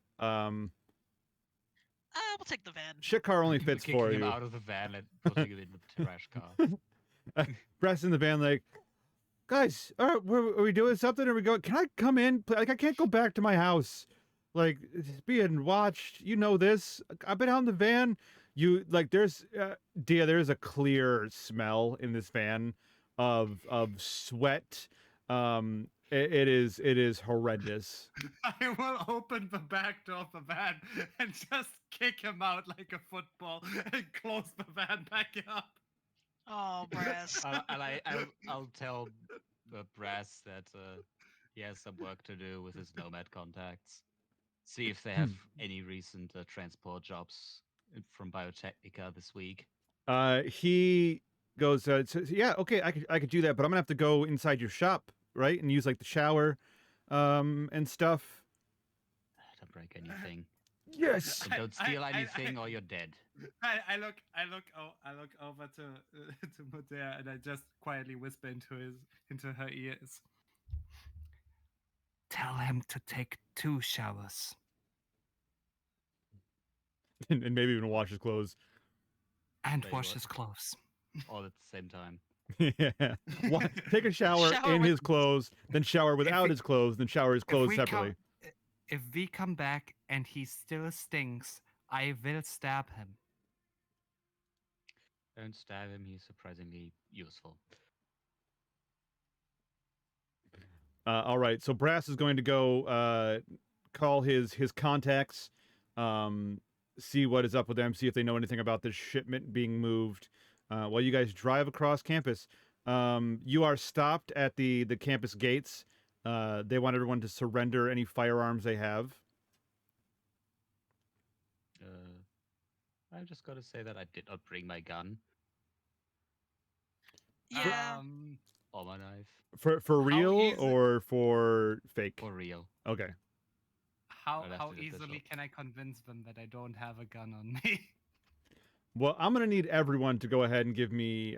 We'll take the van. Shit car only We're fits kicking for him you. out of the van and putting him in the trash car. Brass in the van, like, guys, are we doing something? Are we going? Can I come in? Like, I can't go back to my house. Like, it's being watched. You know this. I've been out in the van. You like, there's Dia. There's a clear smell in this van of sweat. It is horrendous. I will open the back door of the van and just kick him out like a football and close the van back up. Oh, Brass. I'll tell Brass that he has some work to do with his Nomad contacts. See if they have any recent transport jobs from Biotechnica this week. He goes, so, yeah, okay, I could do that, but I'm gonna have to go inside your shop, right, and use like the shower, and stuff. Don't break anything. Yes. And don't steal anything, or you're dead. I look over to Modea and I just quietly whisper into her ears. Tell him to take 2 showers. and maybe even wash his clothes. And Wait, wash what? his clothes. All at the same time. Yeah. Take a shower, Shower in with- his clothes, then shower without we- his clothes, then shower his clothes we separately. If we come back and he still stinks, I will stab him. Don't stab him. He's surprisingly useful. All right, so Brass is going to go call his contacts, see what is up with them, see if they know anything about this shipment being moved. While you guys drive across campus, you are stopped at the campus gates. They want everyone to surrender any firearms they have. I'm just gonna say that I did not bring my gun Yeah. or my knife. For real easy- or for fake? For real. Okay. How I left how it at the easily shop. can I convince them that I don't have a gun on me? Well, I'm gonna need everyone to go ahead and give me.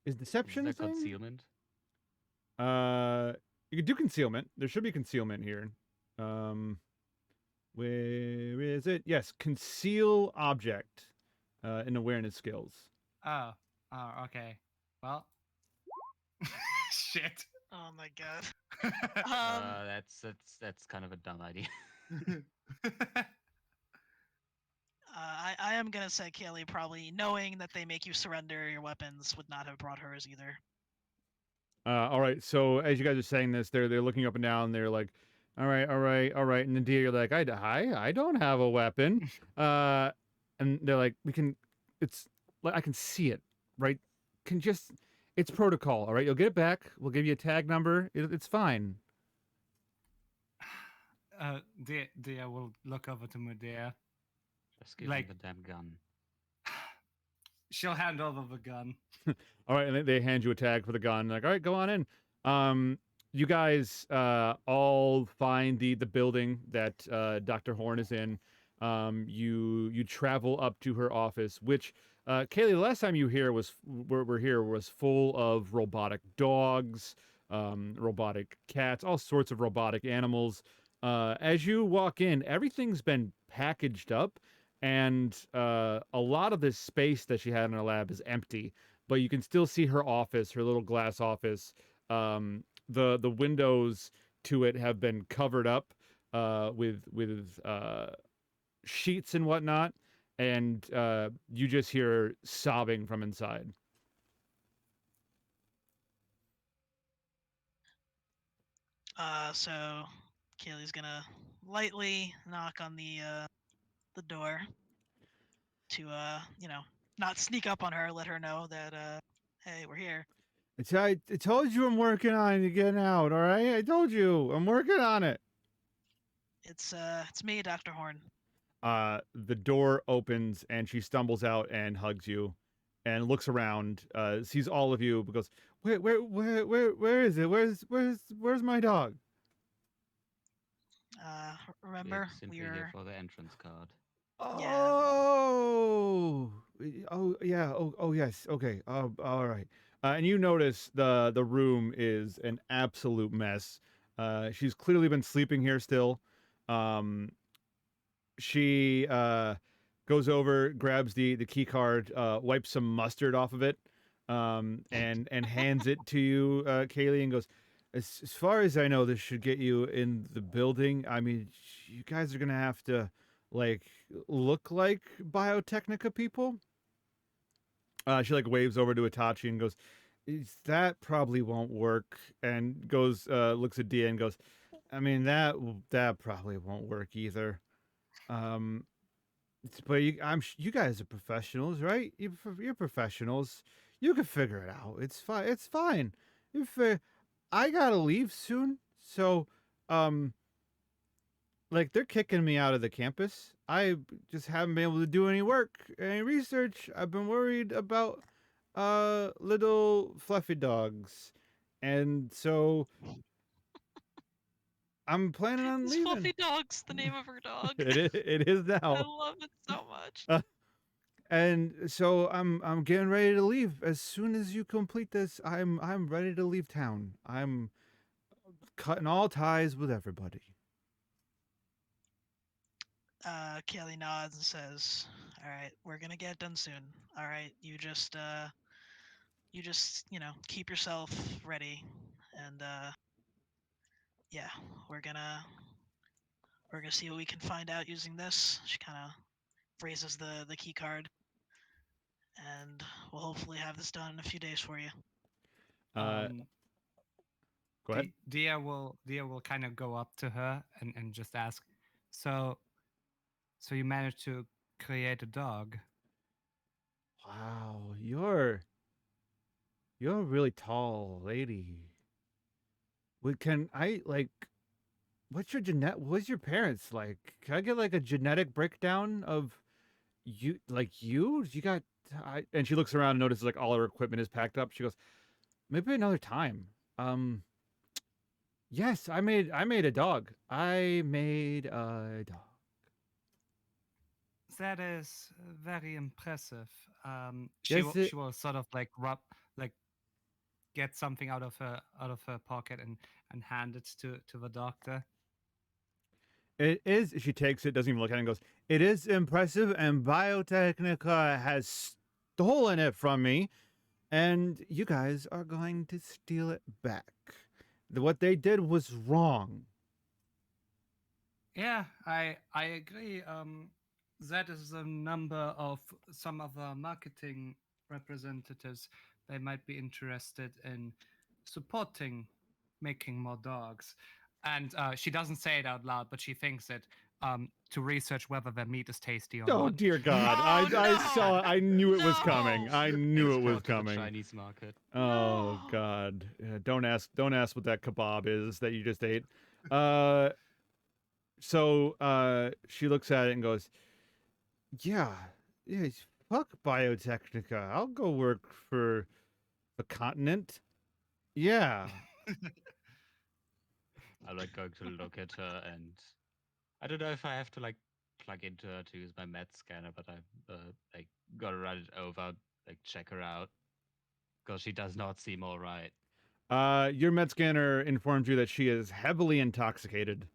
Is deception a Is there thing? concealment? You could do concealment. There should be concealment here. Where is it? Yes, conceal object. In awareness skills. Oh, okay. Well, shit. Oh my god. That's kind of a dumb idea. I am gonna say Kaylee probably knowing that they make you surrender your weapons would not have brought hers either. All right. So as you guys are saying this, they're looking up and down. They're like, all right, all right, all right. And then Dia, you're like, I don't have a weapon. And they're like, it's like I can see it, right? It's protocol. All right, you'll get it back. We'll give you a tag number. It's fine. Dia will look over to Medea. Just give Like- me the damn gun. She'll hand over the gun. All right, and they hand you a tag for the gun. Like, all right, go on in. You guys all find the building that Dr. Horn is in. You travel up to her office, which Kaylee, the last time you here was were here was full of robotic dogs, robotic cats, all sorts of robotic animals. As you walk in, everything's been packaged up, and a lot of this space that she had in her lab is empty. But you can still see her office, her little glass office. The windows to it have been covered up with sheets and whatnot, and you just hear sobbing from inside. So Kaylee's gonna lightly knock on the door to not sneak up on her, let her know that hey, we're here. I told you I'm working on it getting out. All right, I told you I'm working on it. It's me, Dr. Horn. The door opens and she stumbles out and hugs you, and looks around, sees all of you, but goes, where is it? Where's my dog? Remember We're simply we here were for the entrance card. yeah. Oh, oh yeah. Oh yes. Okay. All right. And you notice the room is an absolute mess. She's clearly been sleeping here still. Um, she goes over, grabs the key card, wipes some mustard off of it, and hands it to you, Kaylee, and goes, as far as I know, this should get you in the building. I mean, you guys are gonna have to like look like Biotechnica people. She like waves over to Itachi and goes, that probably won't work. And goes, looks at Dia and goes, I mean, that probably won't work either. Um, but you guys are professionals, right? You're professionals. You can figure it out. It's fine. It's fine. If I gotta leave soon, so um, like they're kicking me out of the campus. I just haven't been able to do any work, any research. I've been worried about little fluffy dogs, and so I'm planning on Is leaving. Fluffy Dog's the name of her dog? It is I now. love it so much. And so I'm getting ready to leave. As soon as you complete this, I'm ready to leave town. I'm cutting all ties with everybody. Kaylee nods and says, "All right, we're gonna get done soon. All right, you just keep yourself ready, and yeah, we're gonna we're gonna see what we can find out using this." She kind of raises the key card, and we'll hopefully have this done in a few days for you. Uh, Go ahead. Dia will kind of go up to her and just ask, so you managed to create a dog? Wow, you're a really tall lady. Can I like? What's your genet? What's your parents like? Can I get like a genetic breakdown of you? Like you got. And she looks around and notices like all her equipment is packed up. She goes, maybe another time. Um, Yes, I made a dog. I made a dog. That is very impressive. Yes, She will sort of like like get something out of her pocket and hand it to the doctor. it is. She takes it, doesn't even look at it, and goes, "It is impressive, and Biotechnica has stolen it from me, and you guys are going to steal it back. What they did was wrong." Yeah, I agree. That is the number of some of our marketing representatives. They might be interested in supporting making more dogs. And she doesn't say it out loud, but she thinks it to research whether their meat is tasty or Oh not. dear God! I Oh, I no! saw. I knew it was coming. No! I knew it was Export to the coming. Chinese market. Oh No! God! Don't ask. Don't ask what that kebab is that you just ate. Uh, so she looks at it and goes, yeah, yeah, fuck Biotechnica. I'll go work for the continent. Yeah. I'm like going to look at her, and I don't know if I have to like plug into her to use my med scanner, but I like gotta run it over, like check her out, because she does not seem all right. Your med scanner informs you that she is heavily intoxicated.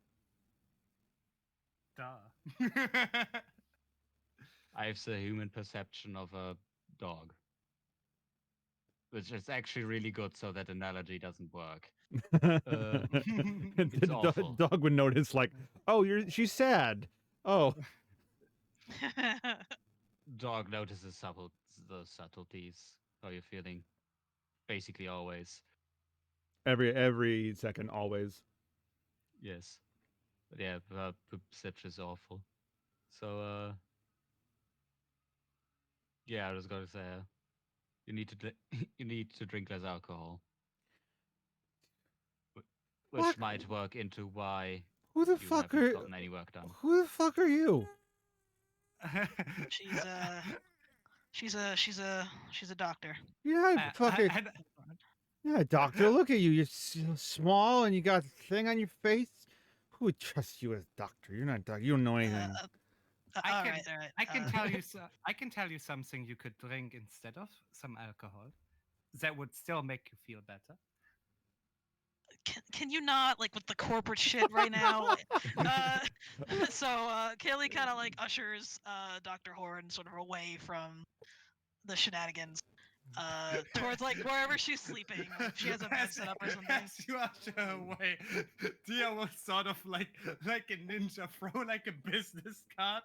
Duh. I have the human perception of a dog, which is actually really good, so that analogy doesn't work. It's awful. Dog would notice, like, oh, she's sad. Oh, Dog notices the subtleties. How you're feeling, basically always. every second, always. Yes, but yeah, perception is awful. So yeah, I was gonna say you need to you need to drink less alcohol, which Fuck. might work into why Who the you fuck haven't are? gotten any work done. Who the fuck are you? She's she's a doctor. Yeah, fucking. and- Yeah, doctor, look at you. You're small and you got a thing on your face. Who would trust you as doctor? You're not a doctor. You don't know anything. I can, All right. I can tell you. I can tell you something you could drink instead of some alcohol. That would still make you feel better. Can you not, like, with the corporate shit right now? So Kaylee kind of like ushers Dr. Horn sort of away from the shenanigans, towards like wherever she's sleeping. Like, if she has a bed set up or something. As you usher her away, Dia will sort of like a ninja throw like a business card,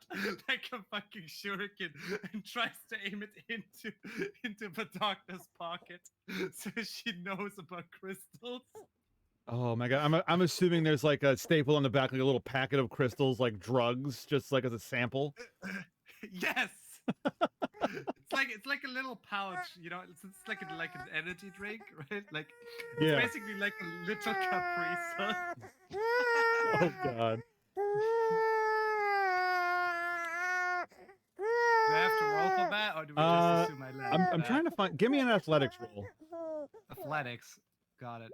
like a fucking shuriken, and tries to aim it into the doctor's pocket, so she knows about crystals. Oh my god, I'm assuming there's like a staple on the back, like a little packet of crystals, like drugs, just like as a sample. Yes. It's like a little pouch, you know. It's like an energy drink, right? Like it's Yeah. basically like a little Capri Sun. Oh god. Do I have to roll for that, or do we just assume I land? I'm trying to find. Give me an athletics roll. Athletics. Got it.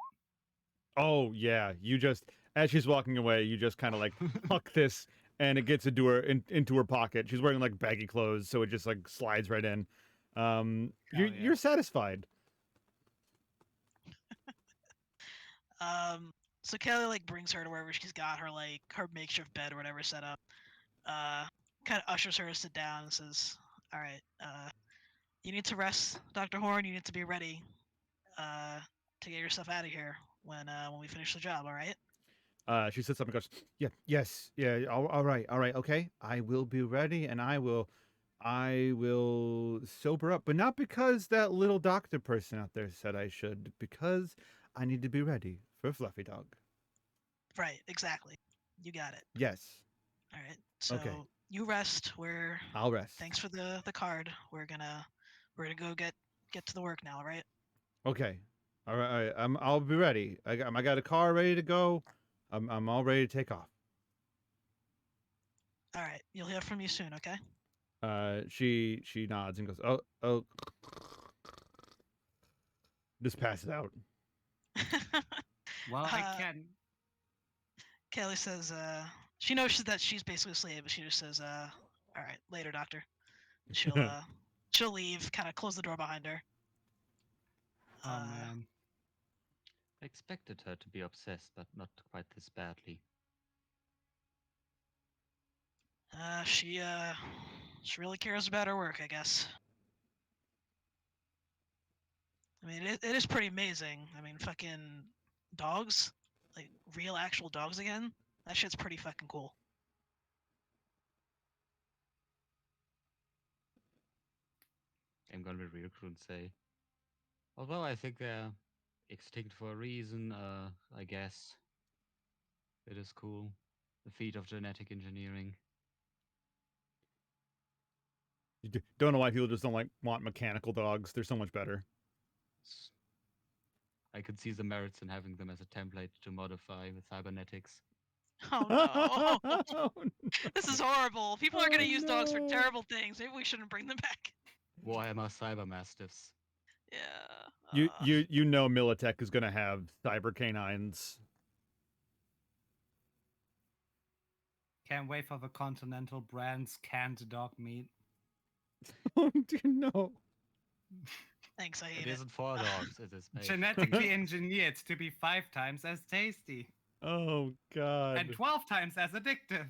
Oh yeah, you just as she's walking away, you just kind of like huck this, and it gets into her into her pocket. She's wearing like baggy clothes, so it just like slides right in. Hell yeah. You're satisfied. So Kelly like brings her to wherever she's got her like her makeshift bed or whatever set up. Kind of ushers her to sit down and says, "All right, you need to rest, Dr. Horn. You need to be ready to get yourself out of here when we finish the job. All right." She sits up and goes, "Yeah, yes, yeah, all right, okay. I will be ready, and I will sober up, but not because that little doctor person out there said I should, because I need to be ready for Fluffy Dog. Right, exactly. You got it. Yes, All right. So Okay. you rest. I'll rest. Thanks for the card. We're gonna go get to the work now. All right. Okay, all right. I'll be ready. I got a car ready to go. I'm all ready to take off." All right. You'll hear from me soon. Okay. She nods and goes, "Oh," just passes out. Well, I Uh, can. Kelly says, she knows that she's basically a slave, but she just says, all right, later, doctor. She'll leave, kind of close the door behind her. Oh man. I expected her to be obsessed, but not quite this badly. She really cares about her work, I guess. I mean, it is pretty amazing. I mean, fucking dogs, like real actual dogs again. That shit's pretty fucking cool. I'm gonna be real crude and say, although I think they're extinct for a reason, I guess it is cool. The feat of genetic engineering. Don't know why people just don't want mechanical dogs. They're so much better. I could see the merits in having them as a template to modify with cybernetics. Oh no, this is horrible. People are gonna Oh, use dogs for no. terrible things. Maybe we shouldn't bring them back. Warhammer Cybermastiffs. Yeah. You know Militech is gonna have cyber canines. Can't wait for the Continental Brand's canned dog meat. Oh dear, no. Thanks, I It hate it. isn't for dogs. It is made. Genetically engineered to be 5 times as tasty Oh god. and 12 times as addictive.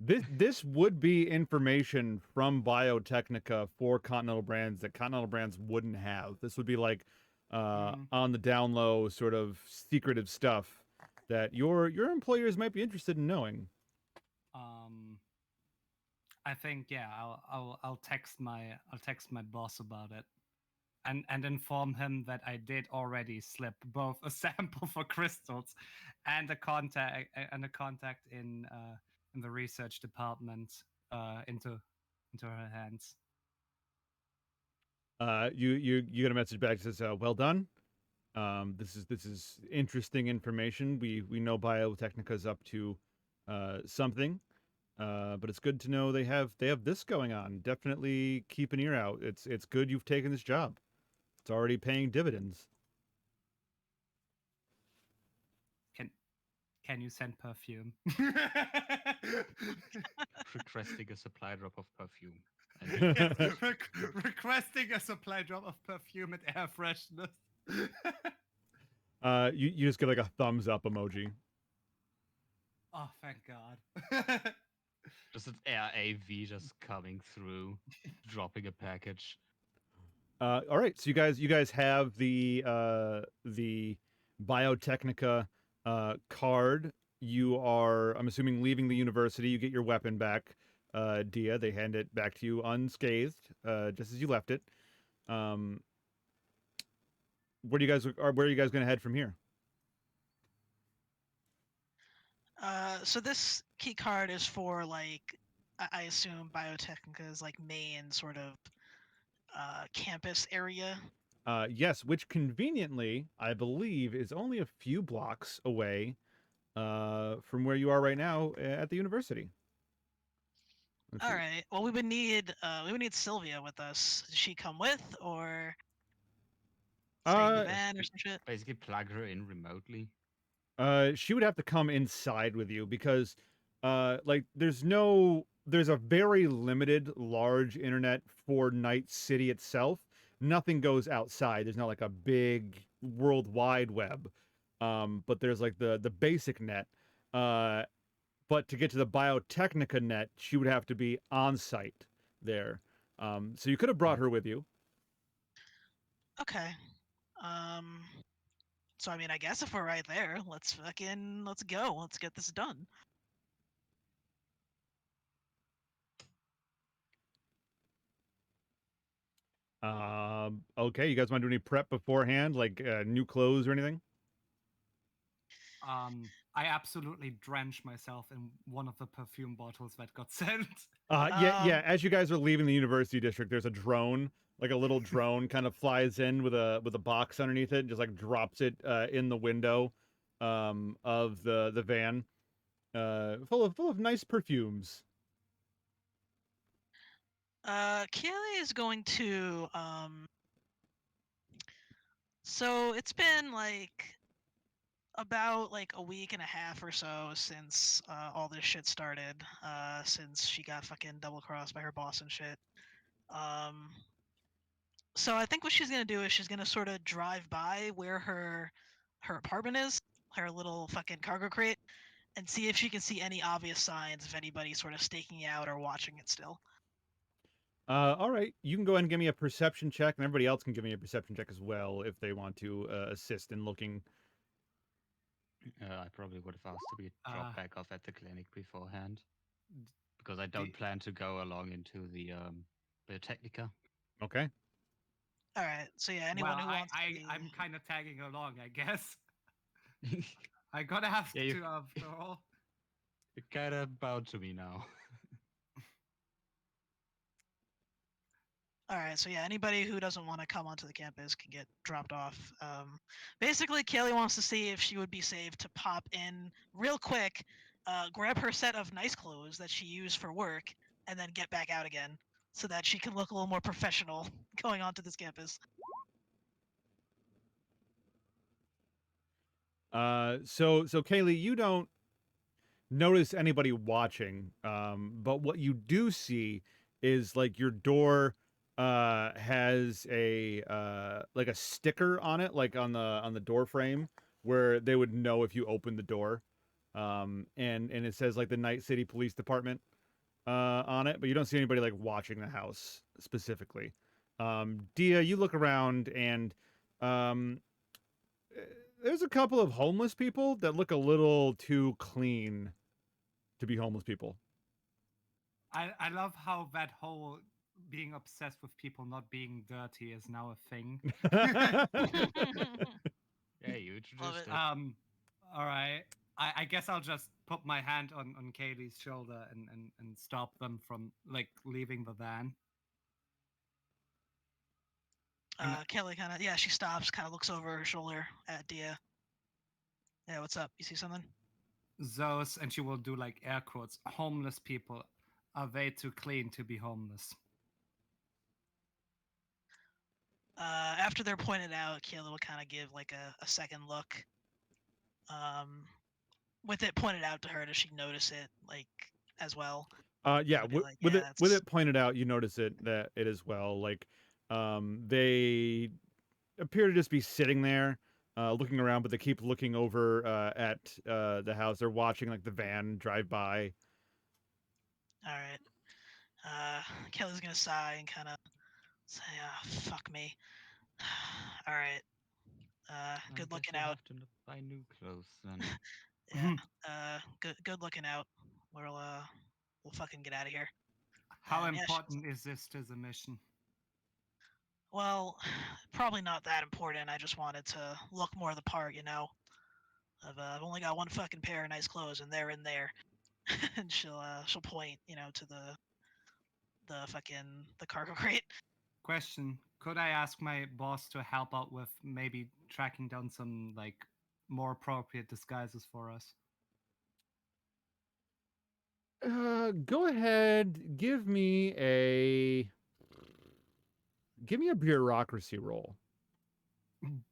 This would be information from Biotechnica for Continental Brands that Continental Brands wouldn't have. This would be like on the down low sort of secretive stuff that your employers might be interested in knowing. I think yeah, I'll text my boss about it, and inform him that I did already slip both a sample for crystals and a contact in the research department into her hands. You get a message back that says, "Well done. This is interesting information. We know Biotechnica's up to something, but it's good to know they have this going on. Definitely keep an ear out. It's good you've taken this job. It's already paying dividends." Can you send perfume? Requesting a supply drop of perfume. Requesting a supply drop of perfume and air freshness. You just get like a thumbs up emoji. Oh, thank God. Just an air AV just coming through, dropping a package. All right, so you guys have the Biotechnica card. You are, I'm assuming, leaving the university. You get your weapon back, Dia. They hand it back to you unscathed, just as you left it. Where are you guys going to head from here? So this key card is for like I assume Biotechnica's like main sort of campus area. Yes, which conveniently, I believe, is only a few blocks away from where you are right now at the university. All right. Well, we would need Sylvia with us. Does she come with or stay in the van or some shit? Basically, plug her in remotely. She would have to come inside with you because, like, there's a very limited large internet for Night City itself. Nothing goes outside. There's not like a big World Wide Web, but there's like the basic net. But to get to the Biotechnica net, she would have to be on site there. So you could have brought her with you. Okay. So I mean, I guess if we're right there, let's go. Let's get this done. Okay, you guys want to do any prep beforehand, like new clothes or anything? I absolutely drench myself in one of the perfume bottles that got sent. Yeah. As you guys are leaving the university district, there's a drone, like a little drone, kind of flies in with a box underneath it, and just like drops it in the window of the van, full of nice perfumes. Kaylee is going to So it's been like about like a week and a half or so since all this shit started. Since she got fucking double crossed by her boss and shit. So I think what she's gonna do is she's gonna sort of drive by where her apartment is, her little fucking cargo crate, and see if she can see any obvious signs of anybody sort of staking out or watching it still. All right, you can go ahead and give me a perception check, and everybody else can give me a perception check as well if they want to assist in looking. I probably would have asked to be dropped back off at the clinic beforehand, because I don't plan to go along into the Technica. Okay. All right. So yeah, anyone who wants I'm kind of tagging along, I guess. I gotta have Yeah, to after all. You're kind of bound to me now. All right, so yeah, anybody who doesn't want to come onto the campus can get dropped off. Basically, Kaylee wants to see if she would be safe to pop in real quick, grab her set of nice clothes that she used for work, and then get back out again, so that she can look a little more professional going onto this campus. So Kaylee, you don't notice anybody watching. But what you do see is like your door has a like a sticker on it, like on the door frame, where they would know if you open the door. And it says like the Night City Police Department on it, but you don't see anybody like watching the house specifically. Dia, you look around and um, eh, there's a couple of homeless people that look a little too clean to be homeless people. I love how that whole being obsessed with people not being dirty is now a thing. Yeah, you Love introduced it. it. All right. I guess I'll just put my hand on Kaylee's shoulder and stop them from like leaving the van. Kelly kind of, yeah, she stops, kind of looks over her shoulder at Dia. Yeah, what's up? You see something? Those, and she will do like air quotes, homeless people are way too clean to be homeless. After they're pointed out, Kayla will kind of give like a second look. With it pointed out to her, does she notice it like as well? Yeah, Be like, with yeah, with it's it pointed out, you notice that it as well. Like, they appear to just be sitting there, looking around, but they keep looking over at the house. They're watching like the van drive by. all right. Kelly's gonna sigh and kind of say, fuck me. All right. I Good guess looking we'll out. have to buy new clothes then. Yeah. Good looking out. We'll fucking get out of here. How And yeah, important is this to the mission? well, probably not that important. I just wanted to look more the part, you know. I've only got one fucking pair of nice clothes, and they're in there. And she'll point, you know, to the cargo crate. Question: could I ask my boss to help out with maybe tracking down some like more appropriate disguises for us? Go ahead, give me a bureaucracy roll.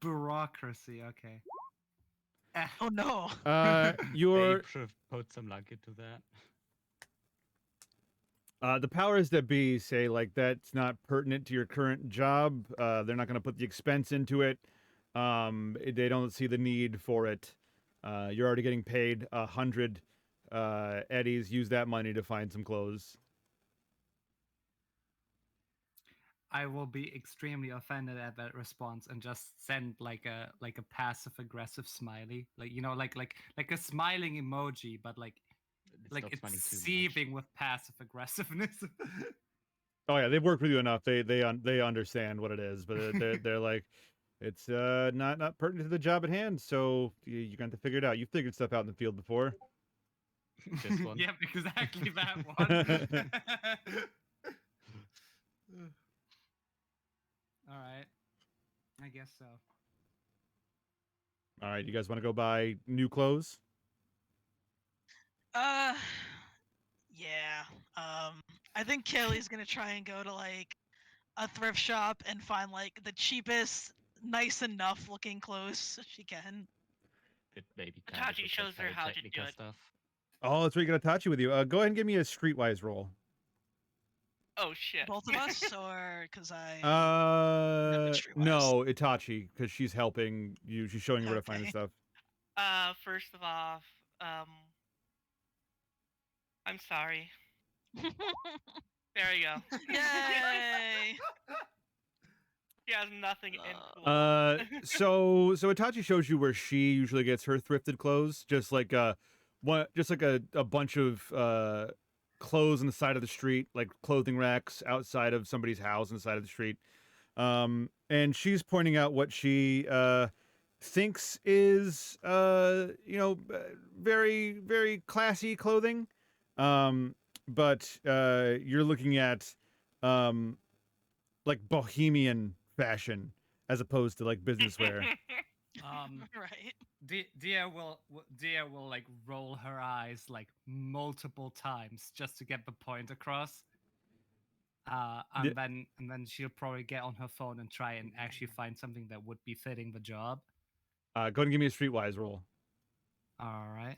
Bureaucracy, okay. Oh no. Your April put some luck into that. the powers that be say like that's not pertinent to your current job. They're not going to put the expense into it. They don't see the need for it. You're already getting paid 100 eddies. Use that money to find some clothes. I will be extremely offended at that response and just send like a passive aggressive smiley, like you know, like a smiling emoji, but like It's not it's smiling too much. seething with passive aggressiveness. Oh yeah, they've worked with you enough. They understand what it is, but they're like, it's not pertinent to the job at hand. So you're going to figure it out. You figured stuff out in the field before. This one. Yep, exactly that one. All right, I guess so. All right, you guys want to go buy new clothes? Uh, yeah. I think Kelly's gonna try and go to like a thrift shop and find like the cheapest, nice enough looking clothes she can. It maybe kind of Itachi looks shows like her how to do pyrotechnica it. stuff. Oh, that's right. You got Itachi with you. Go ahead and give me a streetwise roll. Oh shit. Both of us, or because I. Streetwise. No, Itachi, because she's helping you. She's showing you where to find the Okay. stuff. First of all, I'm sorry. There you go. Yay! She has nothing in cool. So Itachi shows you where she usually gets her thrifted clothes, just like a bunch of clothes on the side of the street, like clothing racks outside of somebody's house on the side of the street. And she's pointing out what she thinks is very very classy clothing. But you're looking at like bohemian fashion as opposed to like business wear. Right. Dia will like roll her eyes like multiple times just to get the point across. And Yeah. then she'll probably get on her phone and try and actually find something that would be fitting the job. Go ahead and give me a streetwise roll. All right.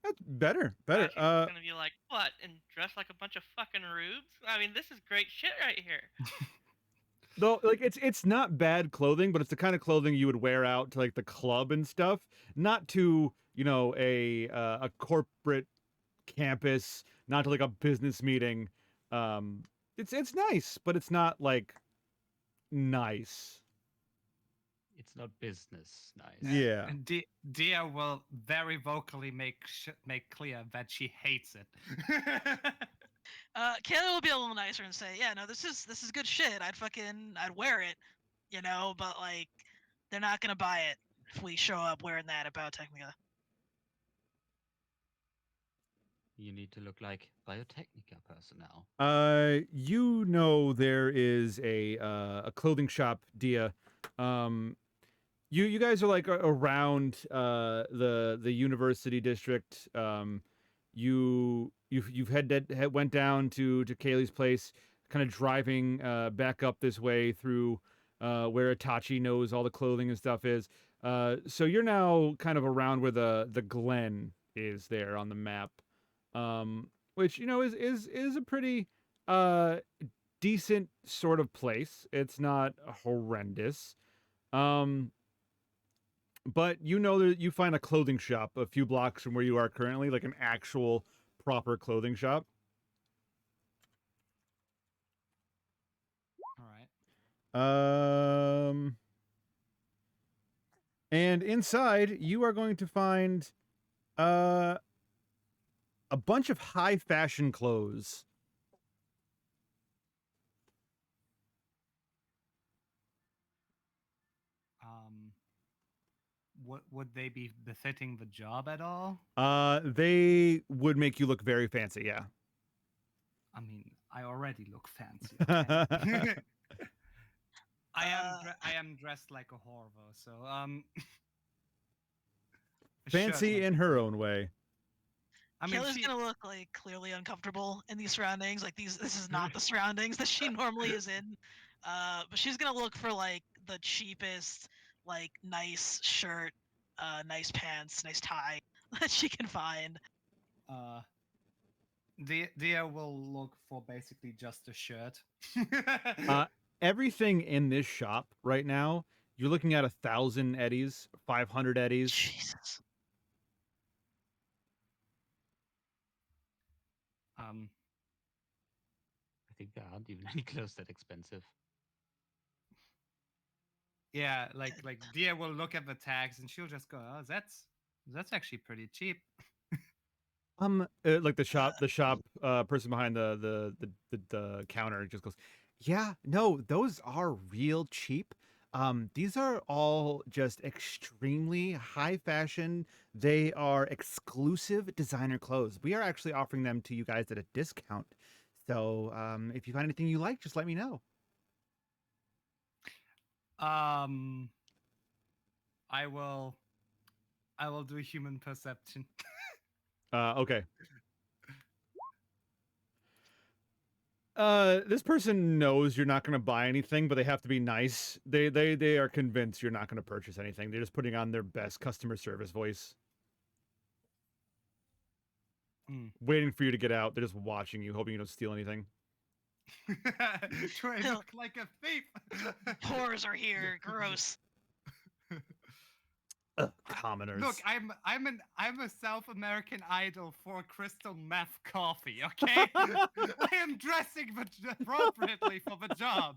That's better. She's gonna be like, what? And dress like a bunch of fucking rubes? I mean, this is great shit right here. Though, like, it's not bad clothing, but it's the kind of clothing you would wear out to like the club and stuff, not to a corporate campus, not to like a business meeting. It's nice, but it's not like nice. It's not business. Nice. Yeah. And Dia will very vocally make clear that she hates it. Kayla will be a little nicer and say, "Yeah, no, this is good shit. I'd wear it, but like, they're not gonna buy it if we show up wearing that at Biotechnica." You need to look like Biotechnica personnel. There is a clothing shop, Dia. You guys are like around the university district. You've went down to Kaylee's place, kind of driving back up this way through where Itachi knows all the clothing and stuff is. So you're now kind of around where the Glen is there on the map, which is a pretty decent sort of place. It's not horrendous. But that you find a clothing shop a few blocks from where you are currently, like an actual proper clothing shop. All right. And inside you are going to find a bunch of high fashion clothes. Would they be befitting the job at all? They would make you look very fancy, yeah. I mean, I already look fancy. Okay? I am dressed like a whore, though, so fancy in her own way. I mean, Kayla's gonna look like clearly uncomfortable in these surroundings. Like this is not the surroundings that she normally is in. But she's gonna look for like the cheapest, like nice shirt, nice pants, nice tie that she can find. Dia will look for basically just a shirt. Everything in this shop right now, you're looking at 1,000 eddies, 500 eddies. Jesus. I think there aren't even any clothes that expensive. Yeah, like Dia will look at the tags and she'll just go, "Oh, that's actually pretty cheap." Like the shop person behind the counter just goes, "Yeah, no, those are real cheap. These are all just extremely high fashion. They are exclusive designer clothes. We are actually offering them to you guys at a discount. So, if you find anything you like, just let me know." I will do human perception. Okay. This person knows you're not going to buy anything, but they have to be nice. They are convinced you're not going to purchase anything. They're just putting on their best customer service voice. Waiting for you to get out. They're just watching you, hoping you don't steal anything. Do I look like a thief? Whores are here. Gross. Commoners. Look, I'm a South American idol for crystal meth coffee. Okay, I am dressing appropriately for the job.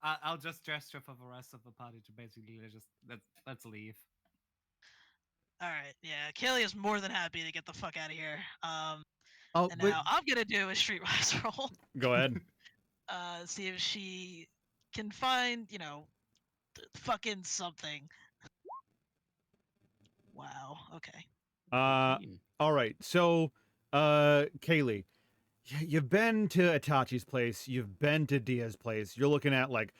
I'll just gesture for the rest of the party to basically just let's leave. All right, yeah, Kaylee is more than happy to get the fuck out of here. Oh, and now I'm gonna do a streetwise roll. Go ahead. See if she can find, fucking something. Wow. Okay. All right. So, Kaylee, you've been to Itachi's place. You've been to Dia's place. You're looking at like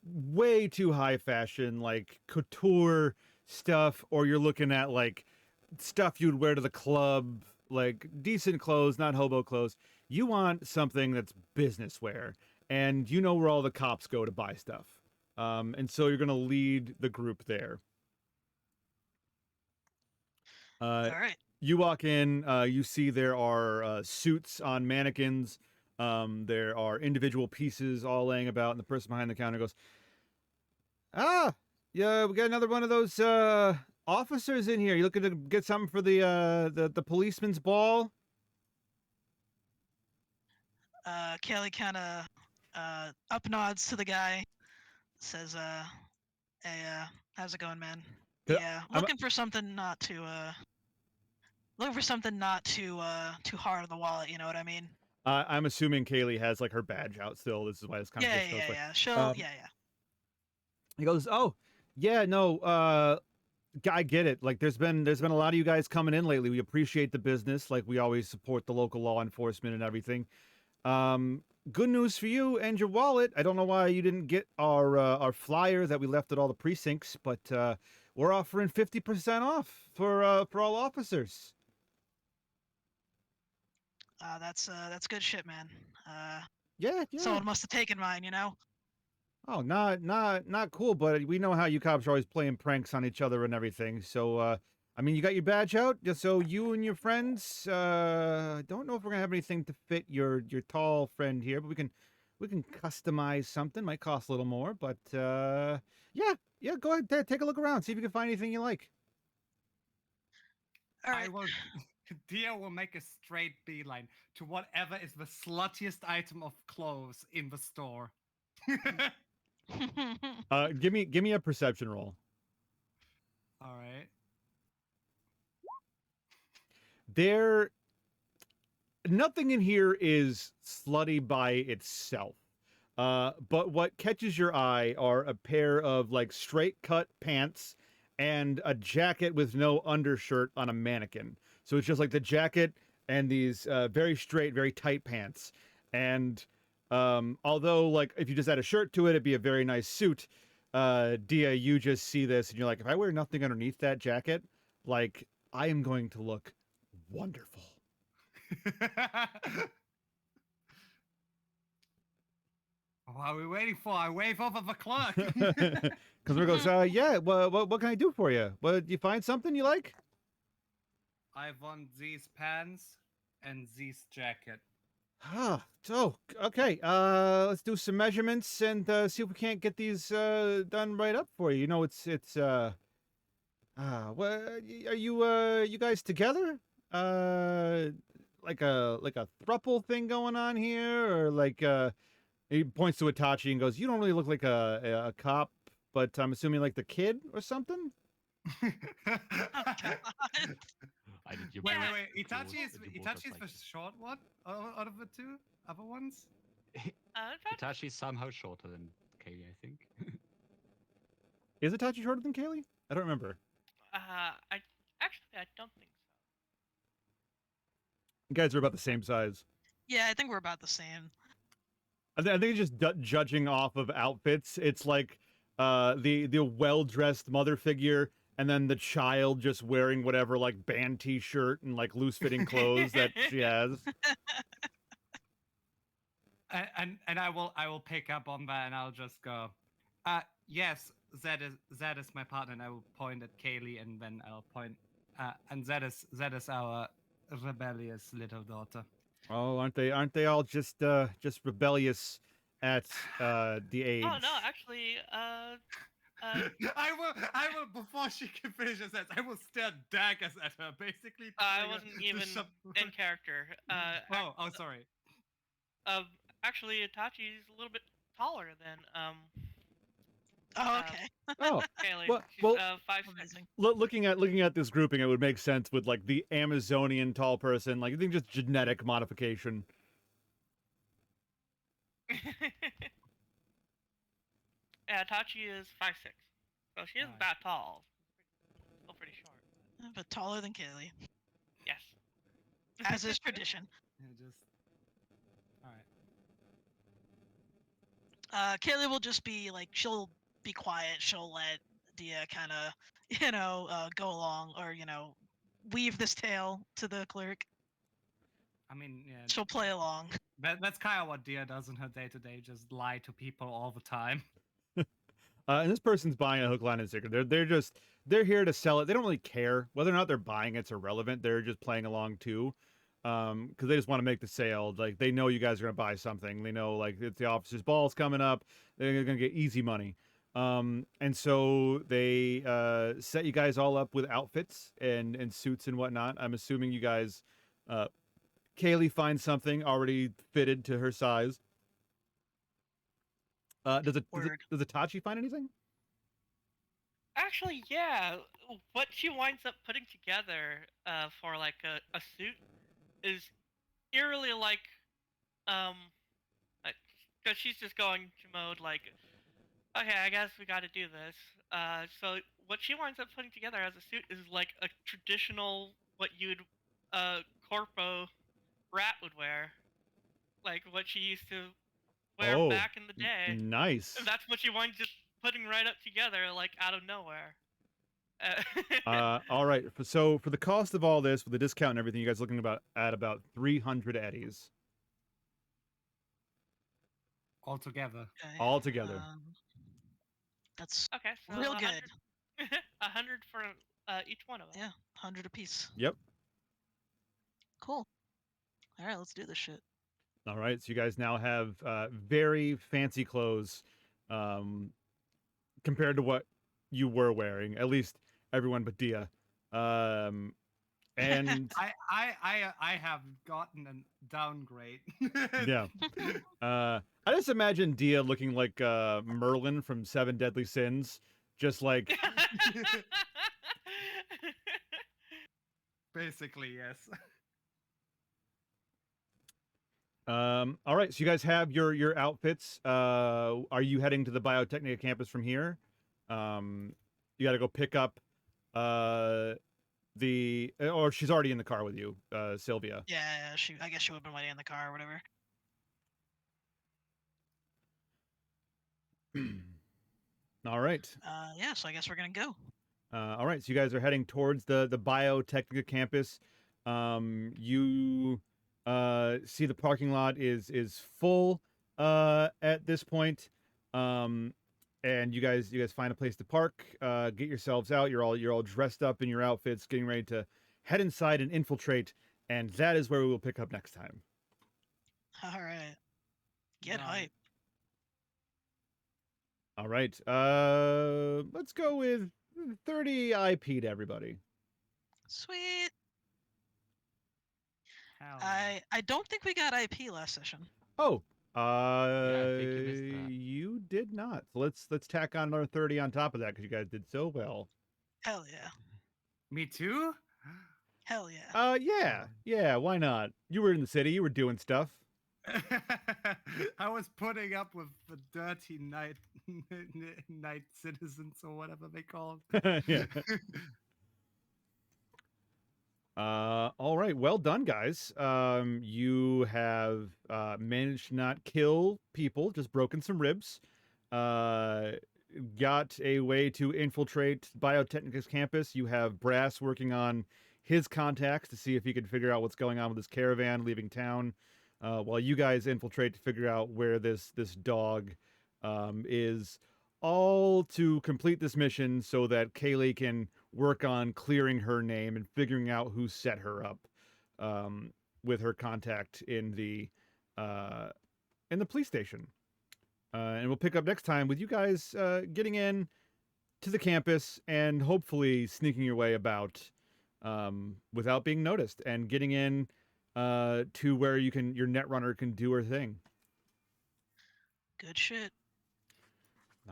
way too high fashion, like couture stuff, or you're looking at like stuff you'd wear to the club, like decent clothes, not hobo clothes. You want something that's business wear, and you know where all the cops go to buy stuff. And so you're gonna lead the group there. All right. You walk in, you see there are suits on mannequins. There are individual pieces all laying about, and the person behind the counter goes, "Ah, yeah, we got another one of those officers in here. You looking to get something for the policeman's ball?" Kaylee kind of up nods to the guy, says, "Hey, how's it going, man? 'Cause Yeah, I'm looking for something not too hard on the wallet. You know what I mean? I'm assuming Kaylee has like her badge out still. This is why it's kind of Yeah, gets yeah, this way. yeah. She'll, Um, yeah, yeah. He goes, "Oh, yeah, no, I get it. Like, there's been a lot of you guys coming in lately. We appreciate the business. Like, we always support the local law enforcement and everything. Good news for you and your wallet. I don't know why you didn't get our flyer that we left at all the precincts, but we're offering 50% off for all officers." That's good shit, man. Yeah, yeah. Someone must have taken mine, you know? Oh, not cool, but we know how you cops are always playing pranks on each other and everything. So, I mean, you got your badge out, just so you and your friends. I don't know if we're gonna have anything to fit your tall friend here, but we can customize something. Might cost a little more, but yeah. Go ahead, take a look around, see if you can find anything you like. All right. I will. Dia will make a straight beeline to whatever is the sluttiest item of clothes in the store. Give me a perception roll. All right. There, nothing in here is slutty by itself. But what catches your eye are a pair of like straight cut pants and a jacket with no undershirt on a mannequin. So it's just like the jacket and these very straight, very tight pants. And although like if you just add a shirt to it, it'd be a very nice suit. Dia, you just see this and you're like, if I wear nothing underneath that jacket, like I am going to look wonderful. What are we waiting for? I wave over the clock. Customer goes, yeah, what can I do for you? What, you find something you like? I want these pants and this jacket. So, okay, let's do some measurements and see if we can't get these done right up for you. You know, what, are you guys together? Like a throuple thing going on here, or like he points to Itachi and goes, "You don't really look like a cop, but I'm assuming like the kid or something." Oh, God. I did you Wait. both- Itachi is did you both Itachi is like the it? short one out of the two other ones. Itachi's somehow shorter than Katie, I think. Is Itachi shorter than Kaylee? I don't remember. I don't think so. You guys are about the same size. Yeah, I think we're about the same. I think it's just judging off of outfits. It's like the well dressed mother figure, and then the child just wearing whatever like band T-shirt and like loose fitting clothes that she has. And I will pick up on that and I'll just go, yes, that is my partner, and I will point at Kaylee and then I'll point, and that is our rebellious little daughter. Oh, aren't they all just rebellious at the age? Oh no, actually, I will before she can finish her sentence, I will stare daggers at her, basically. I telling her wasn't to even shut- in character. Oh, sorry. Actually, Itachi's a little bit taller than Oh, okay. Oh, Kaylee. well- She's well- 5'6". Amazing. looking at this grouping, it would make sense with like the Amazonian tall person. Like, I think just genetic modification. Yeah, Itachi is 5'6", so she isn't Nice. that tall. Still pretty short. But taller than Kaylee, Yes. as is tradition. Yeah, just. All right. Kaylee will just be like, she'll be quiet. She'll let Dia kind of, go along, or weave this tale to the clerk. I mean, yeah. She'll play along. That's kind of what Dia does in her day to day, just lie to people all the time. And this person's buying a hook, line, and sinker. They're here to sell it. They don't really care whether or not they're buying it's irrelevant. They're just playing along too, because they just want to make the sale. Like they know you guys are gonna buy something. They know like it's the officer's ball's coming up. They're gonna get easy money. And so they set you guys all up with outfits and suits and whatnot. I'm assuming you guys, Kaylee finds something already fitted to her size. Word. Does Itachi find anything? Actually, yeah. What she winds up putting together for like a suit is eerily like um because she's just going to mode like, okay, I guess we got to do this. So what she winds up putting together as a suit is like a traditional what you'd corpo rat would wear, like what she used to wear Oh, back in the day. nice. And that's what she winds up putting right up together, like out of nowhere. All right. So for the cost of all this, with the discount and everything, you guys looking at about 300 eddies Altogether. Okay, all together. That's Okay, so real 100, good. 100 for each one of us. Yeah, 100 apiece. Yep. Cool. All right, let's do this shit. All right. So you guys now have very fancy clothes, compared to what you were wearing. At least everyone but Dia. And I have gotten a downgrade. yeah. I just imagine Dia looking like Merlin from Seven Deadly Sins, just like Basically, yes. all right, so you guys have your outfits. Are you heading to the Biotechnica campus from here? You got to go pick up or she's already in the car with you, Sylvia. Yeah, I guess she would have been waiting in the car or whatever. All right. Yeah, so I guess we're gonna go. All right, so you guys are heading towards the Biotechnica campus. You see the parking lot is full at this point. And you guys find a place to park, get yourselves out. You're all dressed up in your outfits, getting ready to head inside and infiltrate, and that is where we will pick up next time. All right. Get Done. hype. All right. Let's go with 30 IP to everybody. Sweet. Hell yeah. I don't think we got IP last session. Oh, I think you missed that. you did not. So let's tack on another 30 on top of that because you guys did so well. Hell yeah. Me too? Hell yeah. Yeah. Why not? You were in the city. You were doing stuff. I was putting up with the dirty night citizens or whatever they call it. Yeah. All right. Well done, guys. You have managed to not kill people, just broken some ribs. Got a way to infiltrate Biotechnica's campus. You have Brass working on his contacts to see if he can figure out what's going on with this caravan leaving town, while you guys infiltrate to figure out where this dog is, all to complete this mission so that Kaylee can work on clearing her name and figuring out who set her up, with her contact in the police station. And we'll pick up next time with you guys getting in to the campus and hopefully sneaking your way about without being noticed and getting in to where your netrunner can do her thing. Good shit.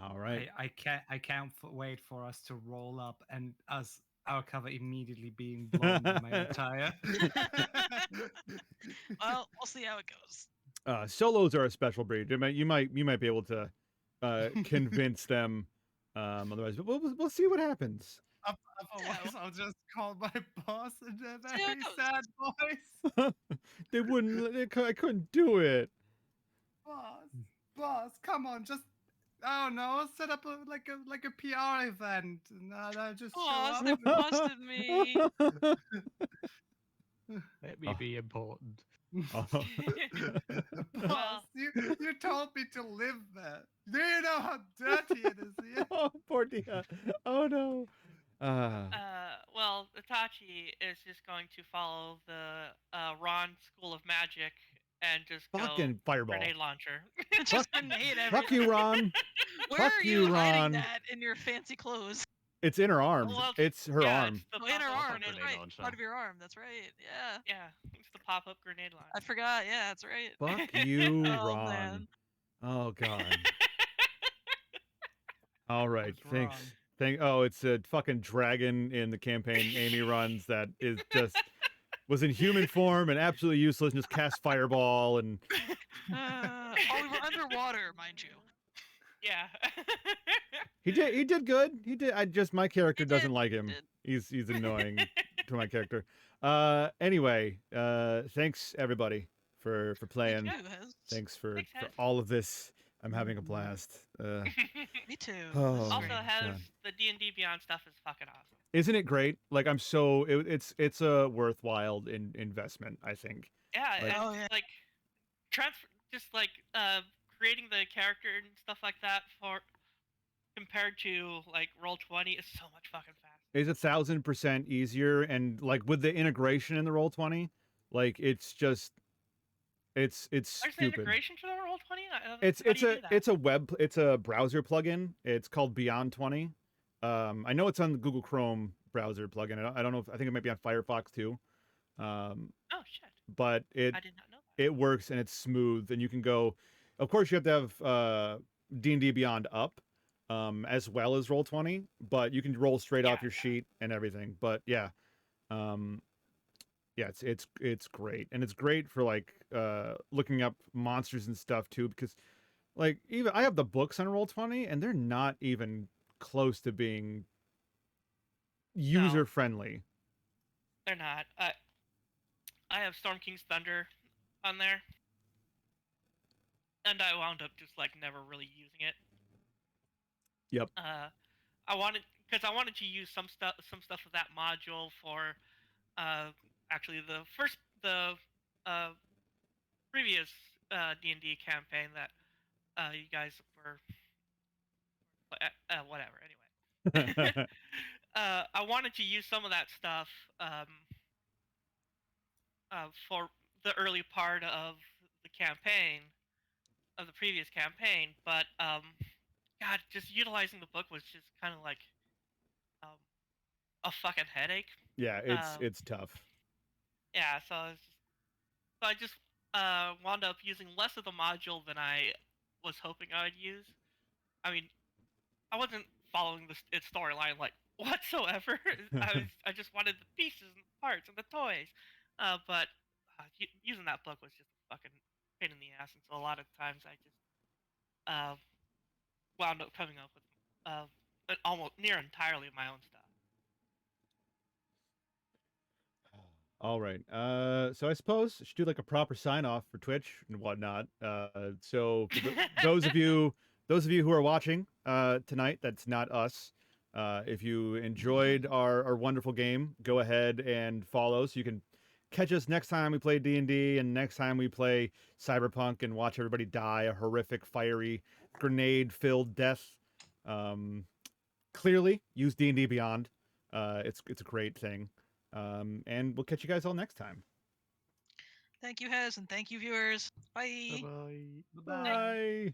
All right. I can't wait for us to roll up and our cover immediately being blown by my tire. Well, we'll see how it goes. Solos are a special breed. You might be able to convince them otherwise, but we'll see what happens. Otherwise, I'll just call my boss in a See how very it goes. sad voice. They wouldn't. I couldn't do it. Boss, come on, just set up a PR event. No, just show Boss, up. they busted me. Let me be important. Oh. Boss, you told me to live there. Do you know how dirty it is here? Oh, poor Dia. Oh no. Uh, Well, Itachi is just going to follow the Ron School of Magic and just go fucking fireball. grenade launcher. Just grenade Fuck you, everything. Ron. Where Fuck are you, you hiding Ron. that in your fancy clothes? It's in her arm. Well, It's her yeah, arm. It's the Oh, in her pop-up arm. grenade That's grenade right. launcher. Part of your arm. That's right. Yeah. Yeah, it's the pop-up grenade I launcher. forgot. Yeah, that's right. Fuck you, Oh, Ron. man. Oh god. All right. What's Thanks. wrong? Oh, it's a fucking dragon in the campaign Amy runs that is just was in human form and absolutely useless and just cast fireball and Oh, we were underwater, mind you. Yeah. he did good. He did. I just my character He doesn't did, like he him. did. He's annoying to my character. Anyway, thanks everybody for playing. Thank you, Hez. Thanks for Thanks, Hez. all of this. I'm having a blast. Me too. Oh, This is Also, great. has God. the D&D Beyond stuff is fucking awesome. Isn't it great? Like I'm so it's a worthwhile investment, I think. Yeah, Like- and Oh, yeah. like transfer, just like creating the character and stuff like that for compared to like Roll20 is so much fucking faster. It's 1,000% easier, and like with the integration in the Roll20, like it's just it's There's the stupid. integration to the Roll20. It's How do you do that? it's a browser plugin. It's called Beyond 20. I know it's on the Google Chrome browser plugin. I don't know if I think it might be on Firefox too. Oh shit! But I did not know that. it works and it's smooth, and you can go. Of course, you have to have D&D Beyond up, as well as Roll20, but you can roll straight off Yeah, your yeah. sheet and everything. But yeah, yeah, it's great, and it's great for like looking up monsters and stuff too, because like even I have the books on Roll20, and they're not even close to being user friendly. They're not. I have Storm King's Thunder on there, and I wound up just like never really using it. Yep. I wanted because I wanted to use some stuff of that module for actually the previous D&D campaign that you guys were whatever. Anyway, I wanted to use some of that stuff for the early part of the campaign, of the previous campaign, but God, just utilizing the book was just kind of like a fucking headache. Yeah, it's tough. Yeah, so I just wound up using less of the module than I was hoping I would use. I mean, I wasn't following its storyline like whatsoever. I just wanted the pieces and the parts and the toys. But using that book was just a fucking pain in the ass, and so a lot of times I just wound up coming up with almost near entirely my own stuff. All right. So I suppose I should do like a proper sign off for Twitch and whatnot. So for those of you who are watching tonight, that's not us. If you enjoyed our wonderful game, go ahead and follow so you can catch us next time we play D&D and next time we play Cyberpunk and watch everybody die a horrific, fiery, grenade-filled death. Clearly, use D&D Beyond. It's a great thing. And we'll catch you guys all next time. Thank you, Hez, and thank you, viewers. Bye. Bye bye. Bye.